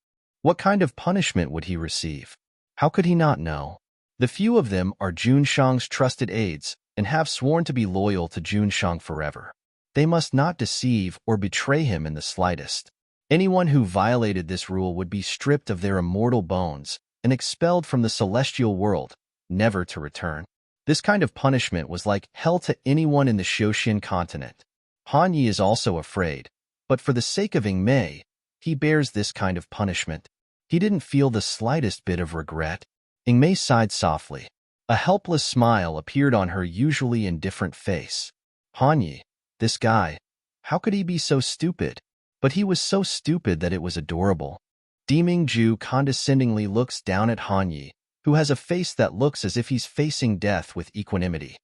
What kind of punishment would he receive? How could he not know? The few of them are Jun Shang's trusted aides and have sworn to be loyal to Jun Shang forever. They must not deceive or betray him in the slightest. Anyone who violated this rule would be stripped of their immortal bones and expelled from the celestial world, never to return. This kind of punishment was like hell to anyone in the Xiuxian continent. Han Yi is also afraid, but for the sake of Ing Mei, he bears this kind of punishment. He didn't feel the slightest bit of regret. Ing Mei sighed softly. A helpless smile appeared on her usually indifferent face. Han Yi, this guy, how could he be so stupid? But he was so stupid that it was adorable. Di Mingju condescendingly looks down at Han Yi, who has a face that looks as if he's facing death with equanimity.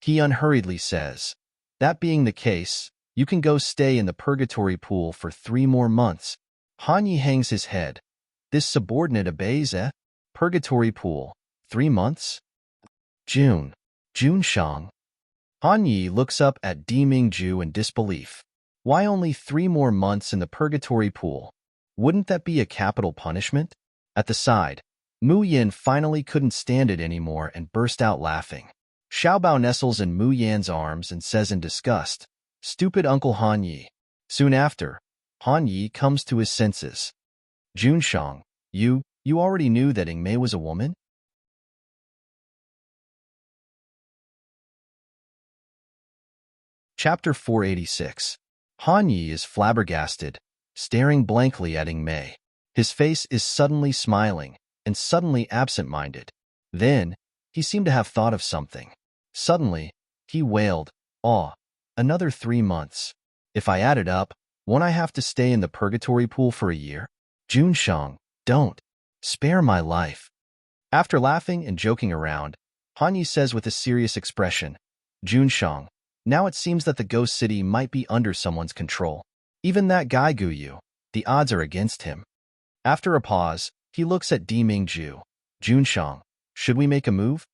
He unhurriedly says, that being the case, you can go stay in the purgatory pool for 3 more months. Han Yi hangs his head. This subordinate obeys, eh? Purgatory pool. 3 months? Jun Shang. Han Yi looks up at Di Mingju in disbelief. Why only 3 more months in the purgatory pool? Wouldn't that be a capital punishment? At the side, Mu Yin finally couldn't stand it anymore and burst out laughing. Xiaobao nestles in Mu Yan's arms and says in disgust, stupid Uncle Han Yi. Soon after, Han Yi comes to his senses. Jun Shang, you already knew that Ing Mei was a woman? Chapter 486. Han Yi is flabbergasted, staring blankly at Ing Mei. His face is suddenly smiling and suddenly absent-minded. Then, he seemed to have thought of something. Suddenly, he wailed, "Aw, another 3 months. If I add it up, won't I have to stay in the purgatory pool for a year? Junshang, don't. Spare my life." After laughing and joking around, Han Yi says with a serious expression, "Junshang, now it seems that the ghost city might be under someone's control. Even that guy Gu Yu, the odds are against him." After a pause, he looks at Di Mingju. "Junshang, should we make a move?"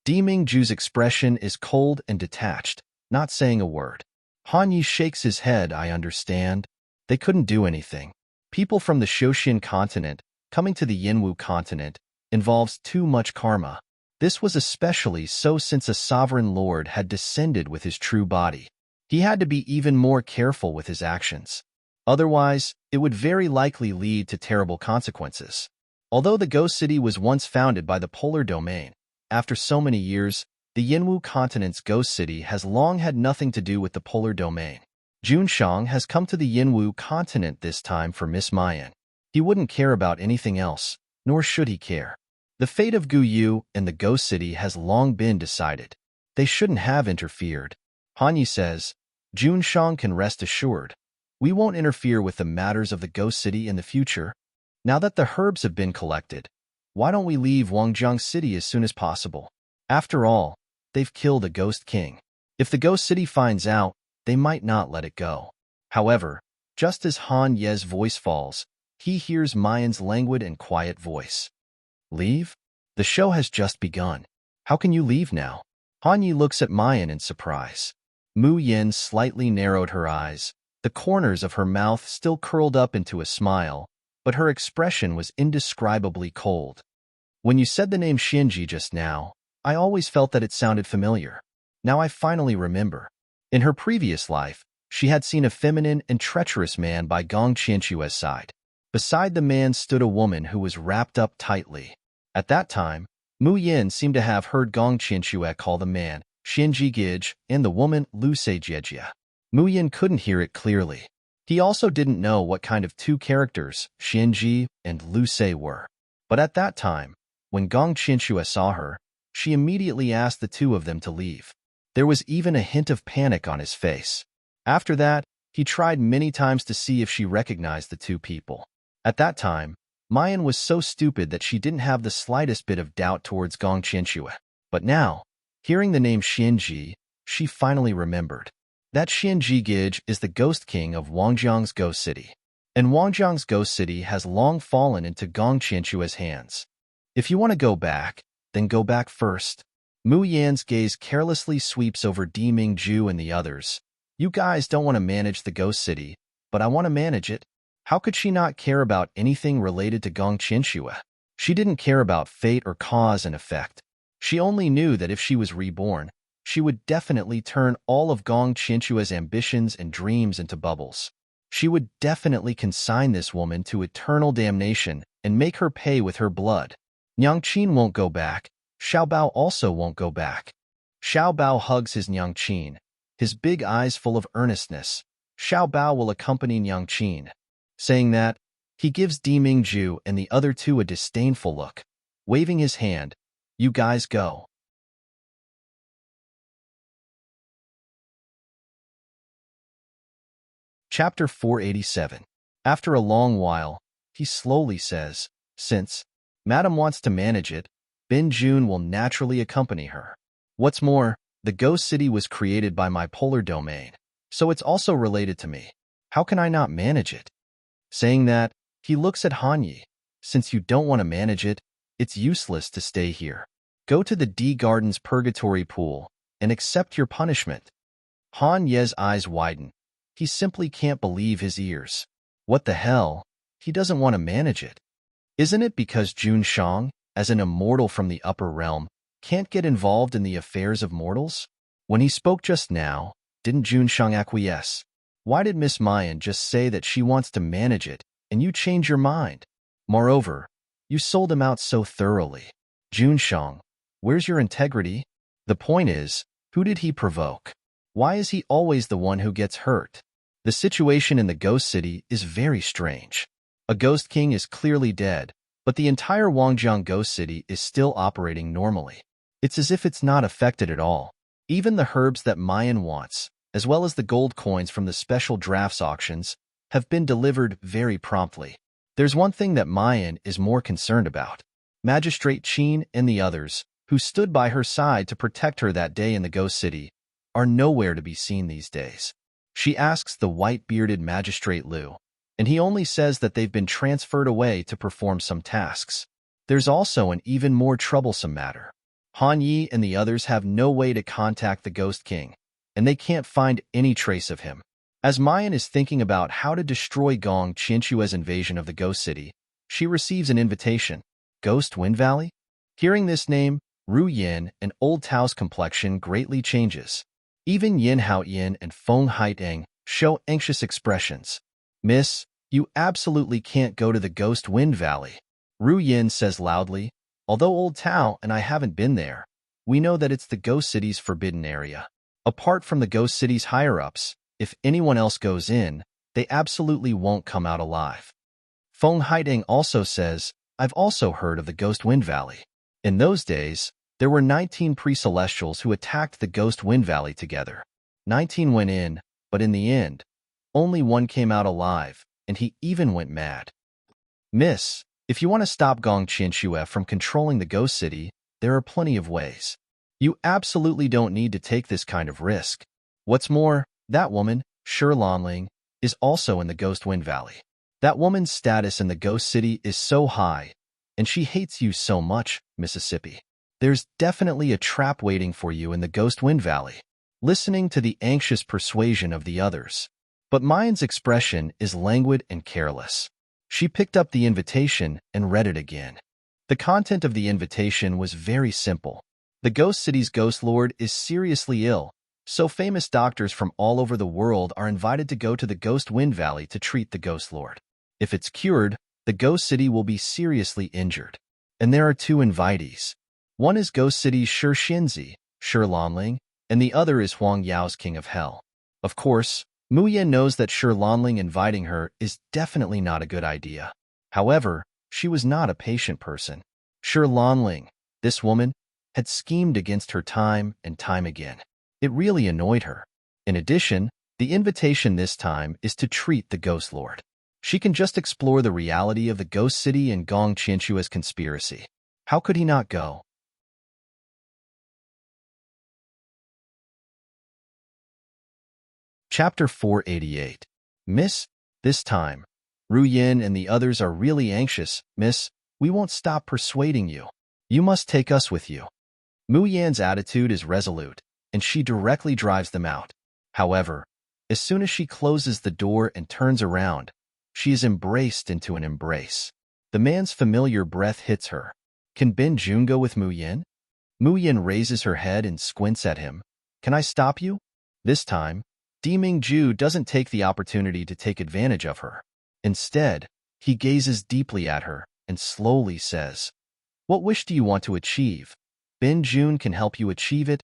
Di Mingju's expression is cold and detached, not saying a word. Han Yi shakes his head. "I understand. They couldn't do anything. People from the Shoshin continent coming to the Yinwu continent involves too much karma. This was especially so since a sovereign lord had descended with his true body. He had to be even more careful with his actions. Otherwise, it would very likely lead to terrible consequences. Although the Ghost City was once founded by the Polar Domain, after so many years, the Yinwu continent's Ghost City has long had nothing to do with the Polar Domain. Junshang has come to the Yinwu continent this time for Miss Mayan. He wouldn't care about anything else, nor should he care. The fate of Gu Yu and the Ghost City has long been decided. They shouldn't have interfered. Han Yi says, "Junshang can rest assured. We won't interfere with the matters of the Ghost City in the future. Now that the herbs have been collected, why don't we leave Wangjiang City as soon as possible? After all, they've killed a Ghost King. If the Ghost City finds out, they might not let it go." However, just as Han Ye's voice falls, he hears Mayan's languid and quiet voice. "Leave? The show has just begun. How can you leave now?" Han Yi looks at Mayan in surprise. Mu Yin slightly narrowed her eyes, the corners of her mouth still curled up into a smile, but her expression was indescribably cold. "When you said the name Xinji just now, I always felt that it sounded familiar. Now I finally remember. In her previous life, she had seen a feminine and treacherous man by Gong Qianxue's side. Beside the man stood a woman who was wrapped up tightly. At that time, Mu Yin seemed to have heard Gong Qianxue call the man Xinji Gij and the woman Lu Se Jiejia. Mu Yin couldn't hear it clearly. He also didn't know what kind of two characters Xinji and Lu Se were. But at that time, when Gong Qianxue saw her, she immediately asked the two of them to leave. There was even a hint of panic on his face. After that, he tried many times to see if she recognized the two people. At that time, Mayan was so stupid that she didn't have the slightest bit of doubt towards Gong Qianxue. But now, hearing the name Xinji, she finally remembered. That Xinji Gij is the Ghost King of Wangjiang's Ghost City. And Wangjiang's Ghost City has long fallen into Gong Qianxue's hands. If you want to go back, then go back first. Mu Yan's gaze carelessly sweeps over Di Mingju and the others. "You guys don't want to manage the Ghost City, but I want to manage it." How could she not care about anything related to Gong Qianxue? She didn't care about fate or cause and effect. She only knew that if she was reborn, she would definitely turn all of Gong Qianxue's ambitions and dreams into bubbles. She would definitely consign this woman to eternal damnation and make her pay with her blood. Nyangqin won't go back. Xiaobao also won't go back. Xiaobao hugs his Nyangqin, his big eyes full of earnestness. Xiaobao will accompany Nyangqin. Saying that, he gives Di Mingju and the other two a disdainful look. Waving his hand, "You guys go." Chapter 487. After a long while, he slowly says, "Since Madam wants to manage it, Bin Jun will naturally accompany her. What's more, the Ghost City was created by my polar domain, so it's also related to me. How can I not manage it?" Saying that, he looks at Han Yi. "Since you don't want to manage it, it's useless to stay here. Go to the D Garden's purgatory pool and accept your punishment." Han Ye's eyes widen. He simply can't believe his ears. What the hell? He doesn't want to manage it. Isn't it because Junshang, as an immortal from the upper realm, can't get involved in the affairs of mortals? When he spoke just now, didn't Junshang acquiesce? Why did Miss Mayan just say that she wants to manage it, and you change your mind? Moreover, you sold him out so thoroughly. Junshang, where's your integrity? The point is, who did he provoke? Why is he always the one who gets hurt? The situation in the ghost city is very strange. A ghost king is clearly dead, but the entire Wangjiang ghost city is still operating normally. It's as if it's not affected at all. Even the herbs that Mayan wants, as well as the gold coins from the special drafts auctions, have been delivered very promptly. There's one thing that Mayan is more concerned about. Magistrate Qin and the others, who stood by her side to protect her that day in the ghost city, are nowhere to be seen these days. She asks the white-bearded Magistrate Liu, and he only says that they've been transferred away to perform some tasks. There's also an even more troublesome matter. Han Yi and the others have no way to contact the Ghost King, and they can't find any trace of him. As Mayan is thinking about how to destroy Gong Qianxue's invasion of the Ghost City, she receives an invitation. Ghost Wind Valley? Hearing this name, Ru Yin and Old Tao's complexion greatly changes. Even Yin Haoyin and Feng Haiteng show anxious expressions. Miss, you absolutely can't go to the Ghost Wind Valley. Ru Yin says loudly, although Old Tao and I haven't been there, we know that it's the Ghost City's forbidden area. Apart from the Ghost City's higher-ups, if anyone else goes in, they absolutely won't come out alive. Feng Haiteng also says, I've also heard of the Ghost Wind Valley. In those days, there were 19 pre-celestials who attacked the Ghost Wind Valley together. 19 went in, but in the end, only one came out alive, and he even went mad. Miss, if you want to stop Gong Qianxue from controlling the Ghost City, there are plenty of ways. You absolutely don't need to take this kind of risk. What's more, that woman, Shi Lanling, is also in the Ghost Wind Valley. That woman's status in the Ghost City is so high, and she hates you so much, Mississippi. There's definitely a trap waiting for you in the Ghost Wind Valley. Listening to the anxious persuasion of the others. But Mayan's expression is languid and careless. She picked up the invitation and read it again. The content of the invitation was very simple. The Ghost City's Ghost Lord is seriously ill, so famous doctors from all over the world are invited to go to the Ghost Wind Valley to treat the Ghost Lord. If it's cured, the Ghost City will be seriously injured. And there are two invitees. One is Ghost City's Shi Xinzi, Shi Lanling, and the other is Huang Yao's King of Hell. Of course, Mu Yan knows that Shi Lanling inviting her is definitely not a good idea. However, she was not a patient person. Shi Lanling, this woman, had schemed against her time and time again. It really annoyed her. In addition, the invitation this time is to treat the Ghost Lord. She can just explore the reality of the Ghost City and Gong Qianxue's conspiracy. How could he not go? Chapter 488. Miss, this time, Ru Yin and the others are really anxious. Miss, we won't stop persuading you. You must take us with you. Mu Yan's attitude is resolute, and she directly drives them out. However, as soon as she closes the door and turns around, she is embraced into an embrace. The man's familiar breath hits her. Can Ben Jun go with Mu Yan? Mu Yan raises her head and squints at him. Can I stop you? This time, Diming Ju doesn't take the opportunity to take advantage of her. Instead, he gazes deeply at her and slowly says, What wish do you want to achieve? Ben Jun can help you achieve it.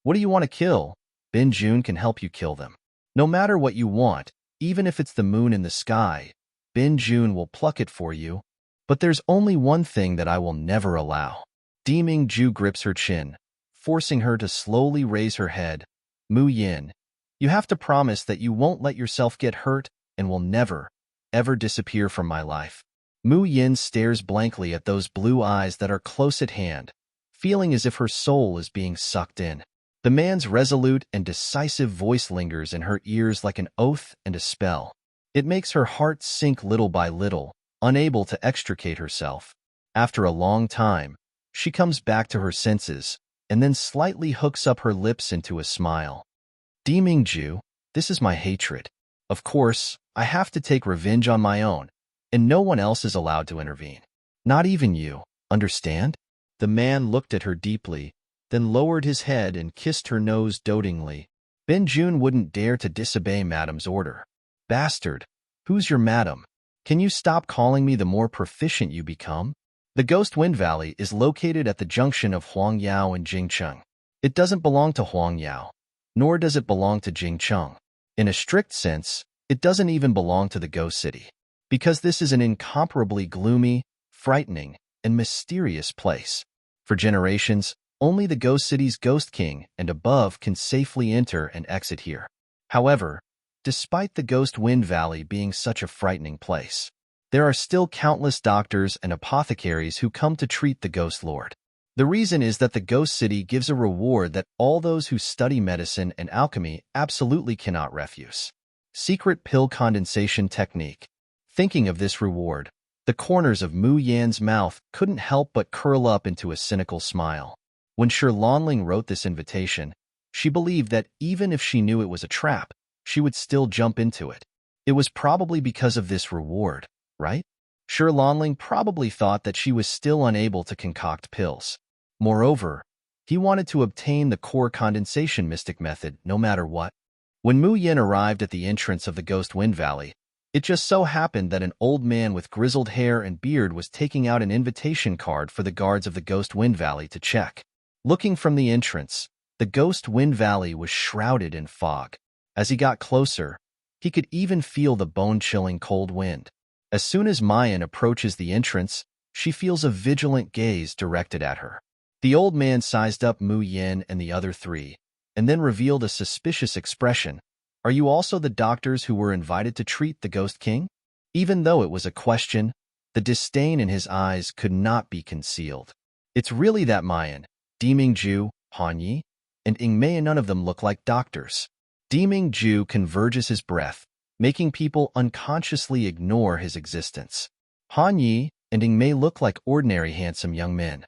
What do you want to kill? Ben Jun can help you kill them. No matter what you want, even if it's the moon in the sky, Ben Jun will pluck it for you. But there's only one thing that I will never allow. Diming Ju grips her chin, forcing her to slowly raise her head. Mu Yin, you have to promise that you won't let yourself get hurt and will never, ever disappear from my life. Mu Yin stares blankly at those blue eyes that are close at hand, feeling as if her soul is being sucked in. The man's resolute and decisive voice lingers in her ears like an oath and a spell. It makes her heart sink little by little, unable to extricate herself. After a long time, she comes back to her senses, and then slightly hooks up her lips into a smile. Diming Ju, this is my hatred. Of course, I have to take revenge on my own, and no one else is allowed to intervene. Not even you, understand? The man looked at her deeply, then lowered his head and kissed her nose dotingly. Ben Jun wouldn't dare to disobey Madame's order. Bastard, who's your madam? Can you stop calling me the more proficient you become? The Ghost Wind Valley is located at the junction of Huang Yao and Jingcheng. It doesn't belong to Huang Yao. nor does it belong to Jingcheng. In a strict sense, it doesn't even belong to the Ghost City, because this is an incomparably gloomy, frightening, and mysterious place. For generations, only the Ghost City's Ghost King and above can safely enter and exit here. However, despite the Ghost Wind Valley being such a frightening place, there are still countless doctors and apothecaries who come to treat the Ghost Lord. The reason is that the Ghost City gives a reward that all those who study medicine and alchemy absolutely cannot refuse. Secret pill condensation technique. Thinking of this reward, the corners of Mu Yan's mouth couldn't help but curl up into a cynical smile. When Shi Lanling wrote this invitation, she believed that even if she knew it was a trap, she would still jump into it. It was probably because of this reward, right? Shi Lanling probably thought that she was still unable to concoct pills. Moreover, he wanted to obtain the core condensation mystic method no matter what. When Mu Yin arrived at the entrance of the Ghost Wind Valley, it just so happened that an old man with grizzled hair and beard was taking out an invitation card for the guards of the Ghost Wind Valley to check. Looking from the entrance, the Ghost Wind Valley was shrouded in fog. As he got closer, he could even feel the bone-chilling cold wind. As soon as Mayan approaches the entrance, she feels a vigilant gaze directed at her. The old man sized up Mu Yin and the other three, and then revealed a suspicious expression. Are you also the doctors who were invited to treat the Ghost King? Even though it was a question, the disdain in his eyes could not be concealed. It's really that Mayan, Dimingju, Hanyi, and Ingmei, none of them look like doctors. Dimingju converges his breath, making people unconsciously ignore his existence. Hanyi and Ingmei look like ordinary handsome young men.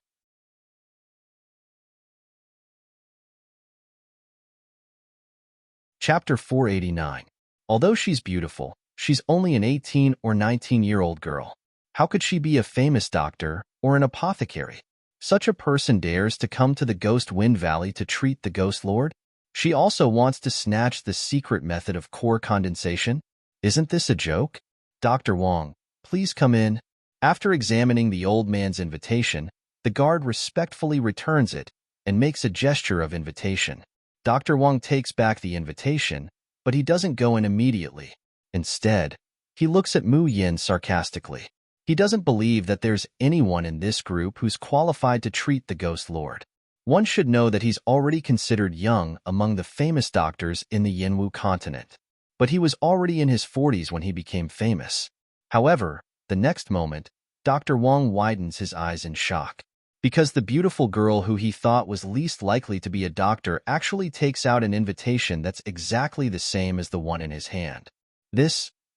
Chapter 489. Although she's beautiful, she's only an 18 or 19-year-old girl. How could she be a famous doctor or an apothecary? Such a person dares to come to the Ghost Wind Valley to treat the Ghost Lord? She also wants to snatch the secret method of core condensation? Isn't this a joke? Dr. Wang, please come in. After examining the old man's invitation, the guard respectfully returns it and makes a gesture of invitation. Dr. Wang takes back the invitation, but he doesn't go in immediately. Instead, he looks at Mu Yin sarcastically. He doesn't believe that there's anyone in this group who's qualified to treat the Ghost Lord. One should know that he's already considered young among the famous doctors in the Yanwu continent. But he was already in his 40s when he became famous. However, the next moment, Dr. Wang widens his eyes in shock. Because the beautiful girl who he thought was least likely to be a doctor actually takes out an invitation that's exactly the same as the one in his hand.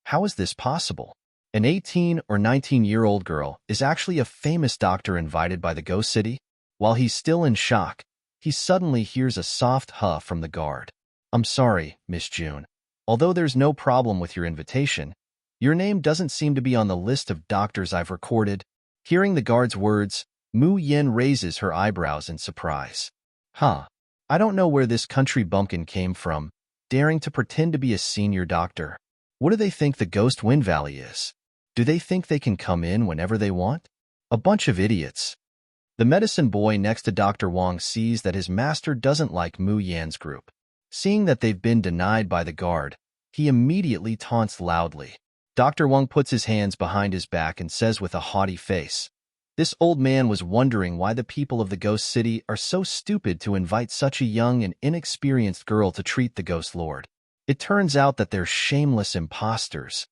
How is this possible? An 18 or 19-year-old girl is actually a famous doctor invited by the Ghost City? While he's still in shock, he suddenly hears a soft huff from the guard. I'm sorry, Miss June. Although there's no problem with your invitation, your name doesn't seem to be on the list of doctors I've recorded. Hearing the guard's words, Mu Yin raises her eyebrows in surprise. I don't know where this country bumpkin came from, daring to pretend to be a senior doctor. What do they think the Ghost Wind Valley is? Do they think they can come in whenever they want? A bunch of idiots. The medicine boy next to Dr. Wang sees that his master doesn't like Mu Yan's group. Seeing that they've been denied by the guard, he immediately taunts loudly. Dr. Wang puts his hands behind his back and says with a haughty face, this old man was wondering why the people of the Ghost City are so stupid to invite such a young and inexperienced girl to treat the Ghost Lord. It turns out that they're shameless imposters.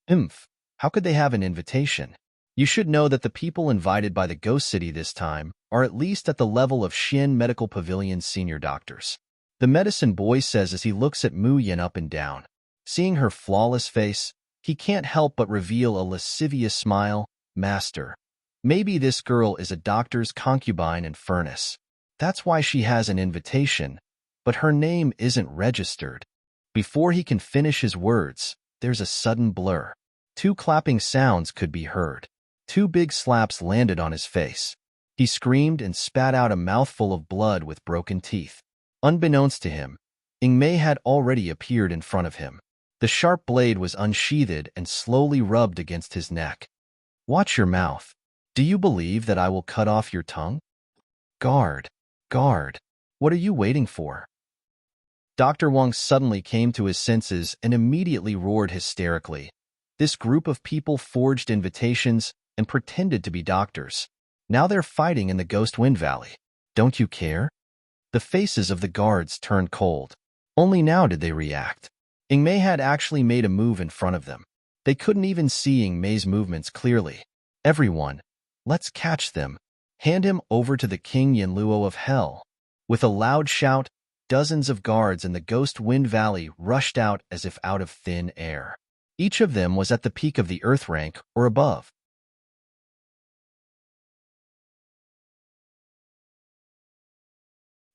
How could they have an invitation? You should know that the people invited by the Ghost City this time are at least at the level of Xin Medical Pavilion's senior doctors. The medicine boy says as he looks at Mu Yin up and down. Seeing her flawless face, he can't help but reveal a lascivious smile. Master, maybe this girl is a doctor's concubine in Furnace. That's why she has an invitation, but her name isn't registered. Before he can finish his words, there's a sudden blur. 2 clapping sounds could be heard. 2 big slaps landed on his face. He screamed and spat out a mouthful of blood with broken teeth. Unbeknownst to him, Ingmei had already appeared in front of him. The sharp blade was unsheathed and slowly rubbed against his neck. Watch your mouth. Do you believe that I will cut off your tongue? Guard, what are you waiting for? Dr. Wang suddenly came to his senses and immediately roared hysterically. This group of people forged invitations and pretended to be doctors. Now they're fighting in the Ghost Wind Valley. Don't you care? The faces of the guards turned cold. Only now did they react. Mei had actually made a move in front of them. They couldn't even see Mei's movements clearly. Everyone, let's catch them. Hand him over to the King Yanluo of Hell. With a loud shout, dozens of guards in the Ghost Wind Valley rushed out as if out of thin air. Each of them was at the peak of the Earth rank or above.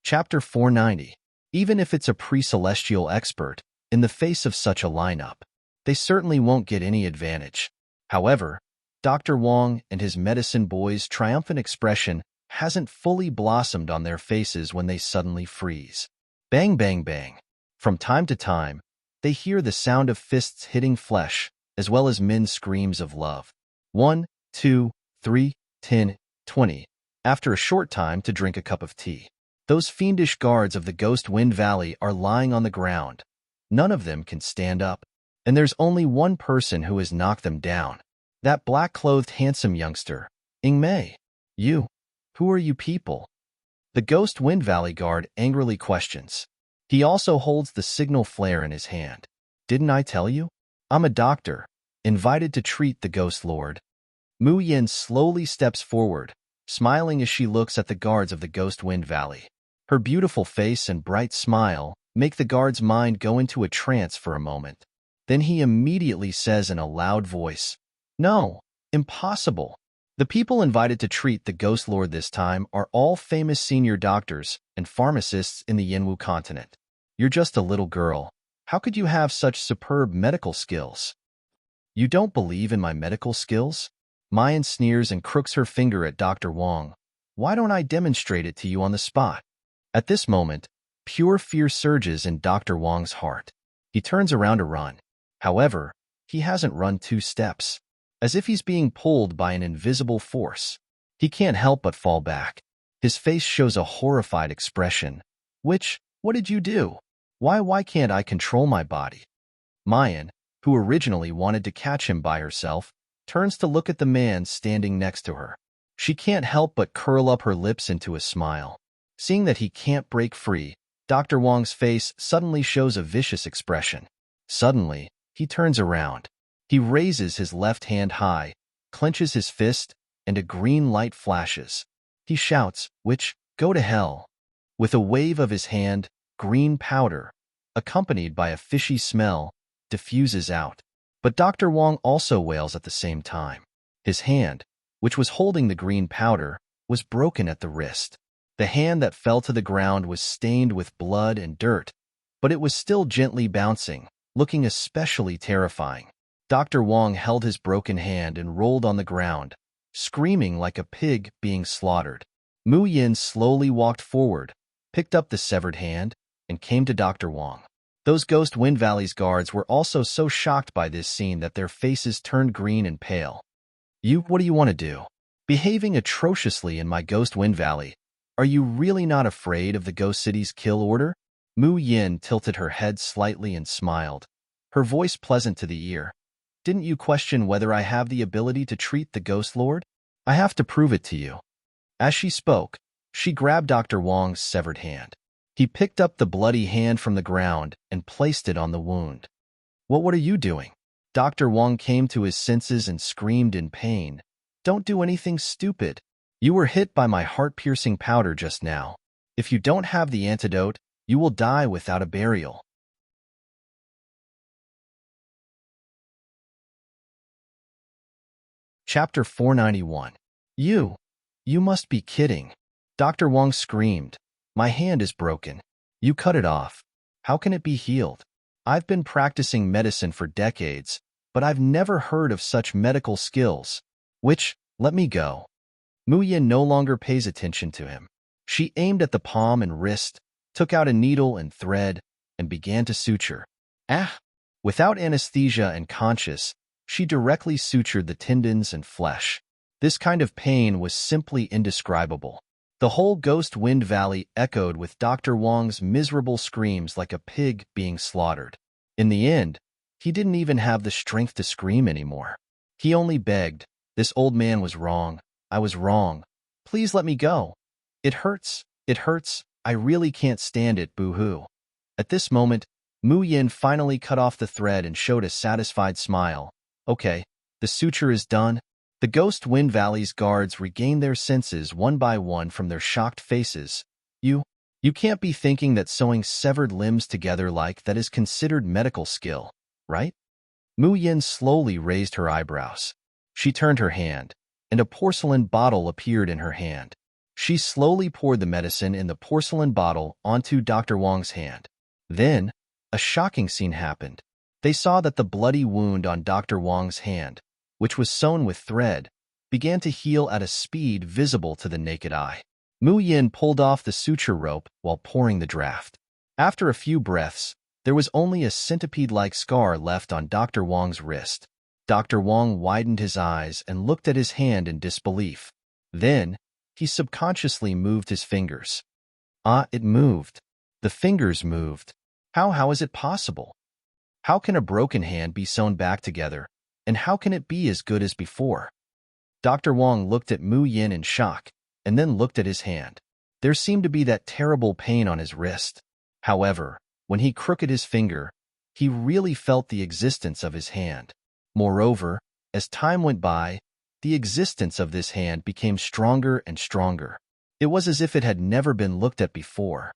Chapter 490. Even if it's a pre-celestial expert, in the face of such a lineup, they certainly won't get any advantage. However, Dr. Wang and his medicine boys' triumphant expression hasn't fully blossomed on their faces when they suddenly freeze. Bang, bang, bang. From time to time, they hear the sound of fists hitting flesh, as well as men's screams of love. 1, 2, 3, 10, 20. After a short time to drink a cup of tea. Those fiendish guards of the Ghost Wind Valley are lying on the ground. None of them can stand up, and there's only one person who has knocked them down. That black-clothed handsome youngster, Mei. You. Who are you people? The Ghost Wind Valley guard angrily questions. He also holds the signal flare in his hand. Didn't I tell you? I'm a doctor, invited to treat the Ghost Lord. Mu Yin slowly steps forward, smiling as she looks at the guards of the Ghost Wind Valley. Her beautiful face and bright smile make the guard's mind go into a trance for a moment. Then he immediately says in a loud voice, "No, impossible. The people invited to treat the Ghost Lord this time are all famous senior doctors and pharmacists in the Yanwu continent. You're just a little girl. How could you have such superb medical skills?" You don't believe in my medical skills? Mayan sneers and crooks her finger at Dr. Wang. Why don't I demonstrate it to you on the spot? At this moment, pure fear surges in Dr. Wang's heart. He turns around to run. However, he hasn't run 2 steps. As if he's being pulled by an invisible force. He can't help but fall back. His face shows a horrified expression. What did you do? Why can't I control my body? Mayan, who originally wanted to catch him by herself, turns to look at the man standing next to her. She can't help but curl up her lips into a smile. Seeing that he can't break free, Dr. Wang's face suddenly shows a vicious expression. Suddenly, he turns around. He raises his left hand high, clenches his fist, and a green light flashes. He shouts, "Go to hell." With a wave of his hand, green powder, accompanied by a fishy smell, diffuses out. But Dr. Wang also wails at the same time. His hand, which was holding the green powder, was broken at the wrist. The hand that fell to the ground was stained with blood and dirt, but it was still gently bouncing, looking especially terrifying. Dr. Wang held his broken hand and rolled on the ground, screaming like a pig being slaughtered. Mu Yin slowly walked forward, picked up the severed hand, and came to Dr. Wang. Those Ghost Wind Valley's guards were also so shocked by this scene that their faces turned green and pale. What do you want to do? Behaving atrociously in my Ghost Wind Valley. Are you really not afraid of the Ghost City's kill order? Mu Yin tilted her head slightly and smiled, her voice pleasant to the ear. Didn't you question whether I have the ability to treat the Ghost Lord? I have to prove it to you. As she spoke, she grabbed Dr. Wang's severed hand. He picked up the bloody hand from the ground and placed it on the wound. What are you doing? Dr. Wang came to his senses and screamed in pain. Don't do anything stupid. You were hit by my heart-piercing powder just now. If you don't have the antidote, you will die without a burial. Chapter 491. You must be kidding. Dr. Wang screamed. My hand is broken. You cut it off. How can it be healed? I've been practicing medicine for decades, but I've never heard of such medical skills. Let me go. Mu Yin no longer pays attention to him. She aimed at the palm and wrist, took out a needle and thread, and began to suture. Without anesthesia and conscious, she directly sutured the tendons and flesh. This kind of pain was simply indescribable. The whole Ghost Wind Valley echoed with Dr. Wong's miserable screams like a pig being slaughtered. In the end, he didn't even have the strength to scream anymore. He only begged, "This old man was wrong. I was wrong. Please let me go. It hurts. It hurts. I really can't stand it, boo-hoo." At this moment, Mu Yin finally cut off the thread and showed a satisfied smile. "Okay, the suture is done." The Ghost Wind Valley's guards regained their senses one by one from their shocked faces. You can't be thinking that sewing severed limbs together like that is considered medical skill, right?" Mu Yin slowly raised her eyebrows. She turned her hand, and a porcelain bottle appeared in her hand. She slowly poured the medicine in the porcelain bottle onto Dr. Wong's hand. Then, a shocking scene happened. They saw that the bloody wound on Dr. Wong's hand, which was sewn with thread, began to heal at a speed visible to the naked eye. Mu Yin pulled off the suture rope while pouring the draft. After a few breaths, there was only a centipede-like scar left on Dr. Wong's wrist. Dr. Wong widened his eyes and looked at his hand in disbelief. Then, he subconsciously moved his fingers. It moved. The fingers moved. How is it possible? How can a broken hand be sewn back together, and how can it be as good as before? Dr. Wong looked at Mu Yin in shock, and then looked at his hand. There seemed to be that terrible pain on his wrist. However, when he crooked his finger, he really felt the existence of his hand. Moreover, as time went by, the existence of this hand became stronger and stronger. It was as if it had never been looked at before.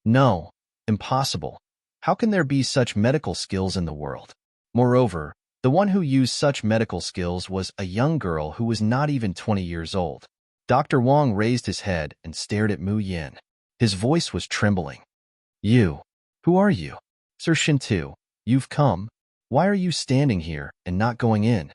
No, impossible. How can there be such medical skills in the world? Moreover, the one who used such medical skills was a young girl who was not even 20 years old. Dr. Wong raised his head and stared at Mu Yin. His voice was trembling. Who are you? Sir Shintu, you've come. Why are you standing here and not going in?"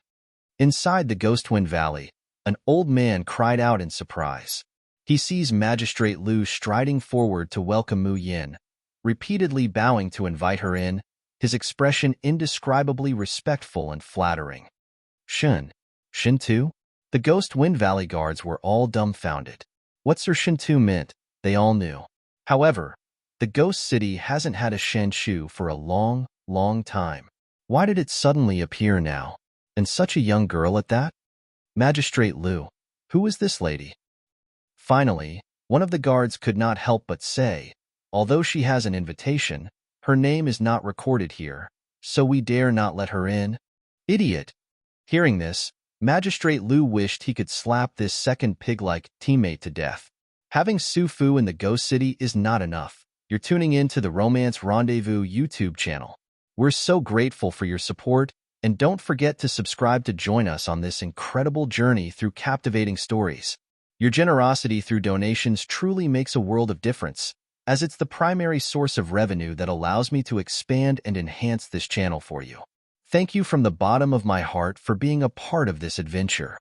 Inside the Ghost Wind Valley, an old man cried out in surprise. He sees Magistrate Lu striding forward to welcome Mu Yin, repeatedly bowing to invite her in, his expression indescribably respectful and flattering. Shintu? The Ghost Wind Valley guards were all dumbfounded. What Sir Shintu meant, they all knew. However, the Ghost City hasn't had a Shanshu for a long, long time. Why did it suddenly appear now? And such a young girl at that? Magistrate Lu, who is this lady? Finally, one of the guards could not help but say, although she has an invitation, her name is not recorded here, so we dare not let her in. Idiot! Hearing this, Magistrate Lu wished he could slap this second pig-like teammate to death. Having Su Fu in the Ghost City is not enough. You're tuning in to the Romance Rendezvous YouTube channel. We're so grateful for your support, and don't forget to subscribe to join us on this incredible journey through captivating stories. Your generosity through donations truly makes a world of difference, as it's the primary source of revenue that allows me to expand and enhance this channel for you. Thank you from the bottom of my heart for being a part of this adventure.